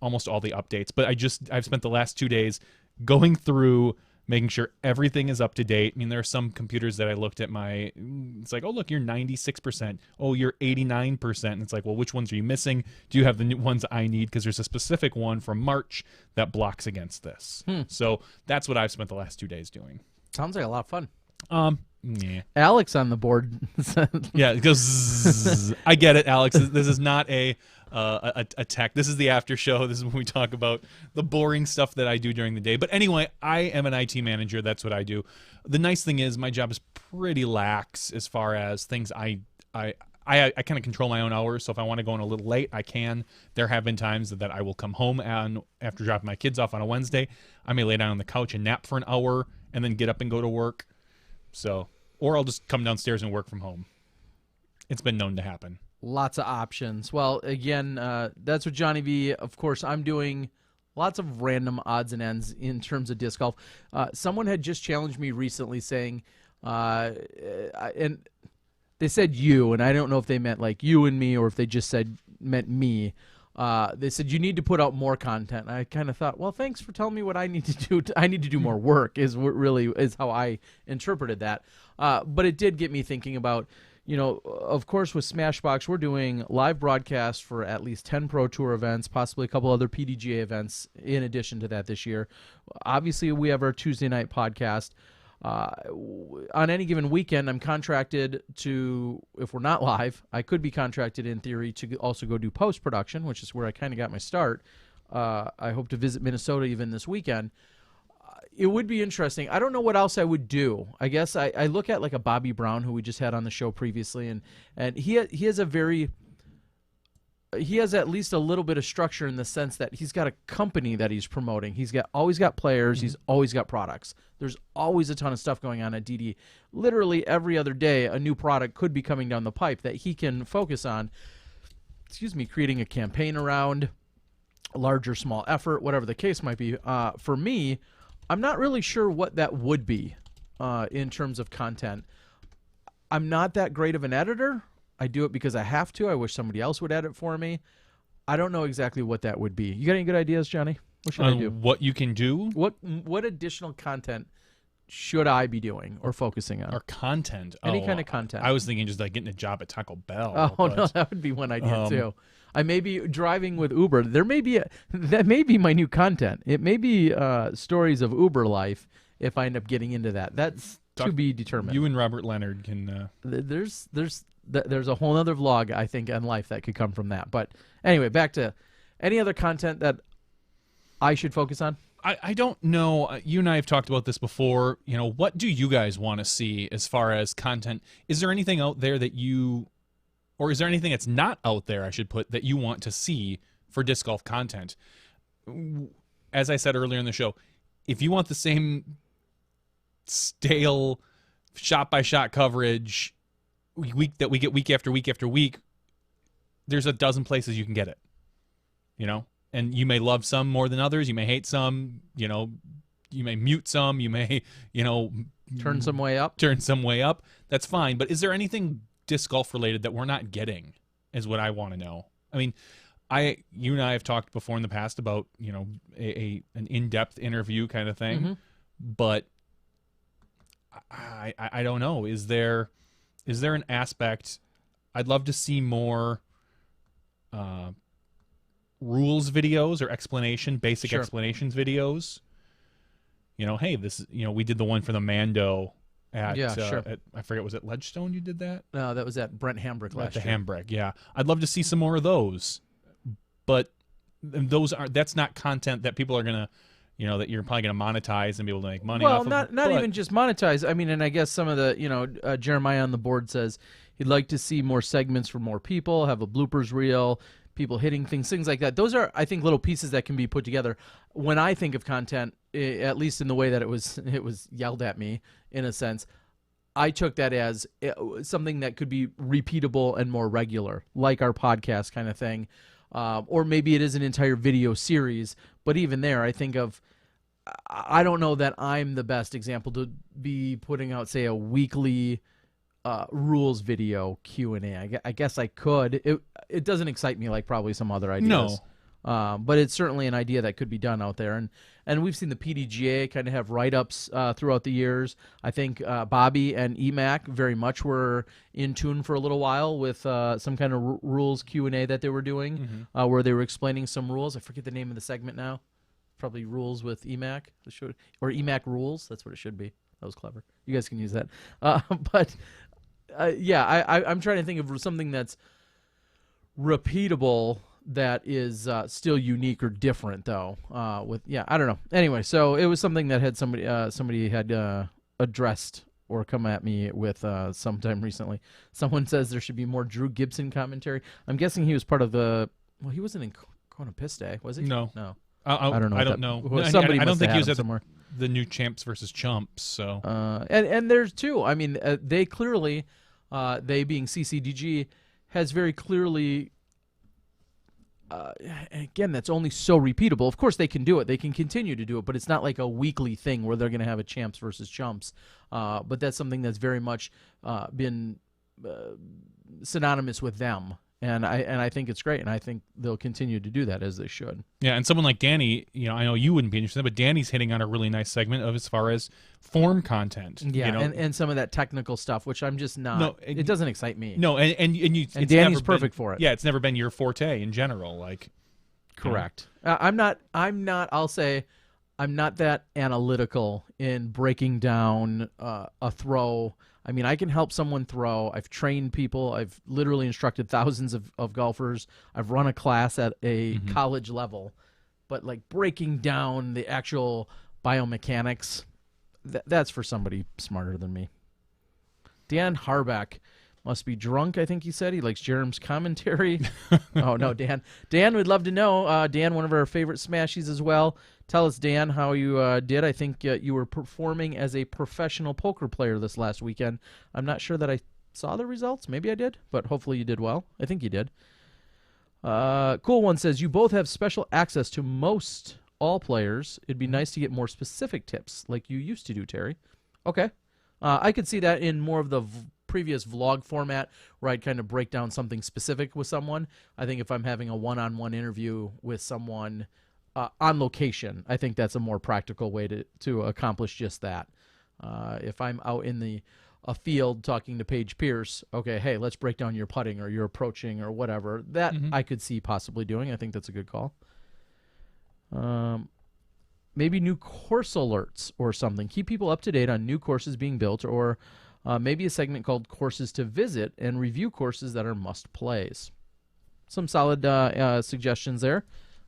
almost all the updates. But I've spent the last 2 days going through, making sure everything is up to date. I mean, there are some computers that I looked at it's like, oh, look, you're 96%. Oh, you're 89%. And it's like, well, which ones are you missing? Do you have the new ones I need? Because there's a specific one from March that blocks against this. So that's what I've spent the last 2 days doing. Sounds like a lot of fun. Yeah. Alex on the board. Yeah, it goes zzz. I get it, Alex. This is not a tech. This is the after show. This is when we talk about the boring stuff that I do during the day. But anyway, I am an IT manager. That's what I do. The nice thing is my job is pretty lax as far as things I kind of control my own hours. So if I want to go in a little late, I can. There have been times that I will come home after dropping my kids off on a Wednesday. I may lay down on the couch and nap for an hour and then get up and go to work. So, or I'll just come downstairs and work from home. It's been known to happen. Lots of options. Well, again, that's what Johnny V. Of course, I'm doing lots of random odds and ends in terms of disc golf. Someone had just challenged me recently saying, and they said you, and I don't know if they meant like you and me or if they just meant me. They said you need to put out more content. I kind of thought, well, thanks for telling me what I need to do. I need to do more work is what really is how I interpreted that. But it did get me thinking about, of course, with Smashbox, we're doing live broadcasts for at least 10 Pro Tour events, possibly a couple other PDGA events in addition to that this year. Obviously, we have our Tuesday night podcast. On any given weekend, I'm contracted to, if we're not live, I could be contracted in theory to also go do post-production, which is where I kind of got my start. I hope to visit Minnesota even this weekend. It would be interesting. I don't know what else I would do. I guess I look at like a Bobby Brown, who we just had on the show previously, and he has at least a little bit of structure in the sense that he's got a company that he's promoting. He's always got players. He's always got products. There's always a ton of stuff going on at DD. Literally every other day, a new product could be coming down the pipe that he can focus on, creating a campaign around, a large or small effort, whatever the case might be. For me, I'm not really sure what that would be in terms of content. I'm not that great of an editor. I do it because I have to. I wish somebody else would edit for me. I don't know exactly what that would be. You got any good ideas, Johnny? What should I do? What you can do? What additional content should I be doing or focusing on? Or content? Any kind of content. I was thinking just like getting a job at Taco Bell. Oh, no, that would be one idea too. I may be driving with Uber. That may be my new content. It may be stories of Uber life if I end up getting into that. That's to be determined. You and Robert Leonard can... There's a whole other vlog, I think, on life that could come from that. But anyway, back to any other content that I should focus on? I don't know. You and I have talked about this before. What do you guys want to see as far as content? Is there anything out there that you... Or is there anything that's not out there, I should put, that you want to see for disc golf content? As I said earlier in the show, if you want the same stale shot-by-shot coverage that we get week after week after week, there's a dozen places you can get it. And you may love some more than others. You may hate some. You may mute some. You may, turn some way up. That's fine. But is there anything disc golf related that we're not getting? Is what I want to know. I mean, you and I have talked before in the past about an in-depth interview kind of thing, but I don't know. Is there an aspect? I'd love to see more rules videos or basic explanations videos. Hey, this we did the one for the Mando at I forget, was it Ledgestone you did that? No, that was at Brent Hambrick last year. The Hambrick, yeah. I'd love to see some more of those. But that's not content that people are gonna that you're probably going to monetize and be able to make money off of. Well, not even just monetize. I mean, and I guess some of the, Jeremiah on the board says he'd like to see more segments for more people, have a bloopers reel, people hitting things like that. Those are, I think, little pieces that can be put together. When I think of content, at least in the way that it was yelled at me, in a sense, I took that as something that could be repeatable and more regular, like our podcast kind of thing. Or maybe it is an entire video series, but even there, I think of I don't know that I'm the best example to be putting out, say, a weekly rules video Q&A. I guess I could. It doesn't excite me like probably some other ideas. No. But it's certainly an idea that could be done out there. And we've seen the PDGA kind of have write-ups throughout the years. I think Bobby and EMAC very much were in tune for a little while with some kind of rules Q&A that they were doing, where they were explaining some rules. I forget the name of the segment now. Probably Rules with EMAC. Or EMAC Rules. That's what it should be. That was clever. You guys can use that. I'm trying to think of something that's repeatable that is still unique or different, though. I don't know. Anyway, so it was something that had somebody had addressed or come at me with sometime recently. Someone says there should be more Drew Gibson commentary. I'm guessing he was part of the. Well, he wasn't in Kona Piss Day, was he? No. I don't know. I don't know. Somebody I don't must think have he was him at somewhere. the new Champs versus Chumps. So and there's two. I mean, they clearly, they being CCDG, has very clearly. Again, that's only so repeatable. Of course, they can do it. They can continue to do it, but it's not like a weekly thing where they're going to have a Champs versus Chumps. But that's something that's very much been synonymous with them. And I think it's great, and I think they'll continue to do that as they should. Yeah, and someone like Danny, I know you wouldn't be interested, but Danny's hitting on a really nice segment of as far as form content. Yeah, and some of that technical stuff, which I'm just not. No, it doesn't excite me. No, and Danny's perfect for it. Yeah, it's never been your forte in general. Like, correct. I'm not. I'll say, I'm not that analytical in breaking down a throw. I mean, I can help someone throw. I've trained people. I've literally instructed thousands of golfers. I've run a class at a college level. But, like, breaking down the actual biomechanics, that's for somebody smarter than me. Dan Harback must be drunk, I think he said. He likes Jerem's commentary. Oh, no, Dan. Dan, we'd love to know. Dan, one of our favorite Smashies as well. Tell us, Dan, how you did. I think you were performing as a professional poker player this last weekend. I'm not sure that I saw the results. Maybe I did, but hopefully you did well. I think you did. Cool One says, you both have special access to most all players. It'd be nice to get more specific tips like you used to do, Terry. Okay. I could see that in more of the previous vlog format where I'd kind of break down something specific with someone. I think if I'm having a one-on-one interview with someone on location, I think that's a more practical way to accomplish just that. If I'm out in a field talking to Paige Pierce, okay, hey, let's break down your putting or your approaching or whatever. That I could see possibly doing. I think that's a good call. Maybe new course alerts or something. Keep people up to date on new courses being built, or maybe a segment called Courses to Visit and review courses that are must-plays. Some solid suggestions there.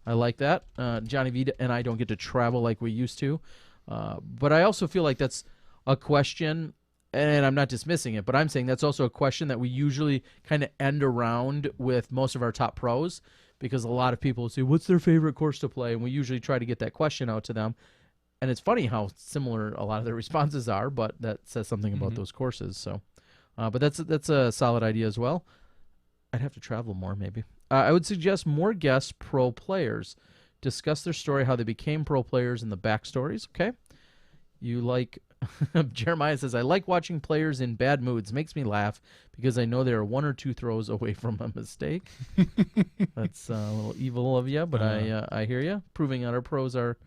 I like that. Johnny V and I don't get to travel like we used to. But I also feel like that's a question, and I'm not dismissing it, but I'm saying that's also a question that we usually kind of end around with most of our top pros, because a lot of people say, what's their favorite course to play? And we usually try to get that question out to them. And it's funny how similar a lot of their responses are, but that says something about those courses. So, but that's a solid idea as well. I'd have to travel more, maybe. I would suggest more guest pro players. Discuss their story, how they became pro players, and the backstories. Okay. You like... Jeremiah says, I like watching players in bad moods. Makes me laugh because I know they are one or two throws away from a mistake. That's a little evil of you, but I hear you. Proving that our pros are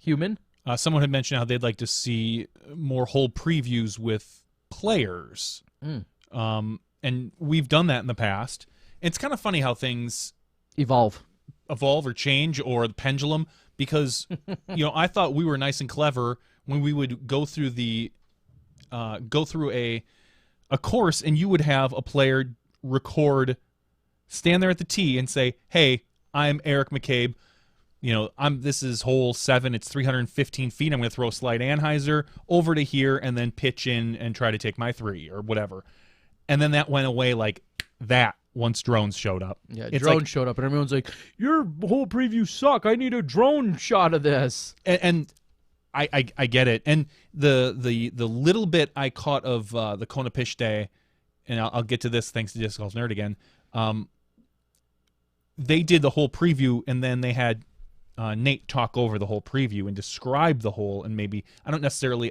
human. Someone had mentioned how they'd like to see more whole previews with players. And we've done that in the past. It's kind of funny how things evolve or change, or the pendulum, because I thought we were nice and clever when we would go through a course, and you would have a player stand there at the tee and say, hey, I'm Eric McCabe. This is hole 7. It's 315 feet. I'm going to throw a slight Anheuser over to here and then pitch in and try to take my 3 or whatever. And then that went away like that once drones showed up. Yeah, drones showed up, and everyone's like, your whole preview suck. I need a drone shot of this. And I get it. And the little bit I caught of the Kona Pish Day, and I'll get to this thanks to Disc Golf Nerd again, they did the whole preview, and then they had Nate talk over the whole preview and describe the hole, and maybe I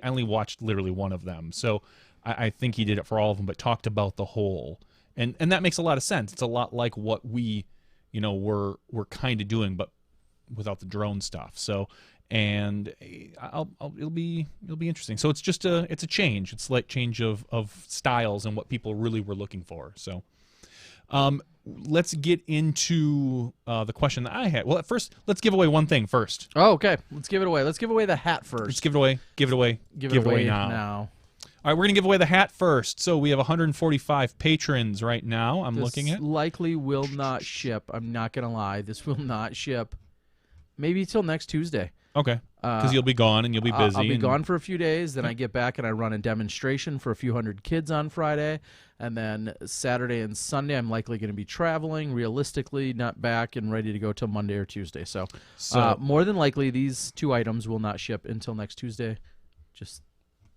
only watched literally one of them, so I think he did it for all of them, but talked about the hole, and that makes a lot of sense. It's a lot like what we, we're kind of doing, but without the drone stuff. So, and it'll be interesting. So it's just it's a change. It's like change of styles and what people really were looking for. So. Let's get into the question that I had. Well, at first, let's give away one thing first. Oh, okay. Let's give it away. Let's give away the hat first. Let's give it away. Give it away. Give it away now. All right, we're going to give away the hat first. So we have 145 patrons right now. I'm looking at. This likely will not ship. I'm not going to lie. This will not ship. Maybe till next Tuesday. Okay. Because you'll be gone and you'll be busy. I'll be gone for a few days. Then I get back and I run a demonstration for a few hundred kids on Friday. And then Saturday and Sunday, I'm likely going to be traveling. Realistically, not back and ready to go till Monday or Tuesday. So more than likely, these 2 items will not ship until next Tuesday. Just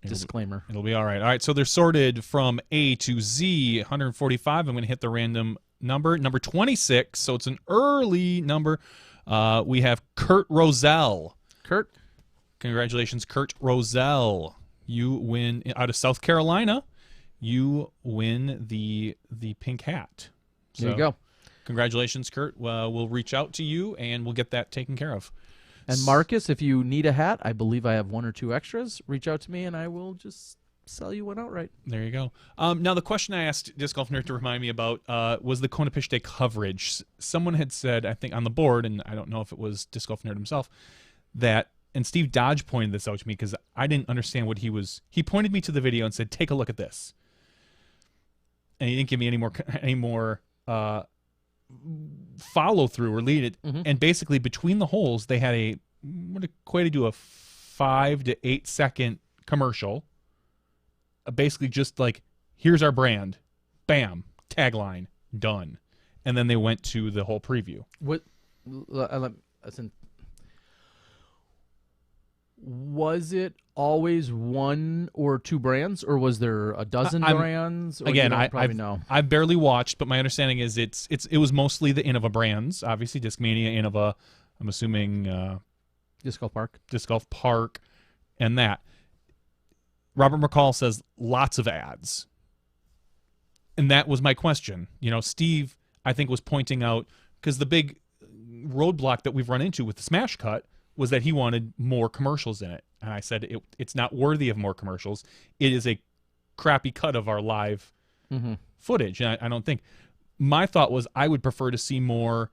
disclaimer. It'll be all right. All right, so they're sorted from A to Z, 145. I'm going to hit the random number. Number 26, so it's an early number. We have Kurt Roselle. Kurt. Congratulations, Kurt Roselle. You win out of South Carolina. You win the pink hat. So, there you go. Congratulations, Kurt. We'll reach out to you, and we'll get that taken care of. And Marcus, if you need a hat, I believe I have 1 or 2 extras. Reach out to me, and I will just sell you one outright. There you go. Now, the question I asked Disc Golf Nerd to remind me about was the Kona Pitch Day coverage. Someone had said, I think on the board, and I don't know if it was Disc Golf Nerd himself, that, and Steve Dodge pointed this out to me because I didn't understand what he pointed me to the video and said, take a look at this. And he didn't give me any more follow through or lead it. Mm-hmm. And basically between the holes, they had what equated to a 5 to 8 second commercial. Basically just like, here's our brand, bam, tagline, done. And then they went to the whole preview. Was it always 1 or 2 brands, or was there a dozen brands? Or again, I barely watched, but my understanding is it was mostly the Innova brands. Obviously, Discmania, Innova. I'm assuming Disc Golf Park, and that. Robert McCall says lots of ads, and that was my question. Steve, I think, was pointing out, because the big roadblock that we've run into with the Smash Cut was that he wanted more commercials in it. And I said, it's not worthy of more commercials. It is a crappy cut of our live footage. And I don't think. My thought was I would prefer to see more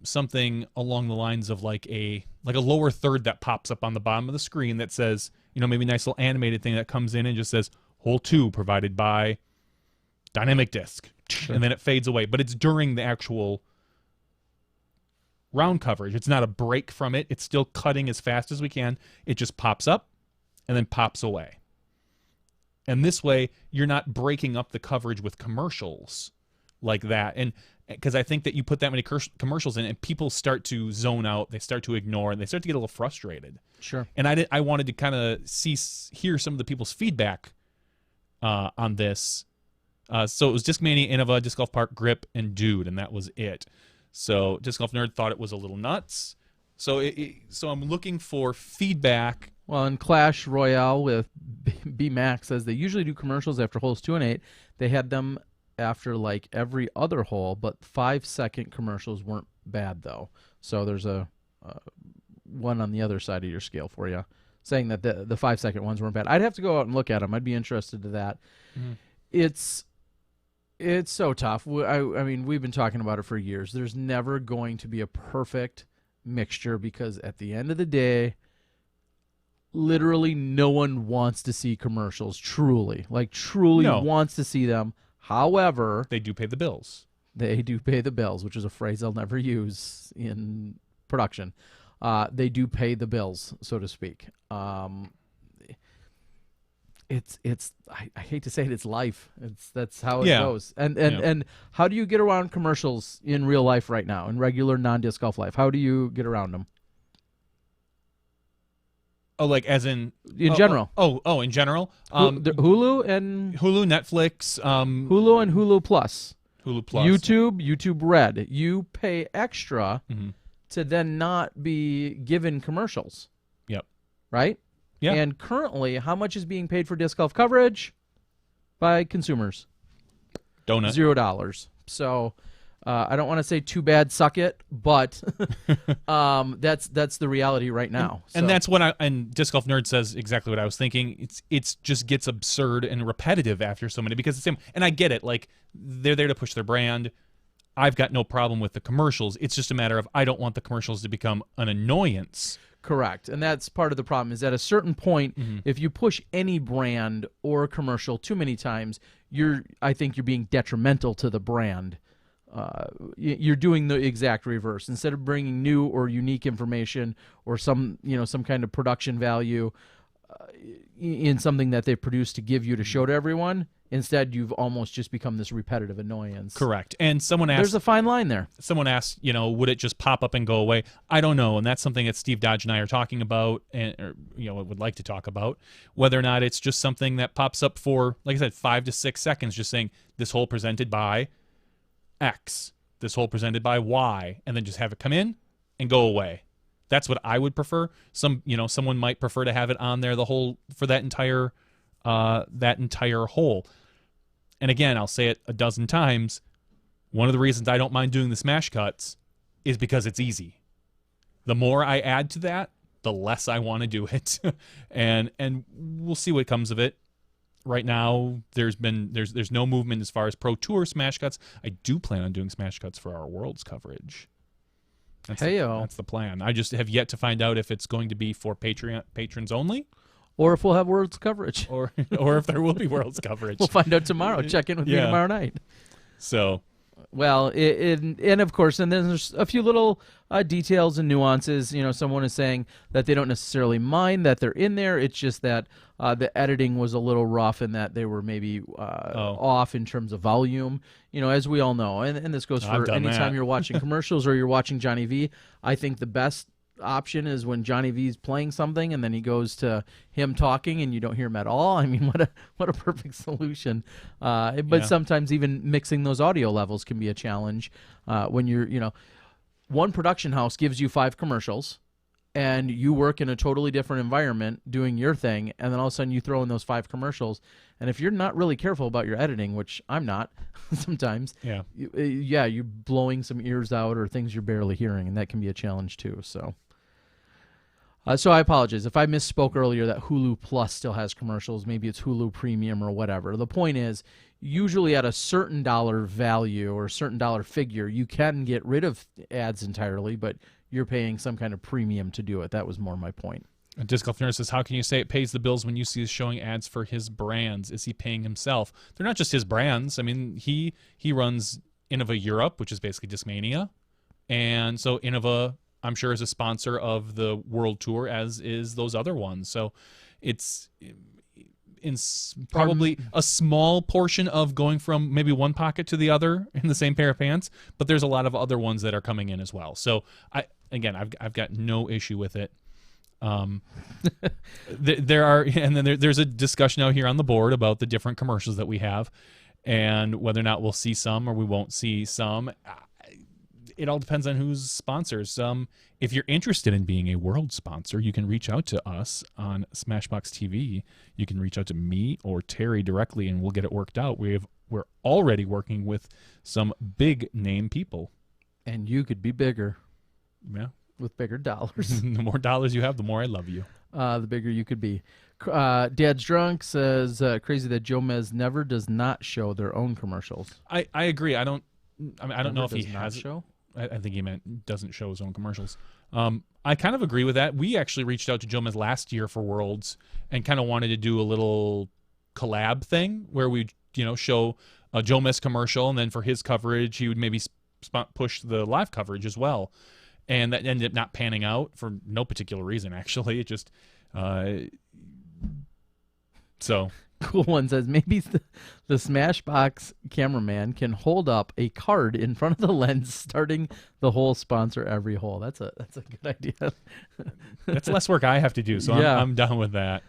something along the lines of like a lower third that pops up on the bottom of the screen that says, maybe a nice little animated thing that comes in and just says, hole 2 provided by Dynamic Disc. Sure. And then it fades away. But it's during the actual round coverage. It's not a break from it. It's still cutting as fast as we can. It just pops up and then pops away. And this way, you're not breaking up the coverage with commercials like that. And because I think that you put that many commercials in and people start to zone out, they start to ignore, and they start to get a little frustrated. Sure. And I wanted to kind of hear some of the people's feedback on this. So it was Discmania, Innova, Disc Golf Park, Grip, and Dude, and that was it. So Disc Golf Nerd thought it was a little nuts. So I'm looking for feedback. Well, in Clash Royale with B Max says they usually do commercials after holes 2 and 8. They had them after like every other hole, but 5-second commercials weren't bad though. So there's a one on the other side of your scale for you, saying that the 5-second ones weren't bad. I'd have to go out and look at them. I'd be interested to that. Mm-hmm. It's so tough. I mean, we've been talking about it for years. There's never going to be a perfect mixture because at the end of the day, literally no one wants to see commercials, truly. No. Wants to see them. However, they do pay the bills. They do pay the bills, which is a phrase I'll never use in production. They do pay the bills, so to speak. I hate to say it, it's life. That's how it goes. And how do you get around commercials in real life right now, in regular non-disc golf life? How do you get around them? Oh, like as in general. In general. Hulu, Netflix, Hulu and Hulu Plus. YouTube, YouTube Red. You pay extra to then not be given commercials. Yep. Right? Yeah. And currently, how much is being paid for disc golf coverage by consumers? Donut. $0. So I don't want to say too bad, suck it, but that's the reality right now. And that's what and Disc Golf Nerd says exactly what I was thinking. It's just gets absurd and repetitive after so many, because it's same. And I get it. Like, they're there to push their brand. I've got no problem with the commercials. It's just a matter of I don't want the commercials to become an annoyance. Correct. And that's part of the problem, is at a certain point, if you push any brand or commercial too many times, I think you're being detrimental to the brand. You're doing the exact reverse. Instead of bringing new or unique information or some kind of production value in something that they produce to give you to show to everyone, instead you've almost just become this repetitive annoyance. Correct. And someone asked, there's a fine line there. Someone asked, would it just pop up and go away? I don't know, and that's something that Steve Dodge and I are talking about, and would like to talk about, whether or not it's just something that pops up for, like I said, 5 to 6 seconds, just saying this whole presented by X, this whole presented by Y, and then just have it come in and go away. That's what I would prefer. Someone might prefer to have it on there for that entire whole. And again, I'll say it a dozen times. One of the reasons I don't mind doing the smash cuts is because it's easy. The more I add to that, the less I want to do it, and we'll see what comes of it. Right now, there's no movement as far as Pro Tour smash cuts. I do plan on doing smash cuts for our Worlds coverage. That's the plan. I just have yet to find out if it's going to be for patrons only, or if we'll have Worlds coverage, or if there will be Worlds coverage. We'll find out tomorrow. Check in with me tomorrow night. So, well, and of course, and then there's a few little details and nuances. Someone is saying that they don't necessarily mind that they're in there. It's just that the editing was a little rough, and that they were maybe off in terms of volume. As we all know, and this goes for anytime you're watching commercials or you're watching Johnny V. I think the best option is when Johnny V's playing something and then he goes to him talking and you don't hear him at all. I mean, what a perfect solution. But sometimes even mixing those audio levels can be a challenge when you're, one production house gives you 5 commercials and you work in a totally different environment doing your thing, and then all of a sudden you throw in those 5 commercials, and if you're not really careful about your editing, which I'm not sometimes, you're blowing some ears out or things you're barely hearing, and that can be a challenge too. So I apologize if I misspoke earlier that Hulu Plus still has commercials. Maybe it's Hulu Premium or whatever. The point is, usually at a certain dollar value or a certain dollar figure, you can get rid of ads entirely, but you're paying some kind of premium to do it. That was more my point. Disc Golf Nerd says, how can you say it pays the bills when you see us showing ads for his brands? Is he paying himself? They're not just his brands. I mean, he runs Innova Europe, which is basically Discmania. And so Innova, I'm sure, is a sponsor of the World Tour, as is those other ones. So it's probably a small portion of going from maybe one pocket to the other in the same pair of pants, but there's a lot of other ones that are coming in as well. So I've got no issue with it. There's a discussion out here on the board about the different commercials that we have and whether or not we'll see some or we won't see some. It all depends on who's sponsors. If you're interested in being a world sponsor, you can reach out to us on SmashBoxxTV. You can reach out to me or Terry directly, and we'll get it worked out. We're already working with some big name people, and you could be bigger. Yeah, with bigger dollars. The more dollars you have, the more I love you. The bigger you could be. Dad's Drunk says, crazy that Joe Mez never does not show their own commercials. I agree. I don't know if he has show. I think he meant doesn't show his own commercials. I kind of agree with that. We actually reached out to Joe Mez last year for Worlds and kind of wanted to do a little collab thing where we, show a Joe Mez commercial, and then for his coverage, he would maybe push the live coverage as well. And that ended up not panning out for no particular reason, actually. It just so. Cool One says maybe the Smashbox cameraman can hold up a card in front of the lens, starting the hole, sponsor every hole. That's a good idea. That's less work I have to do, so yeah. I'm done with that.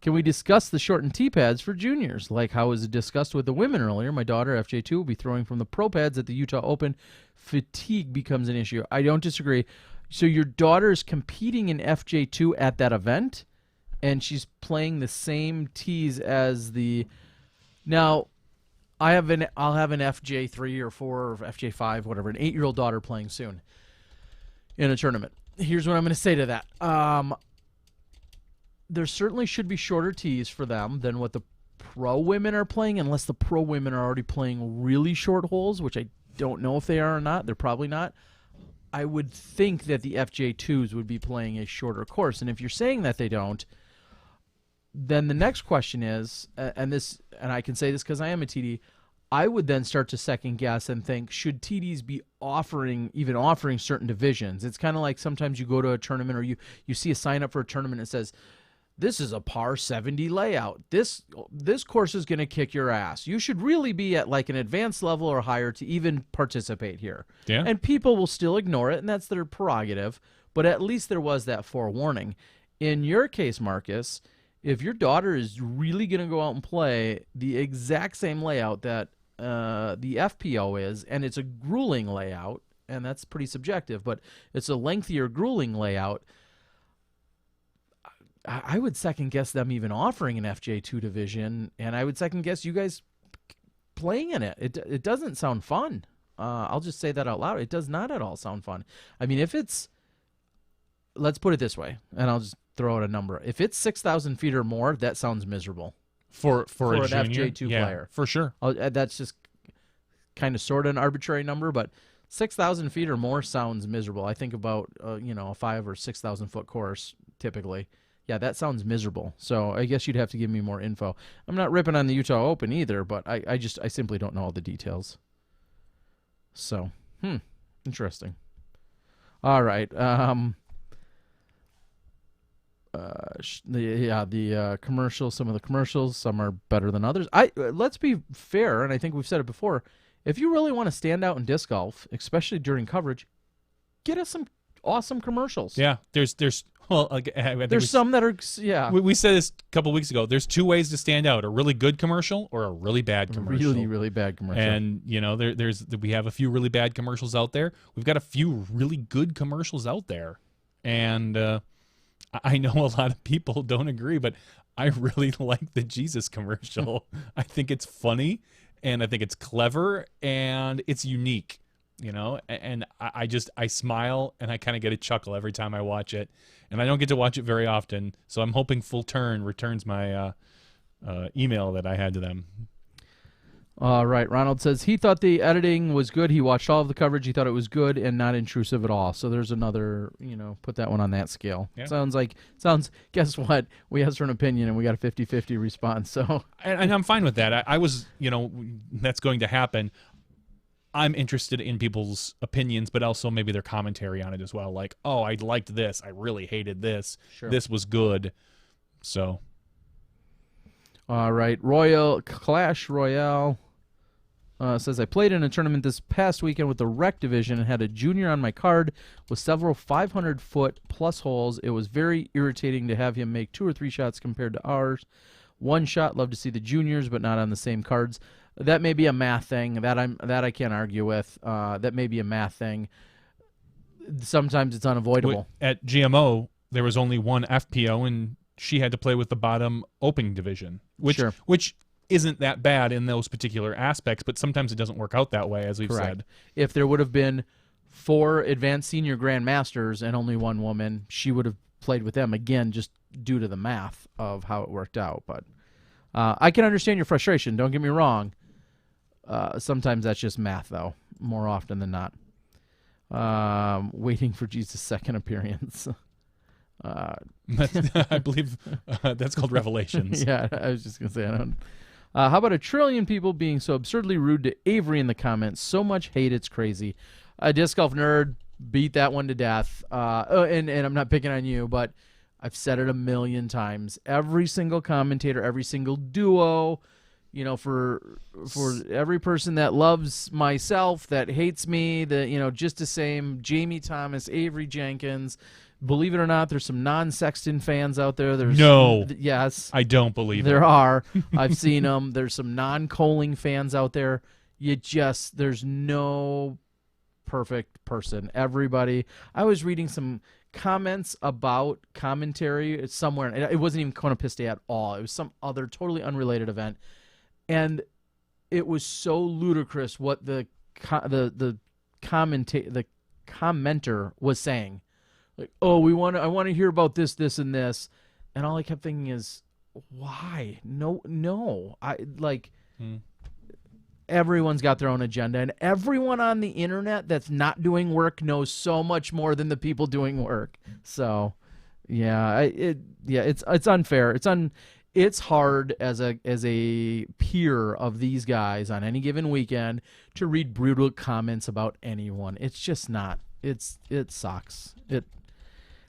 Can we discuss the shortened tee pads for juniors? Like how was it discussed with the women earlier? My daughter, FJ2, will be throwing from the pro pads at the Utah Open. Fatigue becomes an issue. I don't disagree. So your daughter is competing in FJ2 at that event, and she's playing the same tees as the... Now, I'll have an FJ3 or 4 or FJ5, whatever, an 8-year-old daughter playing soon in a tournament. Here's what I'm going to say to that. There certainly should be shorter tees for them than what the pro women are playing, unless the pro women are already playing really short holes, which I don't know if they are or not. They're probably not. I would think that the FJ2s would be playing a shorter course. And if you're saying that they don't, then the next question is, and I can say this because I am a TD, I would then start to second guess and think, should TDs be offering certain divisions? It's kind of like sometimes you go to a tournament or you see a sign up for a tournament and it says, this is a par 70 layout. This course is going to kick your ass. You should really be at like an advanced level or higher to even participate here. Yeah. And people will still ignore it, and that's their prerogative. But at least there was that forewarning. In your case, Marcus, if your daughter is really going to go out and play the exact same layout that the FPO is, and it's a grueling layout, and that's pretty subjective, but it's a lengthier, grueling layout, I would second guess them even offering an FJ2 division, and I would second guess you guys playing in it. It doesn't sound fun. I'll just say that out loud. It does not at all sound fun. I mean, if it's, let's put it this way, and I'll just throw out a number. If it's 6,000 feet or more, that sounds miserable. For an a junior? FJ2 Yeah, player. for sure. That's just kind of sort of an arbitrary number, but 6,000 feet or more sounds miserable. I think about a 5,000 or 6,000 foot course typically. Yeah, that sounds miserable. So I guess you'd have to give me more info. I'm not ripping on the Utah Open either, but I simply don't know all the details. So, interesting. All right. The commercials, some of the commercials, some are better than others. Let's be fair, and I think we've said it before. If you really want to stand out in disc golf, especially during coverage, get us some awesome commercials. Yeah, there's some that are, yeah. We said this a couple weeks ago. There's two ways to stand out: a really good commercial or a really bad commercial. Really, really bad commercial. And we have a few really bad commercials out there. We've got a few really good commercials out there, and I know a lot of people don't agree, but I really like the Jesus commercial. I think it's funny, and I think it's clever, and it's unique. And I smile and I kind of get a chuckle every time I watch it, and I don't get to watch it very often, so I'm hoping Full Turn returns my email that I had to them. All right, Ronald says he thought the editing was good. He watched all of the coverage. He thought it was good and not intrusive at all. So there's another, put that one on that scale. Yeah. Guess what? We asked for an opinion and we got a 50-50 response. So and I'm fine with that. I was, that's going to happen. I'm interested in people's opinions, but also maybe their commentary on it as well. Like, oh, I liked this. I really hated this. Sure. This was good. So. All right. Clash Royale says, I played in a tournament this past weekend with the rec division and had a junior on my card with several 500-foot plus holes. It was very irritating to have him make 2 or 3 shots compared to ours. 1 shot. Love to see the juniors, but not on the same cards. That may be a math thing that I can't argue with. That may be a math thing. Sometimes it's unavoidable. At GMO, there was only one FPO, and she had to play with the bottom open division, which isn't that bad in those particular aspects, but sometimes it doesn't work out that way, as we've said. If there would have been 4 advanced senior grandmasters and only 1 woman, she would have played with them, again, just due to the math of how it worked out. But I can understand your frustration. Don't get me wrong. Sometimes that's just math, though, more often than not. Waiting for Jesus' second appearance. I believe that's called Revelations. Yeah, I was just going to say, I don't. How about 1 trillion people being so absurdly rude to Avery in the comments? So much hate, it's crazy. A disc golf nerd beat that one to death. And I'm not picking on you, but I've said it a million times. Every single commentator, every single duo, for every person that loves myself, that hates me, just the same, Jamie Thomas, Avery Jenkins, believe it or not, there's some non-Sexton fans out there. Yes, I don't believe there it. are. I've seen them. There's some non-Coling fans out there. There's no perfect person. Everybody. I was reading some comments about commentary somewhere, and it wasn't even Kona Piste at all. It was some other totally unrelated event, and it was so ludicrous what the commenter was saying. Like, oh, I want to hear about this, this, and this, and all I kept thinking is, why? No, everyone's got their own agenda, and everyone on the internet that's not doing work knows so much more than the people doing work. So, it's unfair. It's hard as a peer of these guys on any given weekend to read brutal comments about anyone. It's just not. It sucks. It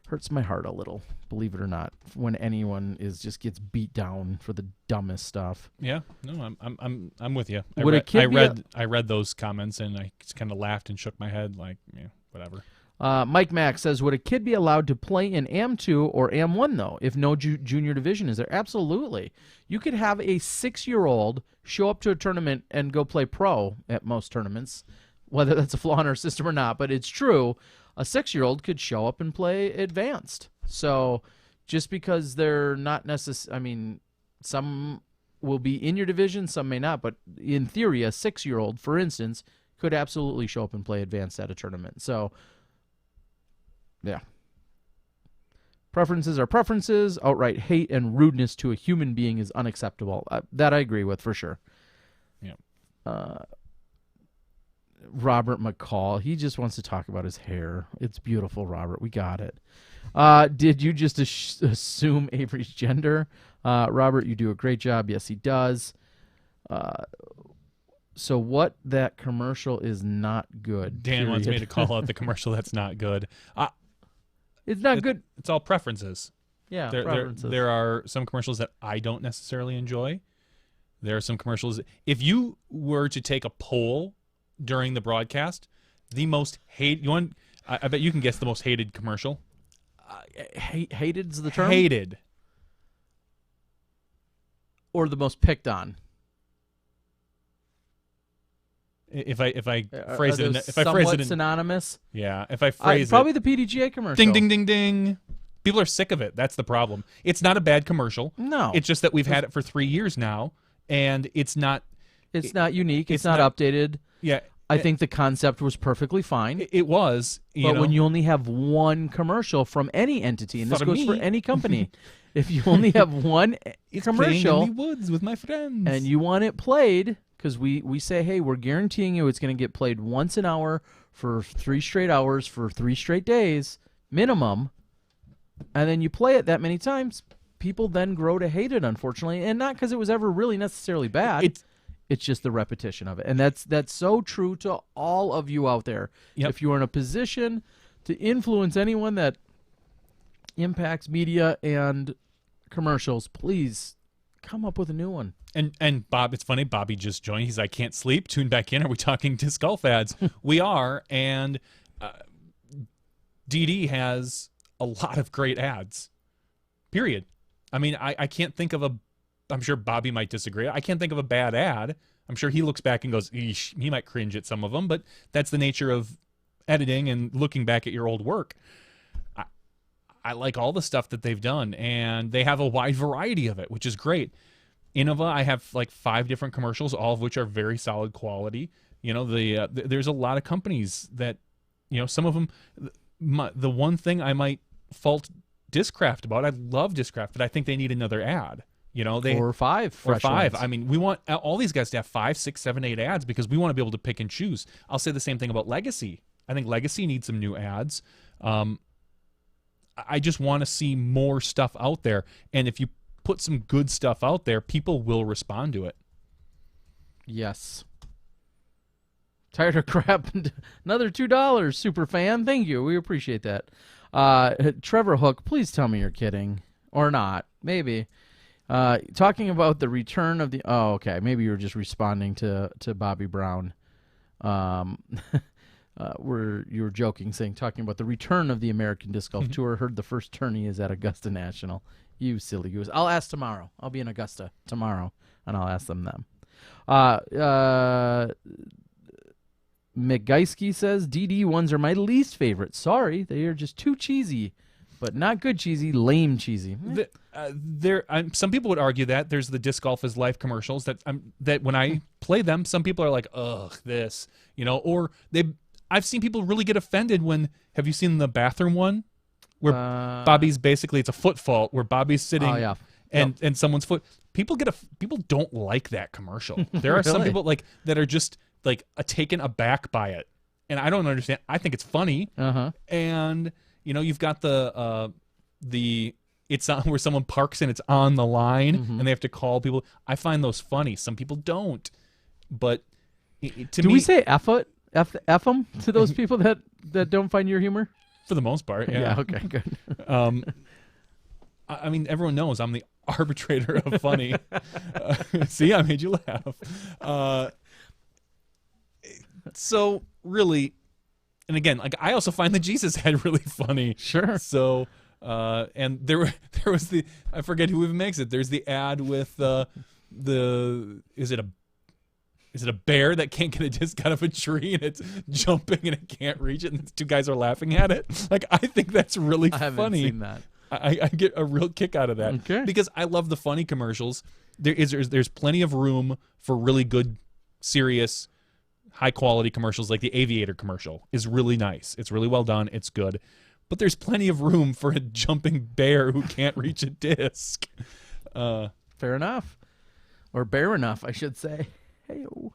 hurts my heart a little, believe it or not, when anyone just gets beat down for the dumbest stuff. Yeah, no, I'm with you. I read those comments and I just kind of laughed and shook my head like, yeah, whatever. Mike Mack says, would a kid be allowed to play in AM2 or AM1 though, if no junior division is there? Absolutely. You could have a 6-year-old show up to a tournament and go play pro at most tournaments, whether that's a flaw in our system or not, but it's true. A 6-year-old could show up and play advanced. So just because they're not necessarily, I mean, some will be in your division, some may not, but in theory, a 6-year-old, for instance, could absolutely show up and play advanced at a tournament. So, yeah. Preferences are preferences. Outright hate and rudeness to a human being is unacceptable. That I agree with for sure. Yeah. Robert McCall, he just wants to talk about his hair. It's beautiful, Robert. We got it. Did you just assume Avery's gender? Robert, you do a great job. Yes, he does. So what that commercial is not good. Dan wants me to call out the commercial that's not good. It's not good. It's all preferences. Yeah, preferences. There are some commercials that I don't necessarily enjoy. There are some commercials. If you were to take a poll during the broadcast, the most I bet you can guess the most hated commercial. Hated's the term? Hated. Or the most picked on? If I phrase it synonymous? Yeah, if I phrase probably the PDGA commercial. Ding ding ding ding. People are sick of it. That's the problem. It's not a bad commercial. No. It's just that we've had it for 3 years now, and it's not unique. It's not updated. Yeah. I think the concept was perfectly fine. It was. But when you only have one commercial from any entity, and this goes for any company, if you only have one commercial in the woods with my friends, and you want it played, because we say, hey, we're guaranteeing you it's going to get played once an hour for 3 straight hours for 3 straight days, minimum, and then you play it that many times, people then grow to hate it, unfortunately, and not because it was ever really necessarily bad. It's just the repetition of it. And that's so true to all of you out there. Yep. If you're in a position to influence anyone that impacts media and commercials, please come up with a new one. And Bob, it's funny, Bobby just joined. He's like, can't sleep. Tune back in. Are we talking disc golf ads? We are. And DD has a lot of great ads. Period. I mean, I can't think of I'm sure Bobby might disagree. I can't think of a bad ad. I'm sure he looks back and goes, eesh, he might cringe at some of them, but that's the nature of editing and looking back at your old work. I like all the stuff that they've done, and they have a wide variety of it, which is great. Innova, I have like 5 different commercials, all of which are very solid quality. You know, there's a lot of companies that, you know, some of them, the one thing I might fault Discraft about, I love Discraft, but I think they need another ad. You know, or 5 or 5. I mean, we want all these guys to have 5, 6, 7, 8 ads because we want to be able to pick and choose. I'll say the same thing about Legacy. I think Legacy needs some new ads. I just want to see more stuff out there, and if you put some good stuff out there, people will respond to it. Yes. Tired of crap. Another $2, super fan. Thank you. We appreciate that. Trevor Hook, please tell me you're kidding or not. Maybe. Talking about the return of the... Oh, okay. Maybe you were just responding to Bobby Brown. where you were joking, talking about the return of the American Disc Golf Tour. Heard the first tourney is at Augusta National. You silly goose. I'll ask tomorrow. I'll be in Augusta tomorrow, and I'll ask them. McGeisky says, DD ones are my least favorite. Sorry, they are just too cheesy. But not good cheesy, lame cheesy. Some people would argue that there's the Disc Golf is Life commercials that when I play them, some people are like, ugh, this, or I've seen people really get offended when, have you seen the bathroom one? Where Bobby's basically, it's a foot fault where Bobby's sitting and someone's foot. People don't like that commercial. There are some people that are just taken aback by it. And I don't understand. I think it's funny. And you've got it's on where someone parks and it's on the line and they have to call people. I find those funny. Some people don't. But to me, do we say F them to those people that don't find your humor? For the most part, yeah. Yeah, okay, good. I mean, everyone knows I'm the arbitrator of funny. See, I made you laugh. So really, and again, I also find the Jesus head really funny. Sure. So, and there was I forget who even makes it. There's the ad with is it a bear that can't get a disc out of a tree and it's jumping and it can't reach it and two guys are laughing at it? I think that's really funny. I haven't seen that. I get a real kick out of that because I love the funny commercials. There's plenty of room for really good, serious, high quality commercials. Like the Aviator commercial is really nice. It's really well done. It's good, but there's plenty of room for a jumping bear who can't reach a disc. Fair enough, or bear enough, I should say. Hey-o.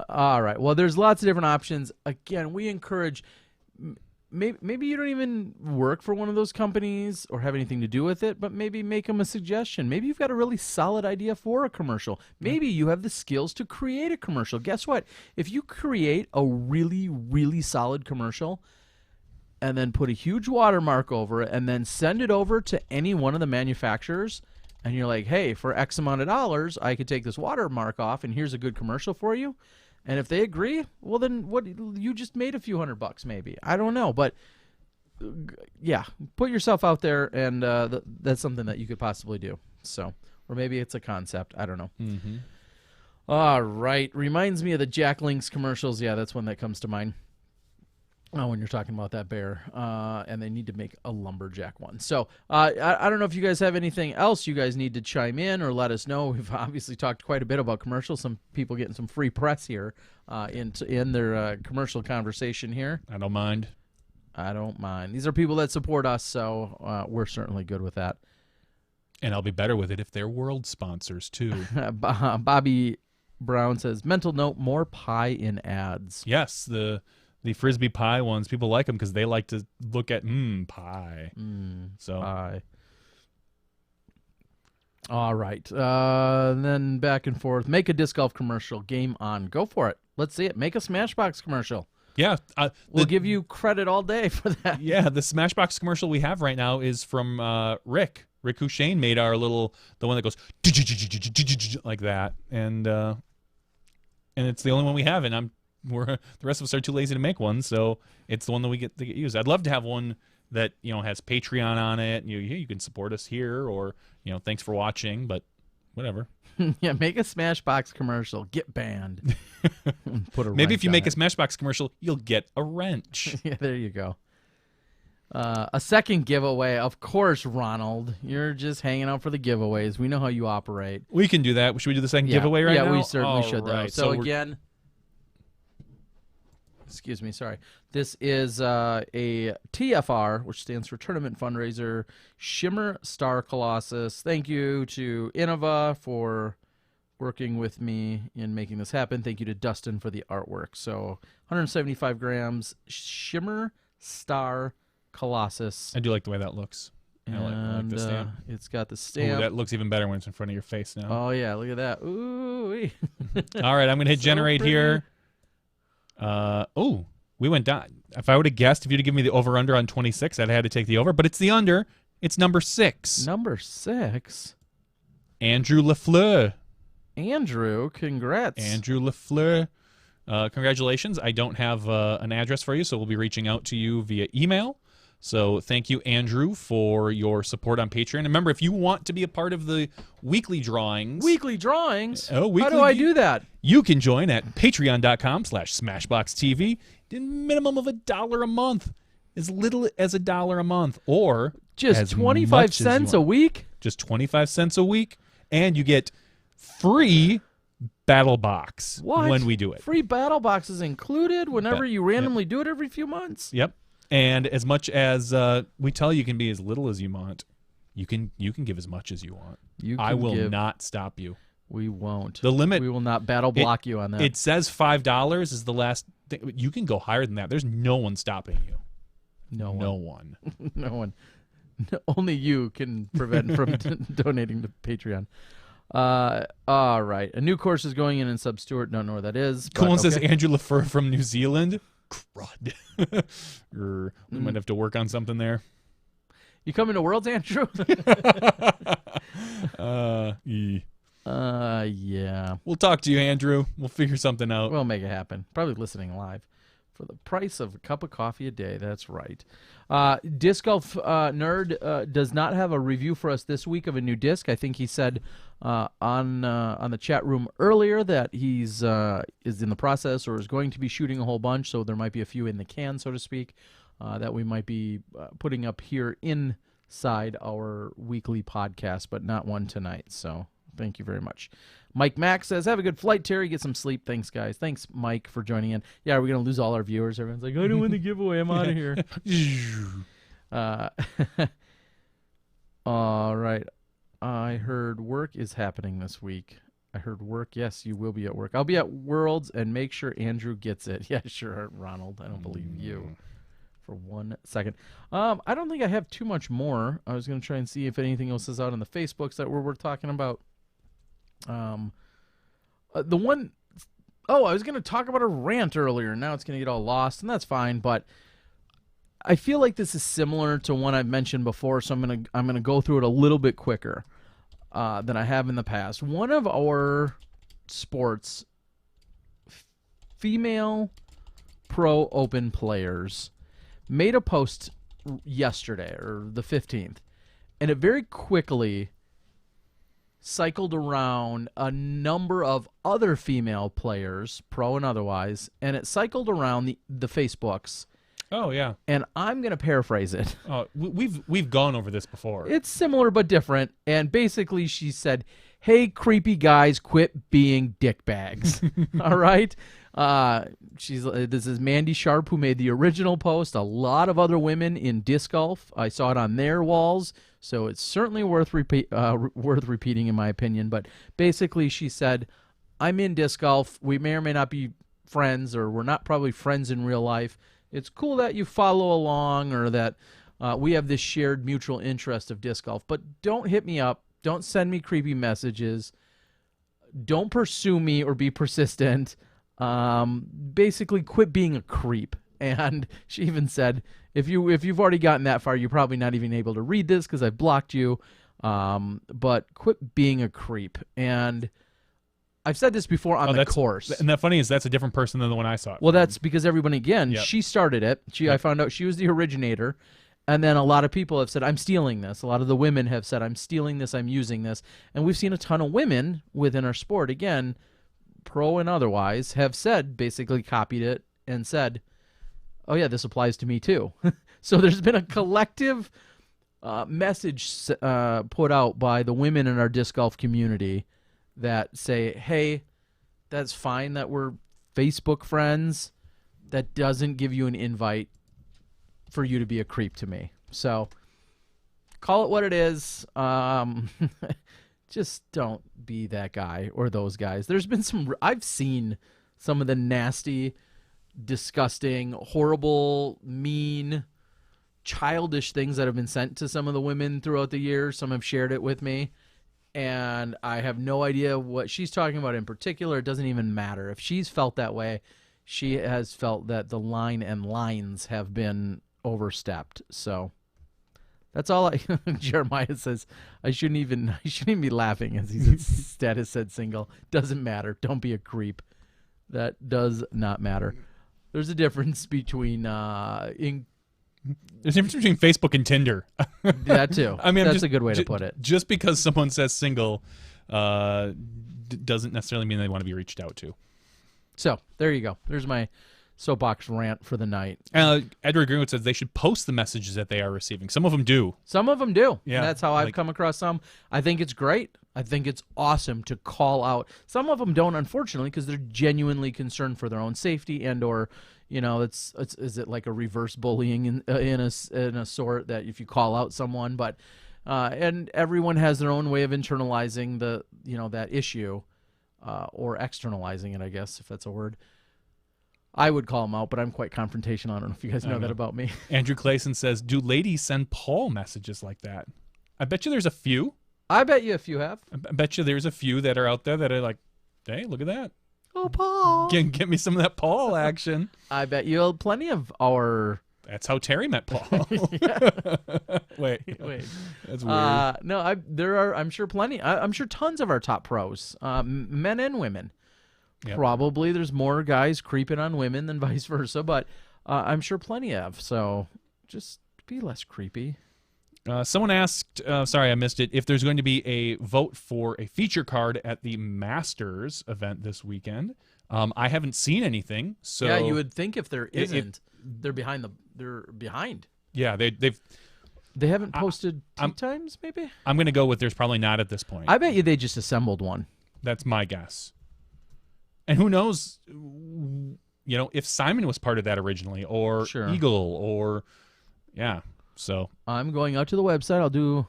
All right. Well, there's lots of different options. Again, we encourage. Maybe you don't even work for one of those companies or have anything to do with it, but maybe make them a suggestion. Maybe you've got a really solid idea for a commercial. Maybe you have the skills to create a commercial. Guess what? If you create a really, really solid commercial and then put a huge watermark over it and then send it over to any one of the manufacturers, and you're like, hey, for X amount of dollars, I could take this watermark off, and here's a good commercial for you. And if they agree, well, then what? You just made a few $100 maybe. I don't know. But, yeah, put yourself out there, and that's something that you could possibly do. So, or maybe it's a concept. I don't know. All right. Reminds me of the Jack Links commercials. Yeah, that's one that comes to mind. When you're talking about that bear, and they need to make a lumberjack one. So I don't know if you guys have anything else you guys need to chime in or let us know. We've obviously talked quite a bit about commercials. Some people getting some free press here in their commercial conversation here. I don't mind. I don't mind. These are people that support us, so we're certainly good with that. And I'll be better with it if they're world sponsors, too. Bobby Brown says, mental note, more pie in ads. Yes, the Frisbee pie ones, people like them because they like to look at pie. So pie. All right. Then back and forth. Make a disc golf commercial. Game on. Go for it. Let's see it. Make a Smashbox commercial. Yeah. We'll give you credit all day for that. Yeah, the Smashbox commercial we have right now is from Rick. Rick Hushane made the one that goes like that. And it's the only one we have, and the rest of us are too lazy to make one, so it's the one that we get used. I'd love to have one that has Patreon on it. You can support us here, or thanks for watching, but whatever. Yeah, make a Smashbox commercial. Get banned. Maybe if you make a Smashbox commercial, you'll get a wrench. Yeah, there you go. A second giveaway, of course, Ronald. You're just hanging out for the giveaways. We know how you operate. We can do that. Should we do the second giveaway now? Yeah, we certainly should. Right. So again. Excuse me, sorry. This is a TFR, which stands for Tournament Fundraiser, Shimmer Star Colossus. Thank you to Innova for working with me in making this happen. Thank you to Dustin for the artwork. So 175 grams, Shimmer Star Colossus. I do like the way that looks. I like the stamp. It's got the stamp. Ooh, that looks even better when it's in front of your face now. Oh, yeah, look at that. Ooh. All right, I'm going to hit generate here. We went down. If I would have guessed, if you'd have given me the over-under on 26, I'd have had to take the over. But it's the under. It's number 6. Number 6? Andrew Lafleur. Andrew, congrats. Andrew Lafleur. congratulations. I don't have an address for you, so we'll be reaching out to you via email. So thank you, Andrew, for your support on Patreon. And remember, if you want to be a part of the weekly drawings... Weekly drawings? How do I do that? You can join at patreon.com/SmashBoxxTV. Minimum of $1 a month. As little as $1 a month. Or just 25 cents a week? Just 25 cents a week. And you get free Battle Box when we do it. Free Battle Box is included whenever you randomly do it every few months? Yep. And as much as we tell you can be as little as you want, you can give as much as you want. I will not stop you. We won't. The limit. We will not battle block you on that. It says $5 is the last thing. You can go higher than that. There's no one stopping you. No one. No one. Only you can prevent from donating to Patreon. All right. A new course is going in Sub Stewart. Don't know where that is. Colin says Andrew LaFleur from New Zealand. Crud. We might have to work on something there. You coming to Worlds, Andrew? Yeah. We'll talk to you, Andrew. We'll figure something out. We'll make it happen. Probably listening live. For the price of a cup of coffee a day. That's right. Disc Golf Nerd does not have a review for us this week of a new disc. I think he said on the chat room earlier that he's is in the process or is going to be shooting a whole bunch, so there might be a few in the can, so to speak, that we might be putting up here inside our weekly podcast, but not one tonight. So thank you very much. Mike Mack says, have a good flight, Terry. Get some sleep. Thanks, guys. Thanks, Mike, for joining in. Yeah, we're going to lose all our viewers. Everyone's like, I don't win the giveaway. I'm out of here. All right. I heard work is happening this week. I heard work. Yes, you will be at work. I'll be at Worlds and make sure Andrew gets it. Yeah, sure, Ronald. I don't believe you for 1 second. I don't think I have too much more. I was going to try and see if anything else is out on the Facebooks that we're talking about. The one, I was going to talk about a rant earlier. Now it's going to get all lost, and that's fine. But I feel like this is similar to one I've mentioned before, so I'm gonna go through it a little bit quicker than I have in the past. One of our sports female pro open players made a post yesterday or the 15th, and it very quickly cycled around a number of other female players, pro and otherwise, and it cycled around the Facebooks. Oh yeah. And I'm going to paraphrase it. Oh, we've gone over this before. It's similar but different. And basically she said, "Hey, creepy guys, quit being dickbags." All right? This is Mandy Sharp who made the original post. A lot of other women in disc golf. I saw it on their walls, so it's certainly worth repeating in my opinion. But basically she said, I'm in disc golf. We may or may not be friends, or we're not probably friends in real life. It's cool that you follow along, or that we have this shared mutual interest of disc golf, but don't hit me up. Don't send me creepy messages. Don't pursue me or be persistent. Basically, quit being a creep. And she even said, if you've already gotten that far, you're probably not even able to read this because I blocked you. But quit being a creep. And I've said this before on the course. And the funny is that's a different person than the one I saw. Well, that's because everyone, again, she started it. I found out she was the originator. And then a lot of people have said, I'm stealing this. A lot of the women have said, I'm stealing this, I'm using this. And we've seen a ton of women within our sport, again, pro and otherwise, have said, basically copied it and said, oh yeah, this applies to me too. So there's been a collective message put out by the women in our disc golf community that say, hey, that's fine that we're Facebook friends. That doesn't give you an invite for you to be a creep to me. So call it what it is. Just don't be that guy or those guys. There's been I've seen some of the nasty, disgusting, horrible, mean, childish things that have been sent to some of the women throughout the years. Some have shared it with me, and I have no idea what she's talking about in particular. It doesn't even matter. If she's felt that way, she has felt that the line and lines have been overstepped. So that's all Jeremiah says, I shouldn't even be laughing as he's status said single. Doesn't matter. Don't be a creep. That does not matter. There's a difference between There's a difference between Facebook and Tinder. that too. I mean, that's a good way to put it. Just because someone says single doesn't necessarily mean they want to be reached out to. So there you go. There's my soapbox rant for the night. Edward Greenwood says they should post the messages that they are receiving. Some of them do. Some of them do. Yeah, That's how I've come across some. I think it's great. I think it's awesome to call out. Some of them don't, unfortunately, because they're genuinely concerned for their own safety and/or, is it like a reverse bullying in a sort that if you call out someone, but and everyone has their own way of internalizing that issue or externalizing it, I guess, if that's a word. I would call them out, but I'm quite confrontational. I don't know if you guys know that about me. Andrew Clayson says, do ladies send Paul messages like that? I bet you there's a few. I bet you a few have. I bet you there's a few that are out there that are like, hey, look at that. Oh, Paul. Get me some of that Paul action. I bet you plenty of our... That's how Terry met Paul. Wait. That's weird. No, there are, I'm sure, plenty. I'm sure tons of our top pros, men and women. Yep. Probably there's more guys creeping on women than vice versa, but I'm sure plenty of. So just be less creepy. Someone asked, sorry I missed it, if there's going to be a vote for a feature card at the Masters event this weekend. I haven't seen anything. So yeah, you would think if there isn't, they're behind. They're behind. Yeah, they haven't posted tee times. Maybe I'm going to go with there's probably not at this point. I bet you they just assembled one. That's my guess. And who knows, if Simon was part of that originally, or Eagle, or So I'm going out to the website. I'll do.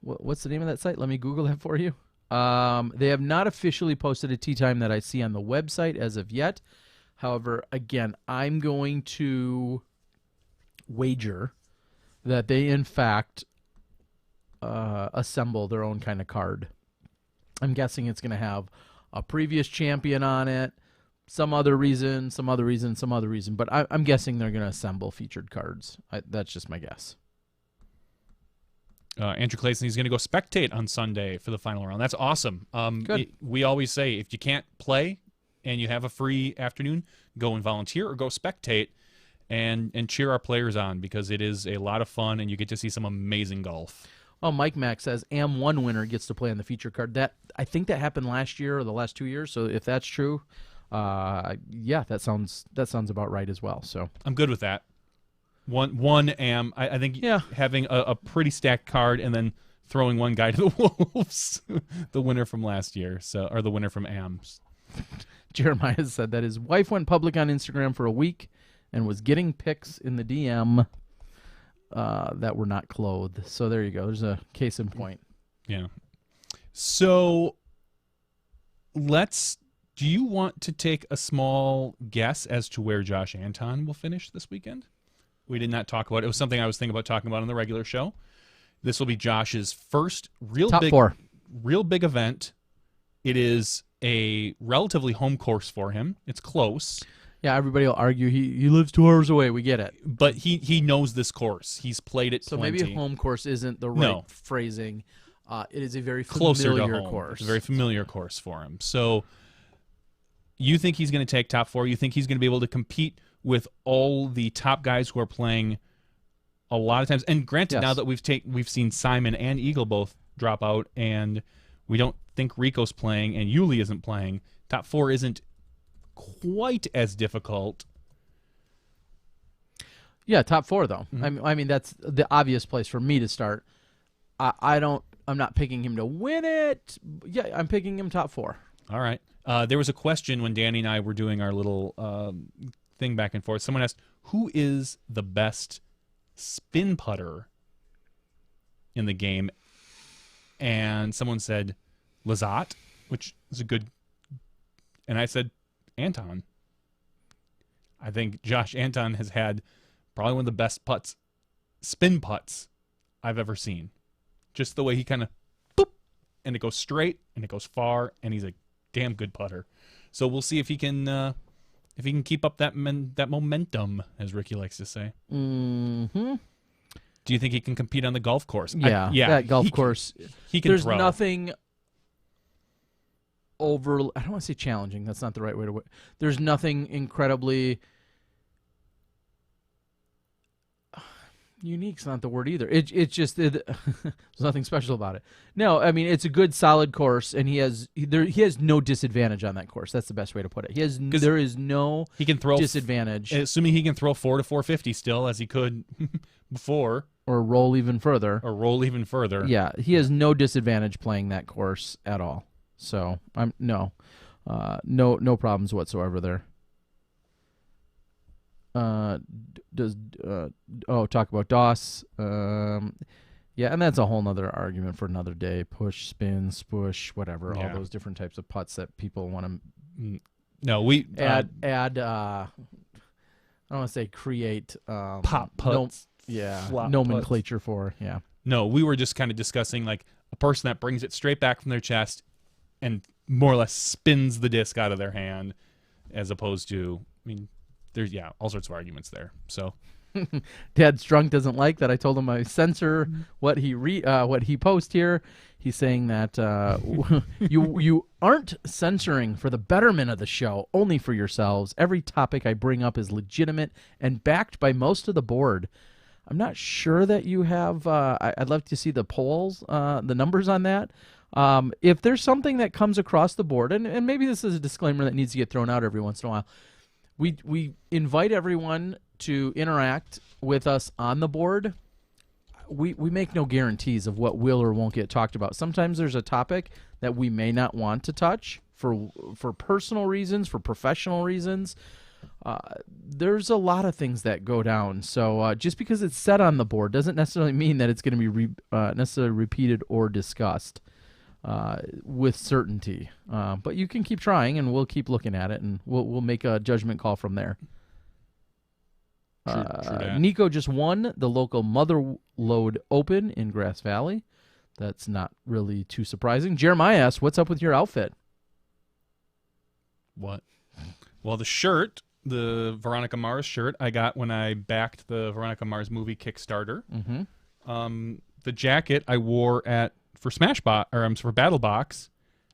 What's the name of that site? Let me Google that for you. They have not officially posted a tee time that I see on the website as of yet. However, again, I'm going to wager that they, in fact, assemble their own kind of card. I'm guessing it's going to have a previous champion on it, some other reason. But I'm guessing they're going to assemble featured cards. That's just my guess. Andrew Clayson, he's going to go spectate on Sunday for the final round. That's awesome. Good. We always say if you can't play and you have a free afternoon, go and volunteer or go spectate and cheer our players on, because it is a lot of fun and you get to see some amazing golf. Oh, Mike Mack says AM1 winner gets to play on the feature card. I think that happened last year or the last 2 years. So if that's true, that sounds about right as well. So I'm good with that. One AM. I think having a pretty stacked card and then throwing one guy to the wolves, the winner from last year, or the winner from AMs. Jeremiah said that his wife went public on Instagram for a week and was getting pics in the DM that were not clothed. So there you go. There's a case in point. Yeah. So do you want to take a small guess as to where Josh Anton will finish this weekend? We did not talk about it. It was something I was thinking about talking about on the regular show. This will be Josh's first top four. Real big event. It is a relatively home course for him. It's close. Yeah, everybody will argue he lives 2 hours away. We get it. But he knows this course. He's played it plenty. Maybe home course isn't the right phrasing. It is a very closer familiar to home. course. It's a very familiar course for him. So you think he's going to take top four? You think he's going to be able to compete with all the top guys who are playing a lot of times? And granted, now that we've seen Simon and Eagle both drop out, and we don't think Rico's playing and Yuli isn't playing, top four isn't quite as difficult. Yeah, top four though. Mm-hmm. I mean that's the obvious place for me to start. I'm not picking him to win it. Yeah, I'm picking him top four. All right. There was a question when Danny and I were doing our little thing back and forth. Someone asked, who is the best spin putter in the game? And someone said Lazat, which is a good... And I said Anton. I think Josh Anton has had probably one of the best spin putts I've ever seen. Just the way he kind of boop, and it goes straight, and it goes far, and he's a damn good putter. So we'll see if he can keep up that momentum, as Ricky likes to say. Mm-hmm. Do you think he can compete on the golf course? Yeah, that golf course. He can There's throw. nothing I don't want to say challenging. That's not the right way to. There's nothing incredibly. Unique's not the word either. It's just there's nothing special about it. No, I mean it's a good solid course, and he has no disadvantage on that course. That's the best way to put it. There is no he can throw disadvantage, assuming he can throw 4 to 450 still as he could before, or roll even further. Yeah, he has no disadvantage playing that course at all. So no problems whatsoever there. Talk about DOS. Yeah, and that's a whole nother argument for another day. Push, spin, spush, whatever, all those different types of putts that people want to. No, we add. I don't want to say create pop putts. Nomenclature for. Yeah. No, we were just kind of discussing like a person that brings it straight back from their chest and more or less spins the disc out of their hand, as opposed to, I mean, there's all sorts of arguments there. So Dad's drunk doesn't like that I told him I censor what he posts here. He's saying that you aren't censoring for the betterment of the show, only for yourselves. Every topic I bring up is legitimate and backed by most of the board. I'm not sure that you have. I'd love to see the polls, the numbers on that. If there's something that comes across the board, and maybe this is a disclaimer that needs to get thrown out every once in a while. We invite everyone to interact with us on the board. We make no guarantees of what will or won't get talked about. Sometimes there's a topic that we may not want to touch for personal reasons, for professional reasons. There's a lot of things that go down. So just because it's set on the board doesn't necessarily mean that it's going to be necessarily repeated or discussed with certainty. But you can keep trying, and we'll keep looking at it, and we'll make a judgment call from there. True Nico just won the local Motherlode Open in Grass Valley. That's not really too surprising. Jeremiah asks, what's up with your outfit? What? Well, the shirt, the Veronica Mars shirt, I got when I backed the Veronica Mars movie Kickstarter. Mm-hmm. The jacket I wore for BattleBox.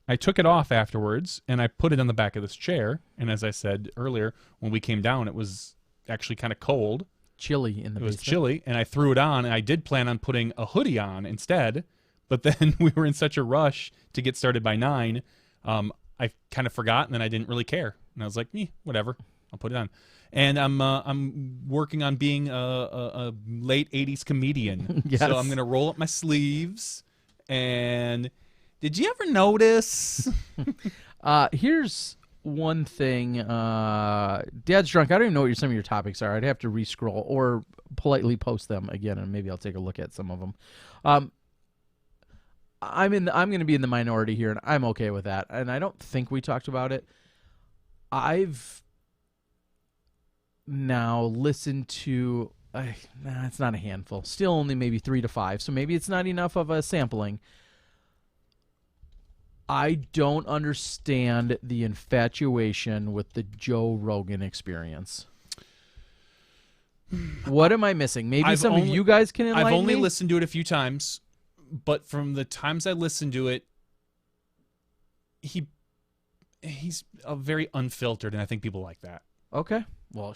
I took it off afterwards, and I put it on the back of this chair. And as I said earlier, when we came down, it was actually kind of cold. Chilly in the basement. It was chilly, and I threw it on, and I did plan on putting a hoodie on instead, but then we were in such a rush to get started by 9, I kind of forgot, and then I didn't really care. And I was like, whatever, I'll put it on. And I'm working on being a late 80s comedian. Yes. So I'm going to roll up my sleeves, and did you ever notice? Here's one thing. Dad's drunk. I don't even know what some of your topics are. I'd have to re-scroll or politely post them again, and maybe I'll take a look at some of them. I'm going to be in the minority here, and I'm okay with that. And I don't think we talked about it. I've now listened to. It's not a handful. Still only maybe 3 to 5. So maybe it's not enough of a sampling. I don't understand the infatuation with the Joe Rogan experience. What am I missing? Maybe some of you guys can enlighten me. I've only listened to it a few times, but from the times I listened to it, he's very unfiltered, and I think people like that. Okay. Well,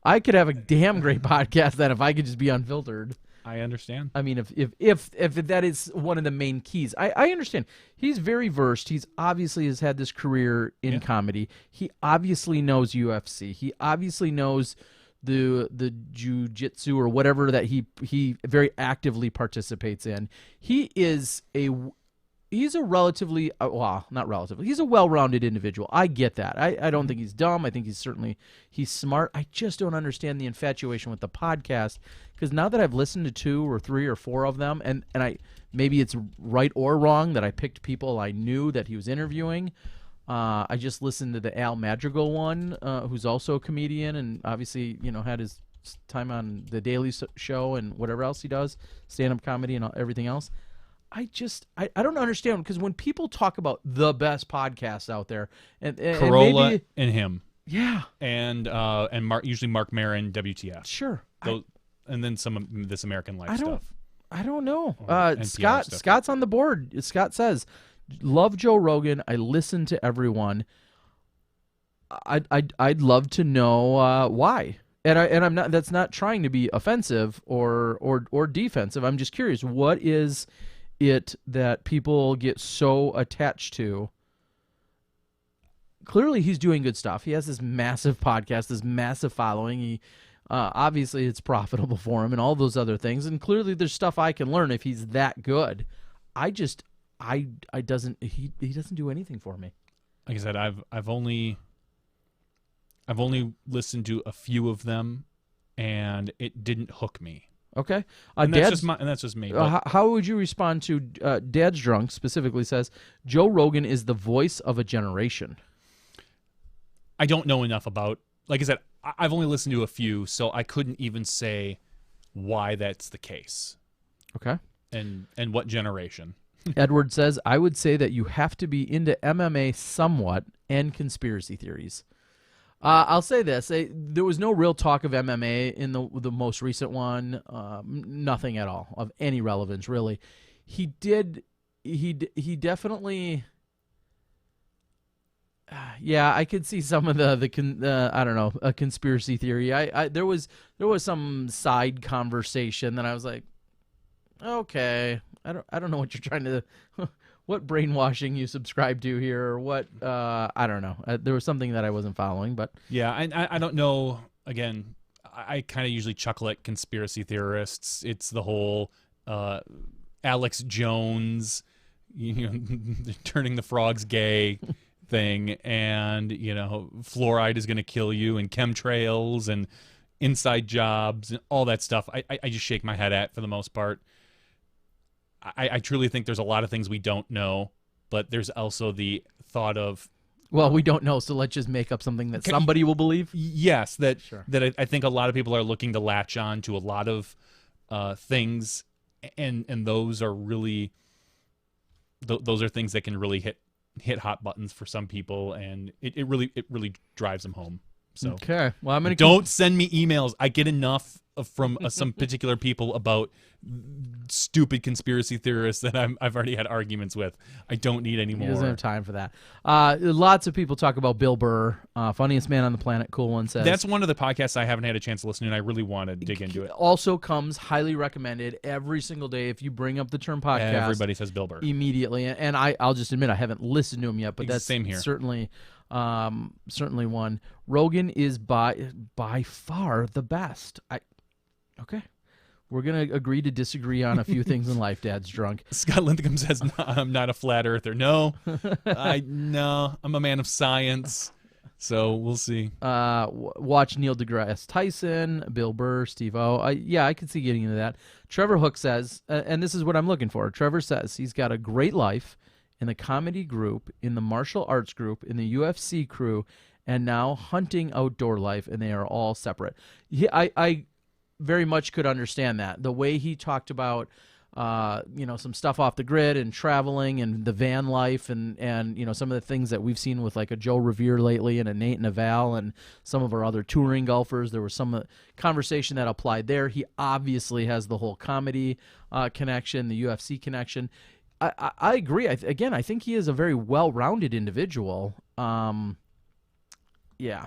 I could have a damn great podcast then if I could just be unfiltered. I understand. I mean, if that is one of the main keys, I understand. He's very versed. He's obviously has had this career in comedy. He obviously knows UFC. He obviously knows the jiu-jitsu or whatever that he very actively participates in. He's a relatively, not relatively, he's a well-rounded individual. I get that. I don't think he's dumb. I think he's smart. I just don't understand the infatuation with the podcast, because now that I've listened to 2 or 3 or 4 of them, and maybe it's right or wrong that I picked people I knew that he was interviewing. I just listened to the Al Madrigal one, who's also a comedian and obviously, had his time on the Daily Show and whatever else he does, stand-up comedy and everything else. I don't understand, because when people talk about the best podcasts out there, and Corolla maybe, and him, and usually Mark Maron, WTF, sure, and then some of This American Life stuff. I don't know. NPR stuff. Scott's on the board. Scott says, Love Joe Rogan. I listen to everyone. I'd love to know why. And I'm not. That's not trying to be offensive or defensive. I'm just curious. What is it that people get so attached to? Clearly, he's doing good stuff. He has this massive podcast, this massive following. He obviously it's profitable for him, and all those other things. And clearly, there's stuff I can learn if he's that good. He doesn't do anything for me. Like I said, I've only listened to a few of them, and it didn't hook me. Okay, and that's just me. How would you respond to Dad's Drunk specifically says Joe Rogan is the voice of a generation? I don't know enough about. Like I said, I've only listened to a few, so I couldn't even say why that's the case. Okay, and what generation? Edward says, I would say that you have to be into MMA somewhat and conspiracy theories. I'll say this. There was no real talk of MMA in the most recent one. Nothing at all of any relevance, really. He definitely... yeah, I could see some of the I don't know, a conspiracy theory. There was some side conversation that I was like, okay, I don't know what you're trying to, what brainwashing you subscribe to here, or what. I don't know. There was something that I wasn't following, but yeah, I don't know. Again, I kind of usually chuckle at conspiracy theorists. It's the whole Alex Jones, turning the frogs gay thing, and fluoride is going to kill you, and chemtrails and inside jobs and all that stuff. I just shake my head at for the most part. I truly think there's a lot of things we don't know, but there's also the thought of, well, we don't know, so let's just make up something that somebody will believe. Yes, that sure. that I think a lot of people are looking to latch on to a lot of things, and those are really those are things that can really hit hot buttons for some people, and it really drives them home. So okay, well, don't send me emails. I get enough from some particular people about stupid conspiracy theorists that I've already had arguments with. I don't need any more. He doesn't have time for that. Lots of people talk about Bill Burr, funniest man on the planet. Cool One says that's one of the podcasts I haven't had a chance to listen to, and I really want to dig into it. Also comes highly recommended every single day. If you bring up the term podcast, everybody says Bill Burr immediately. And I'll just admit I haven't listened to him yet, but that's same here. Certainly one. Rogan is by far the best. Okay. We're going to agree to disagree on a few things in life, Dad's Drunk. Scott Linthicum says, no, I'm not a flat earther. No, I'm a man of science. So we'll see. Watch Neil deGrasse Tyson, Bill Burr, Steve-O. Yeah, I could see getting into that. Trevor Hook says, and this is what I'm looking for. Trevor says he's got a great life in the comedy group, in the martial arts group, in the UFC crew, and now hunting outdoor life, and they are all separate. I very much could understand that. The way he talked about, some stuff off the grid and traveling and the van life and some of the things that we've seen with like a Joe Revere lately and a Nate and a Val and some of our other touring golfers. There was some conversation that applied there. He obviously has the whole comedy connection, the UFC connection. I agree. I think he is a very well-rounded individual. Yeah.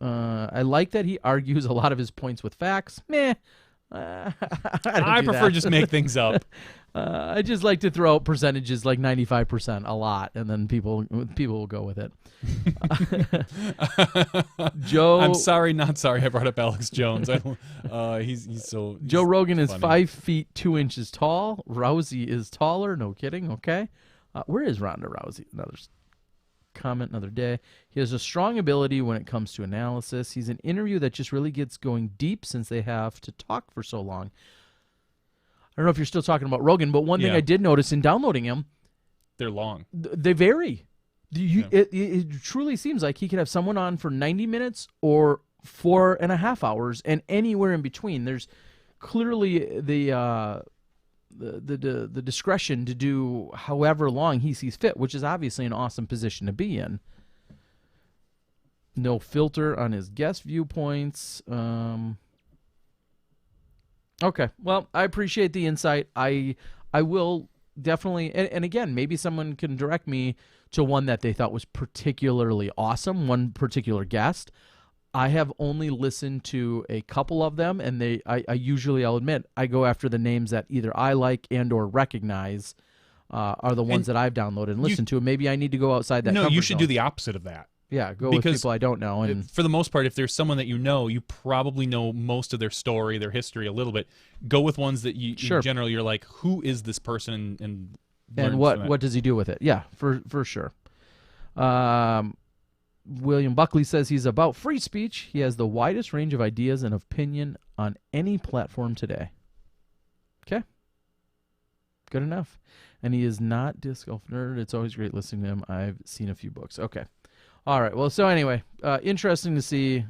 I like that he argues a lot of his points with facts. Meh. I prefer just make things up. I just like to throw out percentages like 95% a lot, and then people will go with it. Joe, I'm sorry, not sorry. I brought up Alex Jones. He's so. Joe Rogan is funny. 5 feet 2 inches tall. Rousey is taller. No kidding. Okay, where is Ronda Rousey? Another comment, another day. He has a strong ability when it comes to analysis. He's an interview that just really gets going deep since they have to talk for so long. I don't know if you're still talking about Rogan, but one thing I did notice in downloading him, they're long. They vary. It truly seems like he could have someone on for 90 minutes or 4.5 hours, and anywhere in between. There's clearly the discretion to do however long he sees fit, which is obviously an awesome position to be in. No filter on his guest viewpoints. Okay, well, I appreciate the insight. I will definitely, and again, maybe someone can direct me to one that they thought was particularly awesome, one particular guest. I have only listened to a couple of them, and I usually, I'll admit, I go after the names that either I like and or recognize are the ones that I've downloaded and listened to. And maybe I need to go outside that. No, you should zone. do the opposite of that. Yeah, go with people I don't know. And for the most part, if there's someone that you probably know most of their story, their history a little bit. Go with ones that you in general you're like, who is this person, and what does he do with it? Yeah, for sure. William Buckley says he's about free speech. He has the widest range of ideas and opinion on any platform today. Okay. Good enough. And he is not disc golf nerd. It's always great listening to him. I've seen a few books. Okay. All right. Well, so anyway, interesting to see.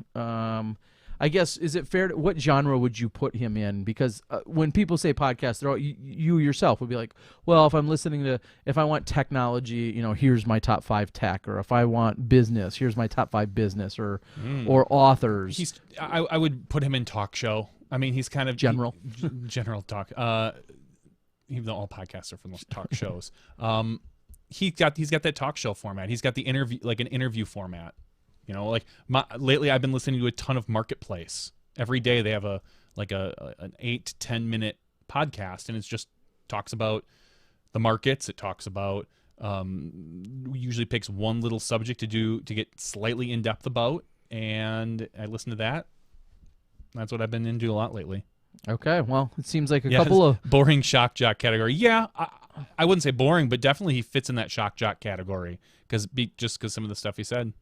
I guess, is it fair what genre would you put him in? Because when people say podcast, they're all, you yourself would be like, well, if I want technology, here's my top 5 tech, or if I want business, here's my top 5 business, or authors. I would put him in talk show. I mean, he's kind of general talk. Even though all podcasts are for most talk shows, he's got that talk show format. He's got the interview, like an interview format. Lately I've been listening to a ton of Marketplace. Every day they have an 8 to 10 minute podcast, and it's just talks about the markets. It talks about usually picks one little subject to get slightly in depth about, and I listen to that. That's what I've been into a lot lately. Okay, well, it seems like a couple of boring shock jock category. Yeah, I wouldn't say boring, but definitely he fits in that shock jock category because some of the stuff he said.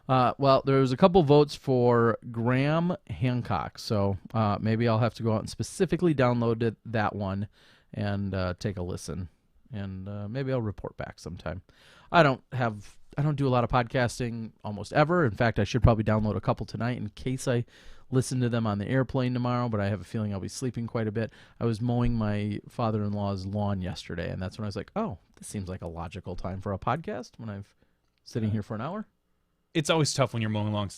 Well, there was a couple votes for Graham Hancock, so maybe I'll have to go out and specifically download that one and take a listen, and maybe I'll report back sometime. I don't do a lot of podcasting almost ever. In fact, I should probably download a couple tonight in case I listen to them on the airplane tomorrow, but I have a feeling I'll be sleeping quite a bit. I was mowing my father-in-law's lawn yesterday, and that's when I was like, oh, this seems like a logical time for a podcast when I'm sitting here for an hour. It's always tough when you're mowing along.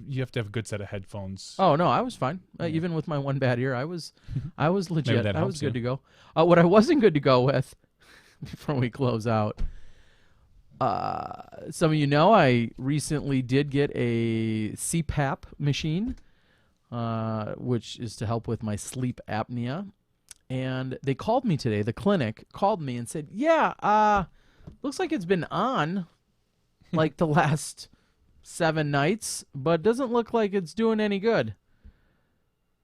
You have to have a good set of headphones. Oh no, I was fine. Even with my one bad ear, I was legit. I was good to go. What I wasn't good to go with, before we close out, some of you know I recently did get a CPAP machine, which is to help with my sleep apnea. And they called me today. The clinic called me and said, "Yeah, looks like it's been on, like the last 7 nights, but doesn't look like it's doing any good."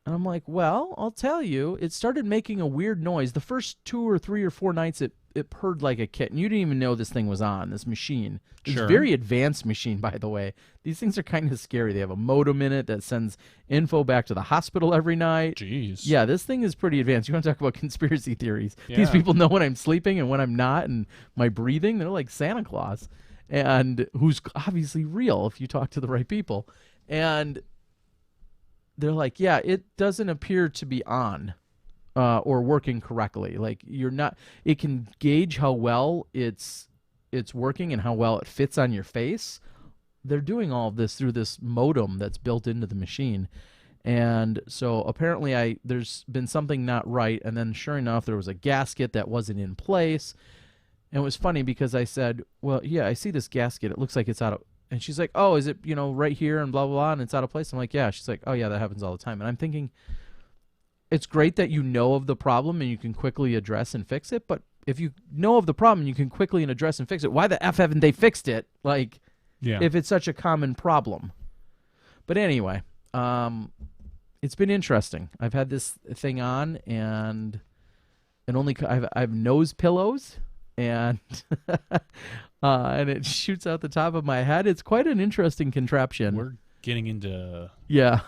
And I'm like, well, I'll tell you, it started making a weird noise. The first 2 or 3 or 4 nights, it purred like a kitten. You didn't even know this thing was on, this machine. It's a very advanced machine, by the way. These things are kind of scary. They have a modem in it that sends info back to the hospital every night. Jeez. Yeah, this thing is pretty advanced. You want to talk about conspiracy theories. Yeah. These people know when I'm sleeping and when I'm not, and my breathing. They're like Santa Claus. And who's obviously real if you talk to the right people. And they're like, yeah, it doesn't appear to be on or working correctly. Like, you're not, it can gauge how well it's working and how well it fits on your face. They're doing all of this through this modem that's built into the machine. And so apparently there's been something not right. And then sure enough, there was a gasket that wasn't in place. And it was funny because I said, well, yeah, I see this gasket. It looks like it's out of... And she's like, oh, is it, right here and blah, blah, blah, and it's out of place? I'm like, yeah. She's like, oh, yeah, that happens all the time. And I'm thinking, it's great that you know of the problem and you can quickly address and fix it. But if you know of the problem and you can quickly address and fix it, why the F haven't they fixed it? Like, if it's such a common problem. But anyway, it's been interesting. I've had this thing on, and I have nose pillows. And and it shoots out the top of my head. It's quite an interesting contraption. We're getting into... Yeah.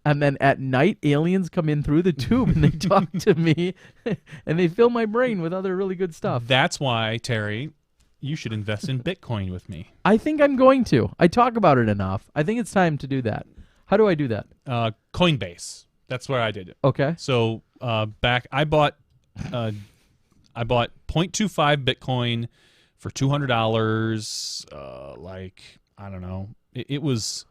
And then at night, aliens come in through the tube and they talk to me and they fill my brain with other really good stuff. That's why, Terry, you should invest in Bitcoin with me. I think I'm going to. I talk about it enough. I think it's time to do that. How do I do that? Coinbase. That's where I did it. Okay. So I bought 0.25 Bitcoin for $200. I don't know. It was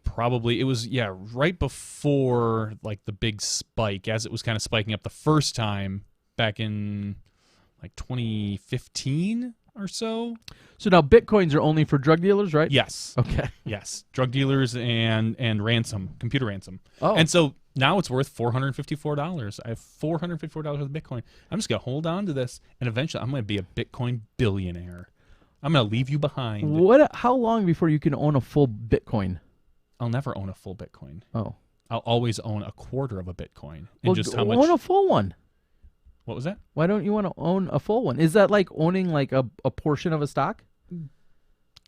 Probably it was right before like the big spike, as it was kind of spiking up the first time back in like 2015 or so. So now Bitcoins are only for drug dealers, right? Yes. Okay. Yes, drug dealers and computer ransom. Oh. And so now it's worth $454. I have $454 of Bitcoin. I'm just gonna hold on to this, and eventually I'm gonna be a Bitcoin billionaire. I'm gonna leave you behind. How long before you can own a full Bitcoin? I'll never own a full Bitcoin. Oh. I'll always own a quarter of a Bitcoin. And Well, just how much? own a full one. What was that? Why don't you want to own a full one? Is that like owning like a portion of a stock?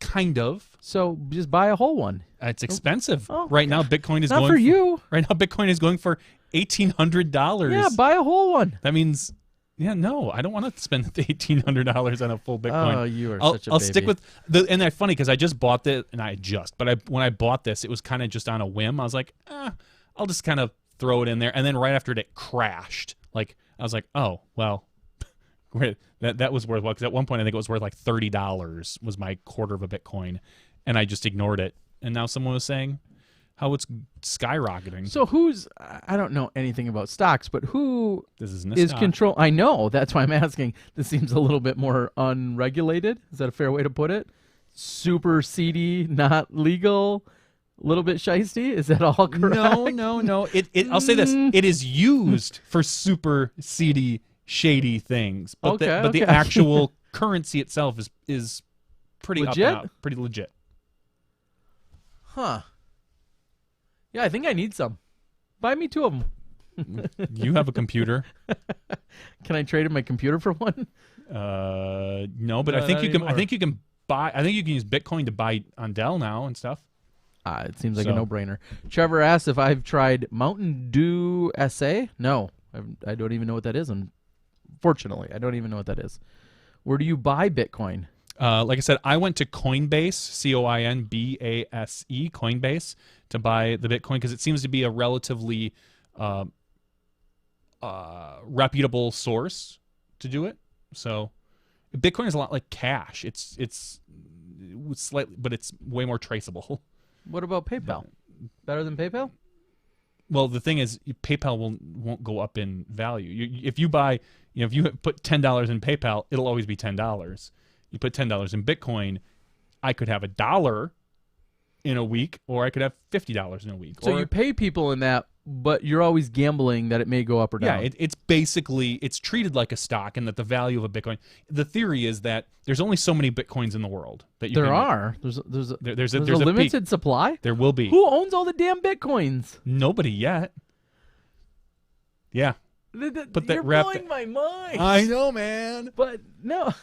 Kind of. So just buy a whole one. It's expensive. Oh, right now, Bitcoin is Not going for you. Right now, Bitcoin is going for $1,800. Yeah, buy a whole one. That means, no, I don't want to spend $1,800 on a full Bitcoin. Oh, you are such a I'll baby. stick with and that's funny because I just bought this, but when I bought this, it was kind of just on a whim. I was like, I'll just kind of throw it in there, and then right after it crashed, like I was like, oh well, that was worth because at one point I think it was worth like $30 was my quarter of a Bitcoin, and I just ignored it, and now someone was saying how it's skyrocketing. So I don't know anything about stocks, but who is stock. control? I know, that's why I'm asking. This seems a little bit more unregulated. Is that a fair way to put it? Super seedy, not legal, a little bit shisty. Is that all correct? No. I'll say this: it is used for super seedy, shady things, but the actual currency itself is pretty legit? up and up, pretty legit. Huh. Yeah, I think I need some. Buy me 2 of them. You have a computer. Can I trade in my computer for one? No, but I think you can. I think you can buy. I think you can use Bitcoin to buy on Dell now and stuff. It seems like a no-brainer. Trevor asked if I've tried Mountain Dew SA. No, I don't even know what that is. Unfortunately, I don't even know what that is. Where do you buy Bitcoin? Like I said, I went to Coinbase, Coinbase, Coinbase, to buy the Bitcoin because it seems to be a relatively reputable source to do it. So Bitcoin is a lot like cash. It's slightly, but it's way more traceable. What about PayPal? Better than PayPal? Well, the thing is, PayPal won't go up in value. If you buy, if you put $10 in PayPal, it'll always be $10. You put $10 in Bitcoin, I could have $1 in a week, or I could have $50 in a week. So you pay people in that, but you're always gambling that it may go up or down. Yeah, it's basically, it's treated like a stock, and that the value of a Bitcoin. The theory is that there's only so many Bitcoins in the world that you There are. There's a a limited peak. supply. There will be. Who owns all the damn Bitcoins? Nobody yet. Yeah. You're blowing my mind. I know, man. But no,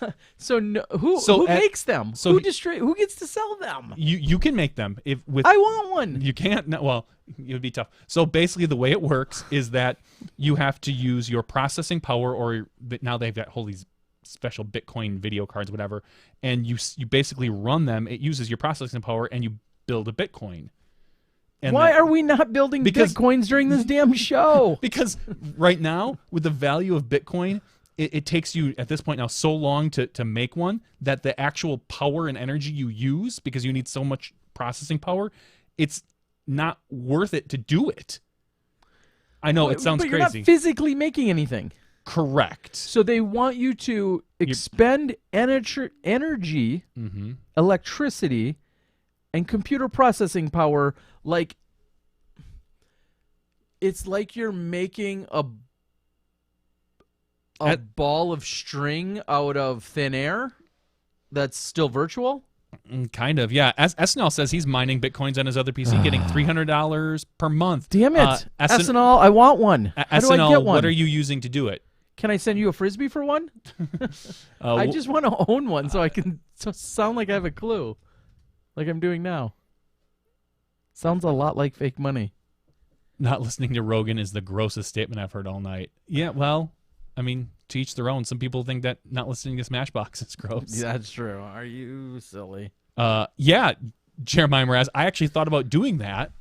who makes them? Who gets to sell them? You can make them I want one. You can't. No, well, it would be tough. So basically, the way it works is that you have to use your processing power, or now they've got all these special Bitcoin video cards, whatever, and you basically run them. It uses your processing power, and you build a Bitcoin. And why are we not building Bitcoins during this damn show? Because right now, with the value of Bitcoin, it takes you, at this point now, so long to make one that the actual power and energy you use, because you need so much processing power, it's not worth it to do it. I know, it sounds but crazy. You're not physically making anything. Correct. So they want you to expend energy, electricity, and computer processing power. Like, it's like you're making a ball of string out of thin air that's still virtual. Kind of, yeah. As SNL says, he's mining Bitcoins on his other PC, getting $300 per month. Damn it, SNL! I want one. How do I get one? What are you using to do it? Can I send you a Frisbee for one? I just want to own one so I can sound like I have a clue, like I'm doing now. Sounds a lot like fake money. Not listening to Rogan is the grossest statement I've heard all night. Yeah, well, I mean, to each their own. Some people think that not listening to Smashbox is gross. Yeah, that's true. Are you silly? Yeah, Jeremiah Mraz, I actually thought about doing that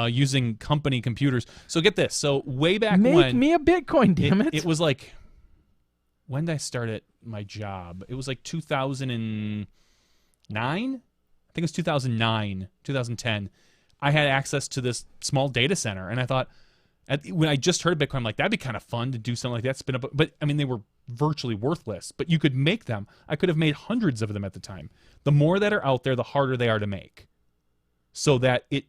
using company computers. So get this. So way back when... Make me a Bitcoin, damn it. It was like... When did I start at my job? It was like 2009? I think it was 2009, 2010. I had access to this small data center, and I thought, when I just heard of Bitcoin, I'm like, that'd be kind of fun to do something like that, spin up. But I mean, they were virtually worthless. But you could make them. I could have made hundreds of them at the time. The more that are out there, the harder they are to make. So that it's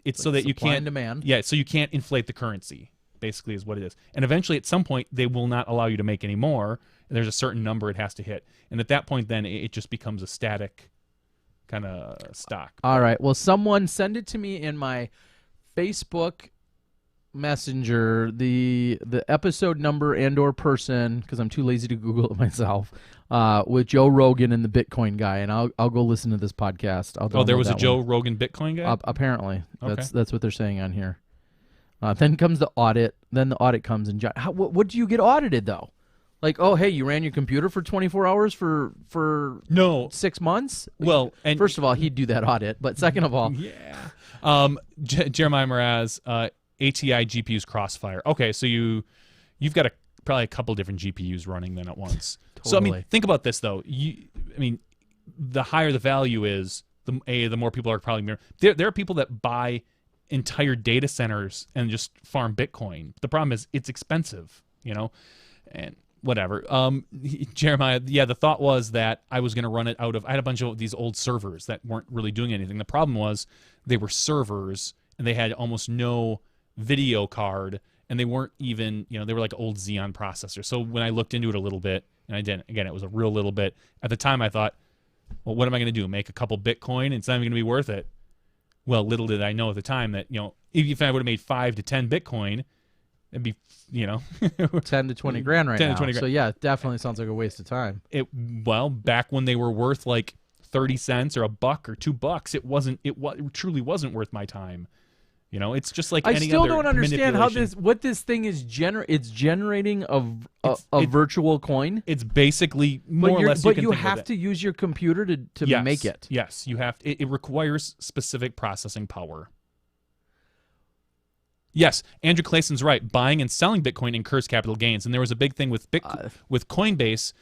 like so that you can't and demand. Yeah, so you can't inflate the currency. Basically, is what it is. And eventually, at some point, they will not allow you to make any more. And there's a certain number it has to hit. And at that point, then it just becomes a static kind of stock. All right. Well, someone send it to me in my Facebook Messenger, the episode number and/or person, because I'm too lazy to Google it myself, with Joe Rogan and the Bitcoin guy, and I'll go listen to this podcast. There was a Joe Rogan Bitcoin guy? Apparently. Okay. That's what they're saying on here. Then comes the audit. Then the audit comes and what do you get audited though? Like, oh, hey, you ran your computer for 24 hours for no 6 months? Well, and first of all, he'd do that audit, but second of all, yeah. Jeremiah Mraz, ATI GPUs Crossfire. Okay, so you've got probably a couple different GPUs running then at once. Totally. So I mean, think about this though. The higher the value is, the more people are probably there are people that buy entire data centers and just farm Bitcoin. The problem is it's expensive, and whatever. Jeremiah, yeah, the thought was that I was going to run it out of, I had a bunch of these old servers that weren't really doing anything. The problem was they were servers and they had almost no video card, and they weren't even, they were like old Xeon processors. So when I looked into it a little bit, and I didn't, again, it was a real little bit. At the time I thought, well, what am I going to do? Make a couple Bitcoin? It's not even going to be worth it. Well, little did I know at the time that, if I would have made 5 to 10 Bitcoin, it'd be, 10 to 20 grand right 10 now. to 20 grand. So yeah, it definitely sounds like a waste of time. Back when they were worth like 30 cents or $1 or $2, it truly wasn't worth my time. It's just like any other. I still don't understand what this thing is it's generating a virtual coin. It's basically more or less. But you have to use your computer to make it. Yes, you have. It requires specific processing power. Yes, Andrew Clayson's right. Buying and selling Bitcoin incurs capital gains, and there was a big thing with with Coinbase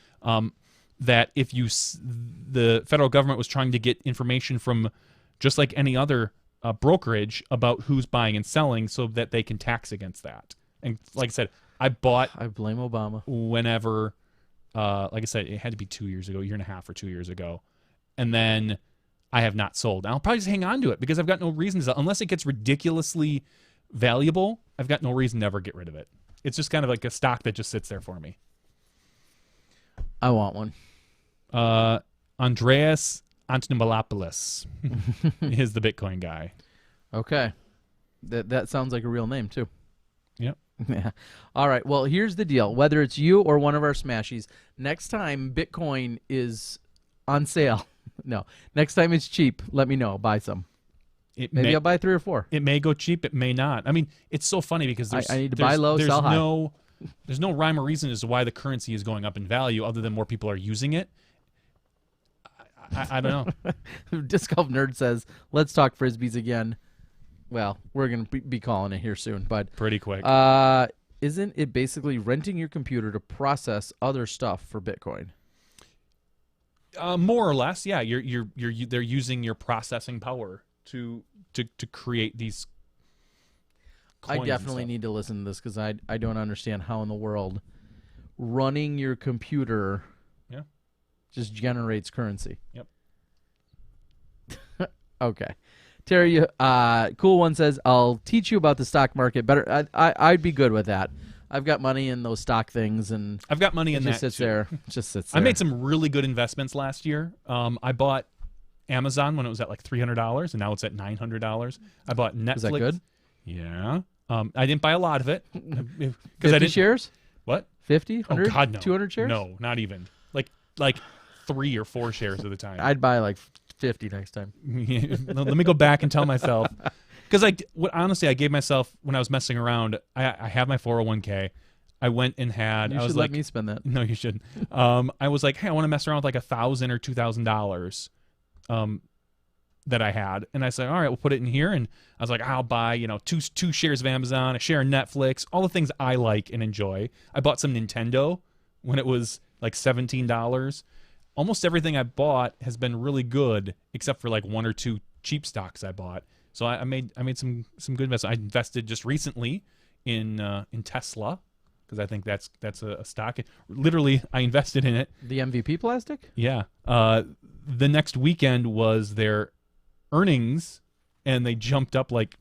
that if the federal government was trying to get information from just like any other brokerage about who's buying and selling, so that they can tax against that. And like I said, I blame Obama. Whenever, like I said, it had to be 2 years ago, a year and a half or 2 years ago, and then I have not sold. And I'll probably just hang on to it because I've got no reason to sell unless it gets ridiculously valuable. I've got no reason to ever get rid of it. It's just kind of like a stock that just sits there for me. I want one. Andreas Antonopoulos is the Bitcoin guy. Okay. That sounds like a real name, too. Yep. Yeah. All right. Well, here's the deal. Whether it's you or one of our Smashies, next time Bitcoin is on sale, next time it's cheap, let me know. Buy some. Maybe I'll buy 3 or 4. It may go cheap. It may not. I mean, it's so funny because I need to buy low, sell high. There's no rhyme or reason as to why the currency is going up in value other than more people are using it. I don't know. Disc Golf Nerd says, let's talk Frisbees again. Well, we're going to be calling it here soon, but pretty quick. Isn't it basically renting your computer to process other stuff for Bitcoin? More or less, yeah. They're using your processing power to create these coins. I definitely need to listen to this because I don't understand how in the world running your computer just generates currency. Yep. Okay. Terry, Cool One says, I'll teach you about the stock market better. I'd be good with that. I've got money in those stock things, and I've got money in that sits too. there. Just sits there. I made some really good investments last year. I bought Amazon when it was at like $300, and now it's at $900. I bought Netflix. Is that good? Yeah. I didn't buy a lot of it. 50 shares? What? 50? 100? Oh, God, no. 200 shares? No, not even. Like 3 or 4 shares at a time. I'd buy like 50 next time. Let me go back and tell myself. Because honestly, I gave myself, when I was messing around, I have my 401k. I went and had. You should let me spend that. No, you shouldn't. I was like, hey, I want to mess around with like $1,000 or $2,000 that I had. And I said, all right, we'll put it in here. And I was like, I'll buy, two shares of Amazon, a share of Netflix, all the things I like and enjoy. I bought some Nintendo when it was like $17. Almost everything I bought has been really good, except for like 1 or 2 cheap stocks I bought. So I made some good investments. I invested just recently in Tesla because I think that's a stock. Literally, I invested in it. The MVP plastic? Yeah. The next weekend was their earnings, and they jumped up like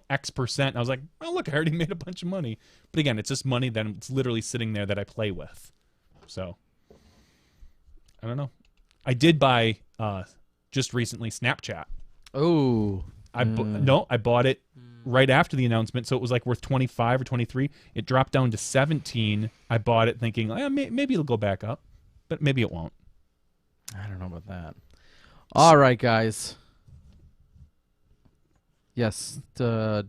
X%. And I was like, oh look, I already made a bunch of money. But again, it's just money that it's literally sitting there that I play with. So I don't know. I did buy just recently Snapchat. Oh. I bought it right after the announcement, so it was like worth 25 or 23. It dropped down to 17. I bought it thinking, maybe it'll go back up, but maybe it won't. I don't know about that. All right, guys. Yes, a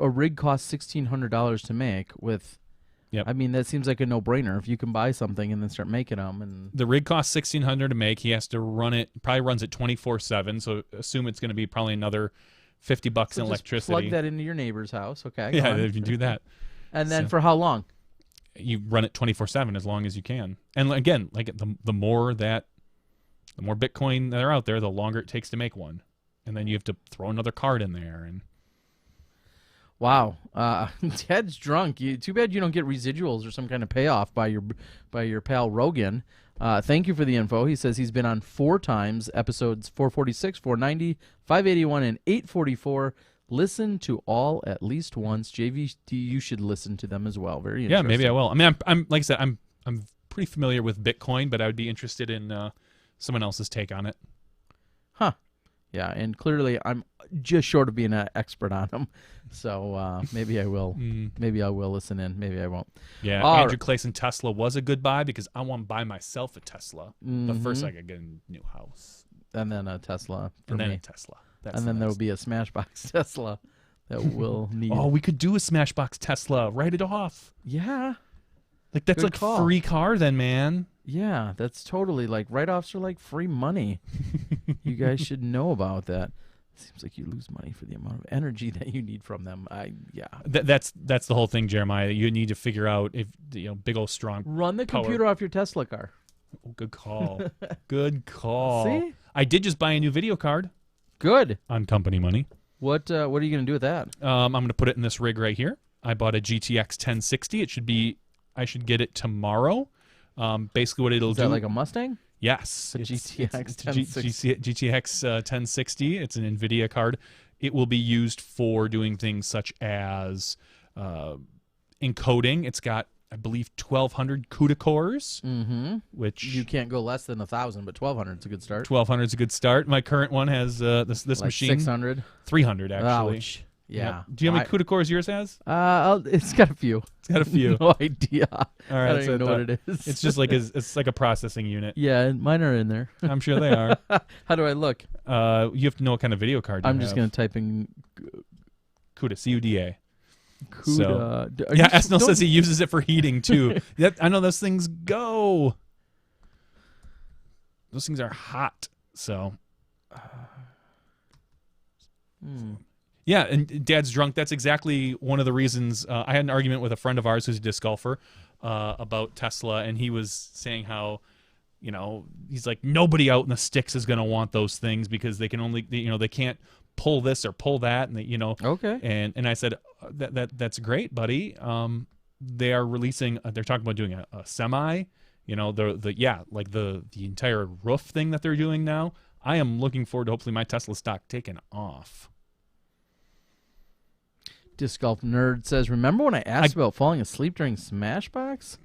rig costs $1,600 to make. With, yep. I mean, that seems like a no-brainer. If you can buy something and then start making them, and the rig costs $1,600 to make. He has to run it. Probably runs it 24/7. So assume it's going to be probably another $50 in electricity. Plug that into your neighbor's house. Okay. Yeah, if you do that. And then for how long? You run it 24/7 as long as you can. And again, like the more Bitcoin that are out there, the longer it takes to make one. And then you have to throw another card in there. And wow, Ted's drunk. Too bad you don't get residuals or some kind of payoff by your pal Rogan. Thank you for the info. He says he's been on 4 times, episodes 446, 490, 581, and 844. Listen to all at least once. JVD, you should listen to them as well. Very interesting. Yeah, maybe I will. I mean, I'm like I said, I'm pretty familiar with Bitcoin, but I would be interested in someone else's take on it. Huh. Yeah, and clearly I'm just short of being an expert on them. So maybe I will. Maybe I will listen in. Maybe I won't. Yeah, Andrew Clayson Tesla was a good buy because I want to buy myself a Tesla. But first I could get a new house. And then a Tesla for and then me. A Tesla. And then there will be a SmashBox Tesla that will need. Oh, we could do a SmashBox Tesla. Write it off. Yeah. Like that's Good like call. free car then, man. Yeah, that's totally like write-offs are like free money. You guys should know about that. Seems like you lose money for the amount of energy that you need from them. That's the whole thing, Jeremiah. You need to figure out if big old strong. Run the power. computer off your Tesla car. Oh, good call. Good call. See? I did just buy a new video card. Good. On company money. What are you gonna do with that? I'm gonna put it in this rig right here. I bought a GTX 1060. I should get it tomorrow. Basically, what it'll do. Is that like a Mustang? Yes. A GTX 1060. GTX 1060. It's an NVIDIA card. It will be used for doing things such as encoding. It's got, I believe, 1,200 CUDA cores, which you can't go less than 1,000, but 1,200 is a good start. 1,200 is a good start. My current one has this like machine 600, 300 actually. Ouch. Yeah. Yep. Do you know how many CUDA cores yours has? It's got a few. It's got a few. No idea. All right, I don't even know what it is. It's just like it's like a processing unit. Yeah, mine are in there. I'm sure they are. How do I look? You have to know what kind of video card you have. I'm just gonna type in CUDA, CUDA. CUDA. So, yeah, Esnel says he uses it for heating too. I know those things go. Those things are hot. So. Yeah, and Dad's drunk. That's exactly one of the reasons. I had an argument with a friend of ours who's a disc golfer about Tesla, and he was saying how, he's like, nobody out in the sticks is going to want those things because they can only, they can't pull this or pull that, and Okay. And I said that's great, buddy. They are releasing. They're talking about doing a semi. The entire roof thing that they're doing now. I am looking forward to hopefully my Tesla stock taking off. Disc Golf Nerd says, remember when I asked about falling asleep during Smashbox?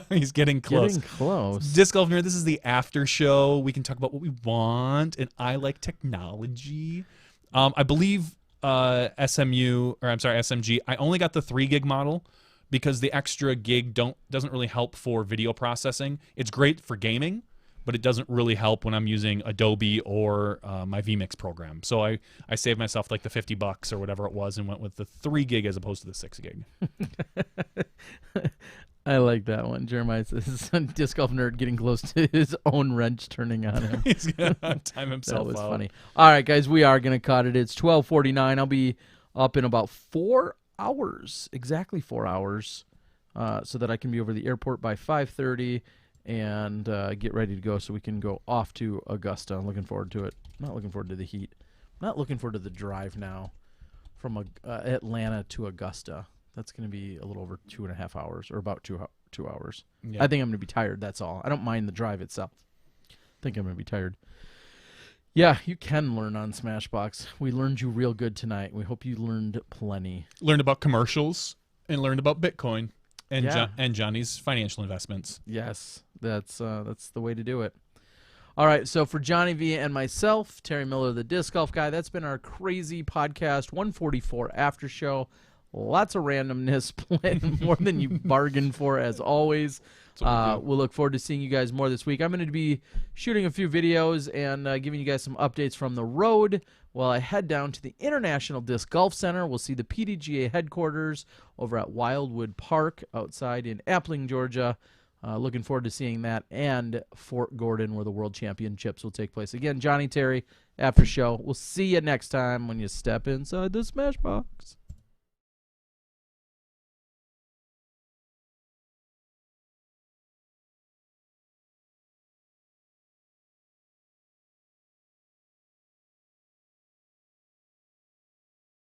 He's getting close. Getting close. Disc Golf Nerd, this is the after show. We can talk about what we want, and I like technology. I believe SMG, I only got the 3 gig model because the extra gig doesn't really help for video processing. It's great for gaming, but it doesn't really help when I'm using Adobe or my vMix program. So I saved myself like the $50 or whatever it was and went with the 3 gig as opposed to the 6 gig. I like that one. Jeremiah says, Disc Golf Nerd getting close to his own wrench turning on him. He's going to time himself out. That was funny. All right, guys, we are going to cut it. It's 12:49. I'll be up in about 4 hours, exactly 4 hours, so that I can be over the airport by 5:30. And get ready to go so we can go off to Augusta. I'm looking forward to it. Not looking forward to the heat. not looking forward to the drive now from Atlanta to Augusta. That's going to be a little over 2.5 hours, or about 2 hours. Yeah. I think I'm going to be tired, that's all. I don't mind the drive itself. I think I'm going to be tired. Yeah, you can learn on Smashbox. We learned you real good tonight. We hope you learned plenty. Learned about commercials and learned about Bitcoin and Yeah. and Johnny's financial investments. Yes, that's the way to do it. All right, so for Johnny V and myself, Terry Miller, the Disc Golf Guy, that's been our crazy podcast 144 after show. Lots of randomness, playing more than you bargained for, as always. We'll look forward to seeing you guys more this week. I'm going to be shooting a few videos and giving you guys some updates from the road while I head down to the International Disc Golf Center. We'll see the PDGA headquarters over at Wildwood Park outside in Appling, Georgia. Looking forward to seeing that, and Fort Gordon, where the World Championships will take place. Again, Johnny, Terry, after show. We'll see you next time when you step inside the Smashbox.